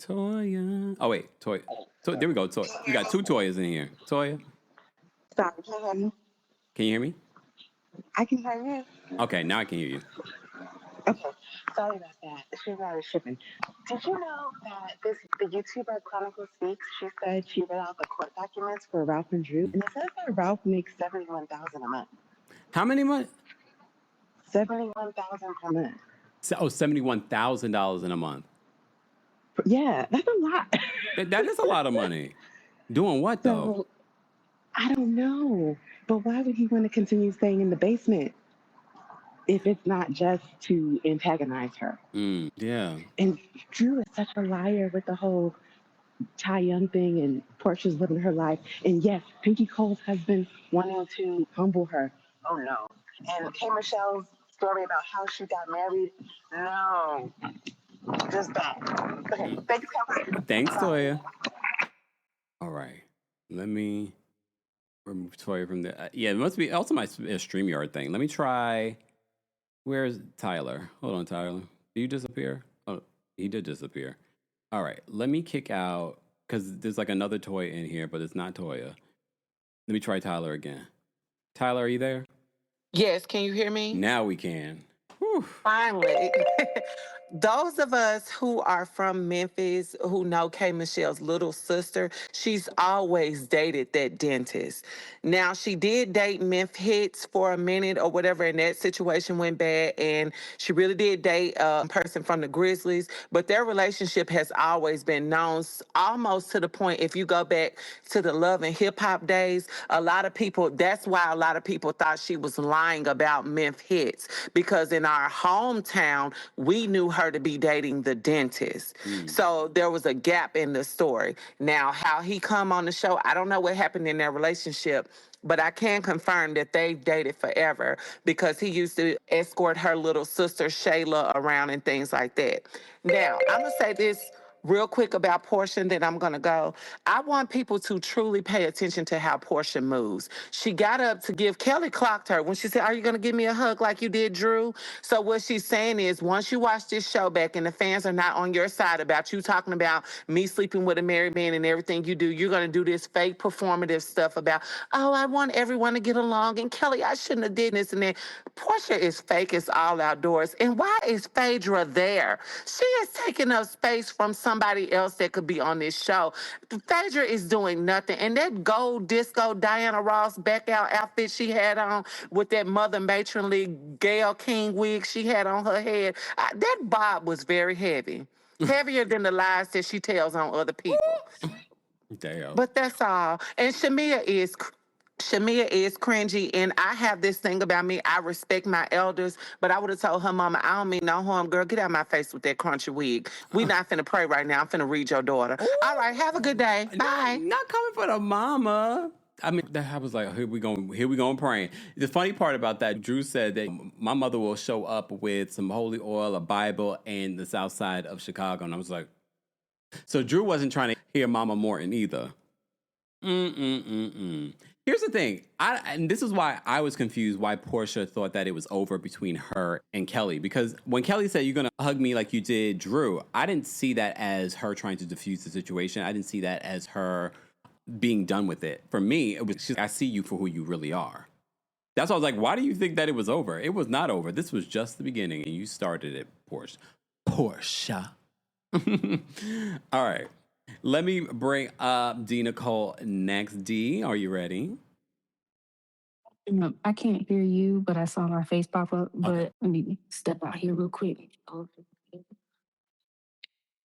Speaker 2: Toya. Oh, wait. Toya. There we go. Toya. We got two Toyas in here. Toya.
Speaker 6: Sorry,
Speaker 2: Can you hear me?
Speaker 6: I can hear you.
Speaker 2: Okay, now I can hear you.
Speaker 6: Okay.
Speaker 8: Sorry about that. She's out of shipping. Did you know that the YouTuber Chronicle Speaks? She said she read out the court documents for Ralph and Drew, and it says that Ralph makes $71,000 a month.
Speaker 2: How many months?
Speaker 8: $71,000 per month.
Speaker 2: $71,000 in a month.
Speaker 8: Yeah, that's a lot.
Speaker 2: That is a lot of money. Doing what though?
Speaker 8: So I don't know, but why would he want to continue staying in the basement if it's not just to antagonize her?
Speaker 2: Yeah.
Speaker 8: And Drew is such a liar with the whole Ty Young thing, and Portia's living her life. And yes, Pinky Cole's husband wanting to humble her. Oh no. And K. Michelle's story about how she got married. No. Just that. Okay. Thanks, Kelly.
Speaker 2: Thanks, Toya. All right. Let me remove Toya from the. Yeah, it must be also my StreamYard thing. Let me try. Where's Tyler? Hold on, Tyler. Did you disappear? Oh, he did disappear. All right. Let me kick out because there's like another Toya in here, but it's not Toya. Let me try Tyler again. Tyler, are you there?
Speaker 5: Yes, can you hear me?
Speaker 2: Now we can. Whew.
Speaker 5: Finally. Those of us who are from Memphis who know K. Michelle's little sister, she's always dated that dentist. Now, she did date Memph Hits for a minute or whatever, and that situation went bad, and she really did date a person from the Grizzlies, but their relationship has always been known, almost to the point, if you go back to the Love and Hip Hop days, that's why a lot of people thought she was lying about Memph Hits, because in our hometown, we knew her to be dating the dentist. So there was a gap in the story. Now, how he come on the show, I don't know what happened in their relationship, but I can confirm that they've dated forever because he used to escort her little sister Shayla around and things like that. Now, I'm going to say this real quick about Portia, and then I'm going to go. I want people to truly pay attention to how Portia moves. She got up to give, Kelly clocked her when she said, "Are you going to give me a hug like you did Drew?" So what she's saying is, once you watch this show back and the fans are not on your side about you talking about me sleeping with a married man and everything you do, you're going to do this fake performative stuff about, oh, I want everyone to get along, and Kelly, I shouldn't have did this and that. Portia is fake as all outdoors. And why is Phaedra there? She is taking up space from somebody else that could be on this show. Phaedra is doing nothing. And that gold disco Diana Ross back out outfit she had on with that mother matronly Gayle King wig she had on her head, that bob was very heavy. Heavier than the lies that she tells on other people.
Speaker 2: Damn.
Speaker 5: But that's all. And Shamia is cringy, and I have this thing about me. I respect my elders, but I would have told her mama, I don't mean no harm, girl. Get out of my face with that crunchy wig. We not finna pray right now. I'm finna read your daughter. All right, have a good day. Bye.
Speaker 2: Not coming for the mama. I mean, I was like, here we go praying. The funny part about that, Drew said that my mother will show up with some holy oil, a Bible, and the south side of Chicago. And I was like, so Drew wasn't trying to hear Mama Morton either. Here's the thing. And this is why I was confused why Portia thought that it was over between her and Kelly. Because when Kelly said, "You're going to hug me like you did Drew," I didn't see that as her trying to diffuse the situation. I didn't see that as her being done with it. For me, it was, I see you for who you really are. That's why I was like, why do you think that it was over? It was not over. This was just the beginning, and you started it, Portia. All right. Let me bring up D. Nicole next. D, are you ready?
Speaker 4: No, I can't hear you, but I saw my face pop up. But
Speaker 2: Okay.
Speaker 4: let me step out here real quick.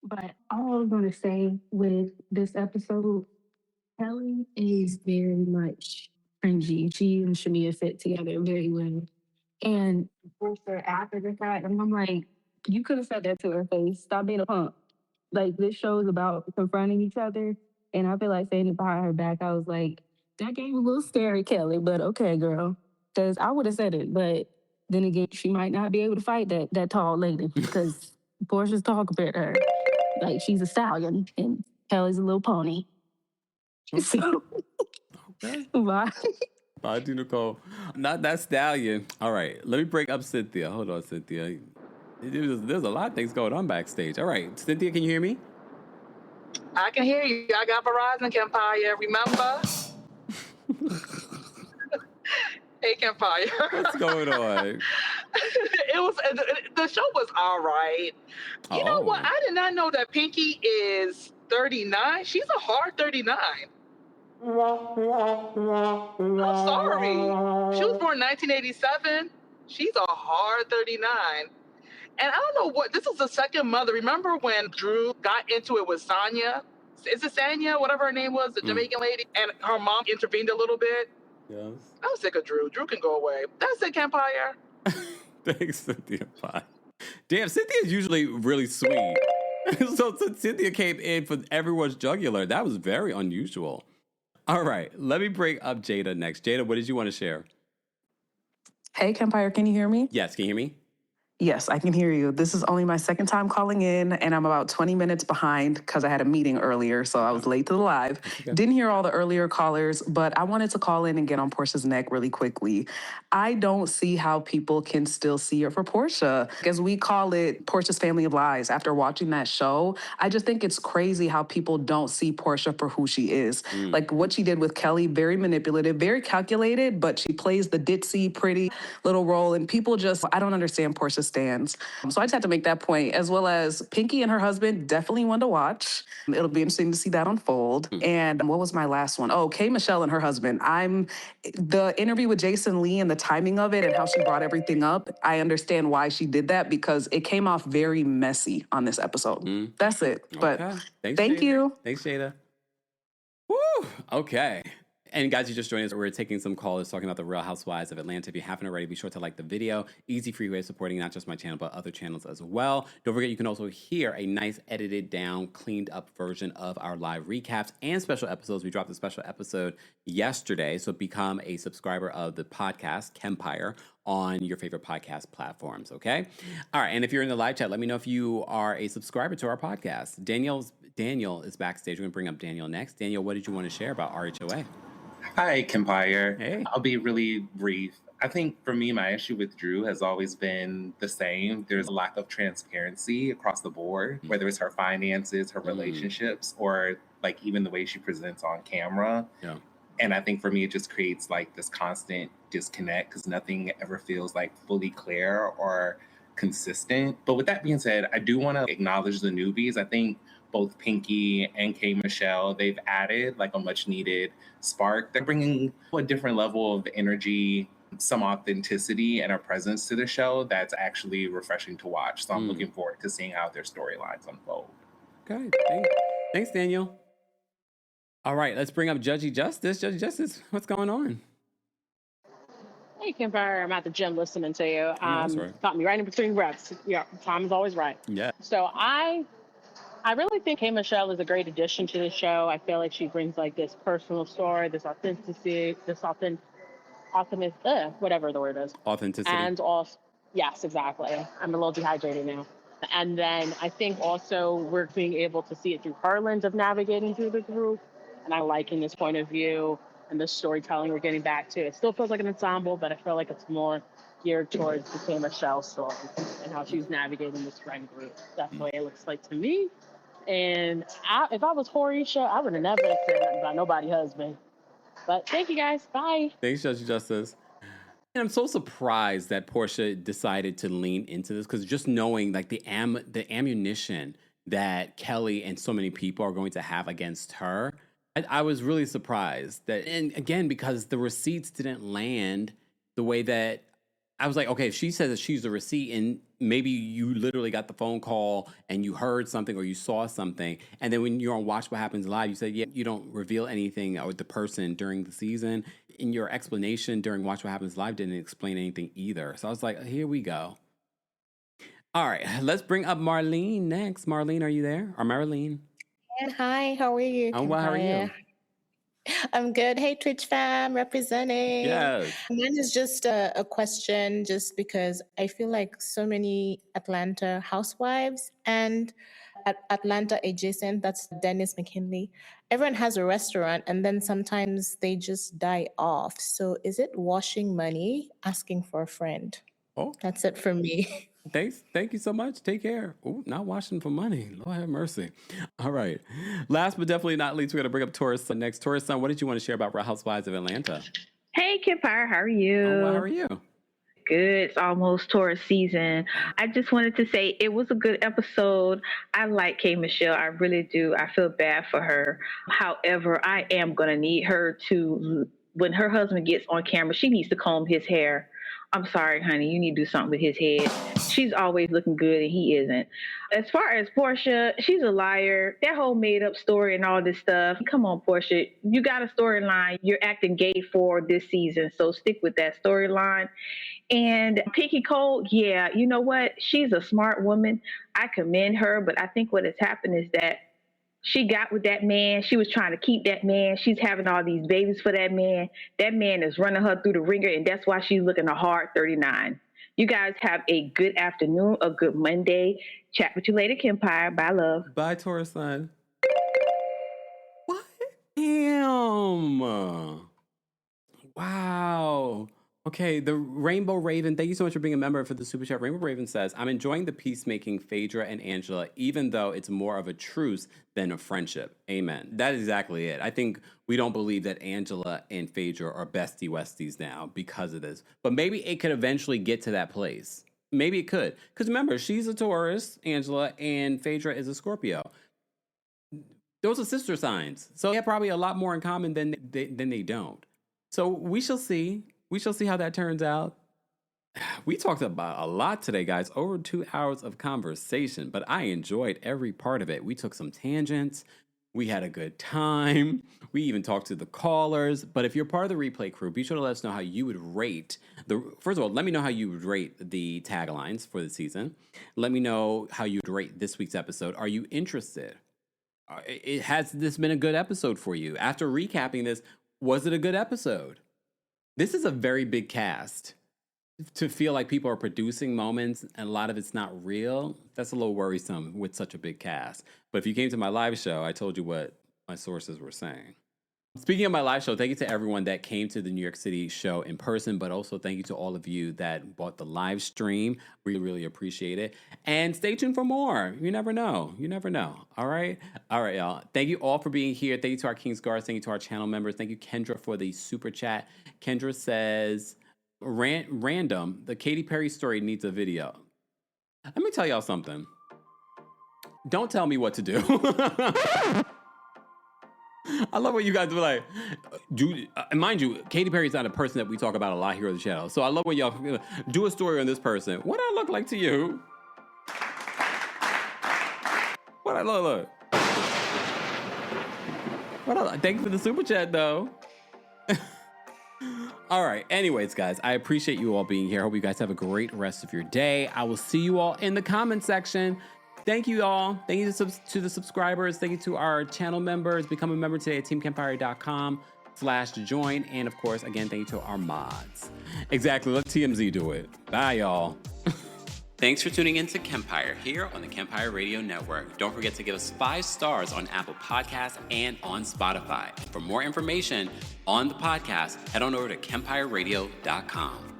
Speaker 4: But all I was going to say with this episode, Kelly is very much cringy. She and Shamia fit together very well. And after the fact, and I'm like, you could have said that to her face. Stop being a punk. Like, this show is about confronting each other. And I feel like saying it behind her back, I was like, that gave a little scary, Kelly, but okay, girl. Because I would have said it. But then again, she might not be able to fight that tall lady because Portia's tall compared to her. Like, she's a stallion and Kelly's a little pony. So,
Speaker 2: Okay.
Speaker 4: bye.
Speaker 2: Bye, D. Nicole. Not that stallion. All right. Let me break up Cynthia. Hold on, Cynthia. There's a lot of things going on backstage. All right. Cynthia, can you hear me?
Speaker 3: I can hear you. I got Verizon Kempire, remember? Hey, Kempire.
Speaker 2: What's going on?
Speaker 3: It was the show was all right. You know what? I did not know that Pinky is 39. She's a hard 39. I'm sorry. She was born 1987. She's a hard 39. And I don't know what, this was the second mother. Remember when Drew got into it with Sonya? Is it Sanya? Whatever her name was, the Jamaican lady. And her mom intervened a little bit. Yes. I was sick of Drew. Drew can go away. That's it, Kempire.
Speaker 2: Thanks, Cynthia Pie. Damn, Cynthia's usually really sweet. So Cynthia came in for everyone's jugular. That was very unusual. All right, let me bring up Jada next. Jada, what did you want to share?
Speaker 9: Hey, Kempire, can you hear me?
Speaker 2: Yes, can you hear me?
Speaker 9: Yes, I can hear you. This is only my second time calling in, and I'm about 20 minutes behind because I had a meeting earlier, so I was late to the live. Okay. Didn't hear all the earlier callers, but I wanted to call in and get on Portia's neck really quickly. I don't see how people can still see it for Portia. As we call it, Portia's Family of Lies. After watching that show, I just think it's crazy how people don't see Portia for who she is. Like what she did with Kelli, very manipulative, very calculated, but she plays the ditzy, pretty little role, and people just, I don't understand Portia's stands. So I just had to make that point, as well as Pinky and her husband, definitely one to watch. It'll be interesting to see that unfold. And what was my last one? Oh, K. Michelle and her husband. The interview with Jason Lee and the timing of it and how she brought everything up, I understand why she did that because it came off very messy on this episode. That's it. But thank you.
Speaker 2: Thanks, Jada. Woo! Okay. And guys, you just joined us. We're taking some callers talking about the Real Housewives of Atlanta. If you haven't already, be sure to like the video. Easy, free way of supporting not just my channel, but other channels as well. Don't forget, you can also hear a nice edited down, cleaned up version of our live recaps and special episodes. We dropped a special episode yesterday, so become a subscriber of the podcast, KEMPIRE, on your favorite podcast platforms, okay? All right, and if you're in the live chat, let me know if you are a subscriber to our podcast. Daniel is backstage. We're going to bring up Daniel next. Daniel, what did you want to share about RHOA?
Speaker 10: Hi, Kempire.
Speaker 2: Hey.
Speaker 10: I'll be really brief. I think for me, my issue with Drew has always been the same. There's a lack of transparency across the board, whether it's her finances, her relationships, or like even the way she presents on camera.
Speaker 2: Yeah.
Speaker 10: And I think for me, it just creates like this constant disconnect because nothing ever feels like fully clear or consistent. But with that being said, I do want to acknowledge the newbies. I think both Pinky and K. Michelle, they've added like a much needed spark. They're bringing a different level of energy, some authenticity and a presence to the show that's actually refreshing to watch. So I'm looking forward to seeing how their storylines unfold.
Speaker 2: Okay, thanks, Daniel. All right, let's bring up Judgy Justice. Judgy Justice, what's going on?
Speaker 11: Hey, Kempire, I'm at the gym listening to you.
Speaker 2: That's right.
Speaker 11: Caught me right in between reps. Yeah, time is always right.
Speaker 2: Yeah.
Speaker 11: So I really think K. Michelle is a great addition to the show. I feel like she brings like this personal story, this authenticity, whatever the word is.
Speaker 2: Authenticity.
Speaker 11: And also, yes, exactly. I'm a little dehydrated now. And then I think also we're being able to see it through her lens of navigating through the group. And I like in this point of view and the storytelling we're getting back to. It still feels like an ensemble, but I feel like it's more geared towards the K. Michelle story and how she's navigating this friend group. That's the way it looks like to me. And if I was Horisha, I would have never said nothing about nobody's husband. But thank you guys. Bye.
Speaker 2: Thanks, Judge Justice. And I'm so surprised that Portia decided to lean into this because just knowing like the ammunition that Kelli and so many people are going to have against her, I was really surprised that, and again, because the receipts didn't land the way that I was like, okay, if she says that she's a receipt and maybe you literally got the phone call and you heard something or you saw something. And then when you're on Watch What Happens Live, you said, yeah, you don't reveal anything or the person during the season. In your explanation during Watch What Happens Live didn't explain anything either. So I was like, here we go. All right, let's bring up Marlene next. Marlene, are you there? Or Marilene?
Speaker 12: Hi, how are you?
Speaker 2: Oh, well, how are you?
Speaker 12: I'm good. Hey, Twitch fam, representing.
Speaker 2: Yes.
Speaker 12: Mine is just a question, just because I feel like so many Atlanta housewives and Atlanta adjacent, that's Dennis McKinley. Everyone has a restaurant and then sometimes they just die off. So is it washing money, asking for a friend?
Speaker 2: Oh,
Speaker 12: that's it for me.
Speaker 2: Thanks. Thank you so much. Take care. Ooh, not washing for money. Lord have mercy. All right. Last but definitely not least, we're going to bring up Taurus Sun next. Taurus Sun, what did you want to share about Real Housewives of Atlanta?
Speaker 13: Hey, Kempire. How are you?
Speaker 2: Oh, well, how are you?
Speaker 13: good. It's almost towards season. I just wanted to say it was a good episode. I like K. Michelle. I really do. I feel bad for her. However, I am going to need her to, when her husband gets on camera, she needs to comb his hair. I'm sorry, honey. You need to do something with his head. She's always looking good and he isn't. As far as Portia, she's a liar. That whole made up story and all this stuff. Come on, Portia. You got a storyline you're acting gay for this season. So stick with that storyline. And Pinky Cole, yeah, you know what? She's a smart woman. I commend her. But I think what has happened is that she got with that man. She was trying to keep that man. She's having all these babies for that man. That man is running her through the ringer, and that's why she's looking a hard 39. You guys have a good afternoon, a good Monday. Chat with you later, Kempire. Bye, love.
Speaker 2: Bye, Taurus Sun. What? Damn. Wow. Okay, the Rainbow Raven, thank you so much for being a member for the Super Chat. Rainbow Raven says, I'm enjoying the peacemaking Phaedra and Angela, even though it's more of a truce than a friendship. Amen. That is exactly it. I think we don't believe that Angela and Phaedra are bestie westies now because of this. But maybe it could eventually get to that place. Maybe it could. Because remember, she's a Taurus, Angela, and Phaedra is a Scorpio. Those are sister signs. So they have probably a lot more in common than they don't. So we shall see. We shall see how that turns out. We talked about a lot today, guys. Over 2 hours of conversation, but I enjoyed every part of it. We took some tangents. We had a good time. We even talked to the callers. But if you're part of the replay crew, be sure to let us know how you would rate first of all, let me know how you would rate the taglines for the season. Let me know how you'd rate this week's episode. Are you interested? Has this been a good episode for you? After recapping this, was it a good episode? This is a very big cast. To feel like people are producing moments and a lot of it's not real, that's a little worrisome with such a big cast. But if you came to my live show, I told you what my sources were saying. Speaking of my live show, thank you to everyone that came to the New York City show in person, but also thank you to all of you that bought the live stream. We really appreciate it. And stay tuned for more. You never know. You never know. All right? All right, y'all. Thank you all for being here. Thank you to our King's Guards. Thank you to our channel members. Thank you, Kendra, for the super chat. Kendra says, random, the Katy Perry story needs a video. Let me tell y'all something. Don't tell me what to do. I love what you guys were like. Mind you, Katy Perry's not a person that we talk about a lot here on the channel. So I love when y'all do a story on this person. What I look like to you? What I look? Thank you for the super chat, though. All right. Anyways, guys, I appreciate you all being here. Hope you guys have a great rest of your day. I will see you all in the comment section. Thank you all. Thank you to the subscribers. Thank you to our channel members. Become a member today at teamkempire.com/join. And of course, again, thank you to our mods. Exactly. Let TMZ do it. Bye, y'all. Thanks for tuning in to Kempire here on the Kempire Radio Network. Don't forget to give us 5 stars on Apple Podcasts and on Spotify. For more information on the podcast, head on over to kempireradio.com.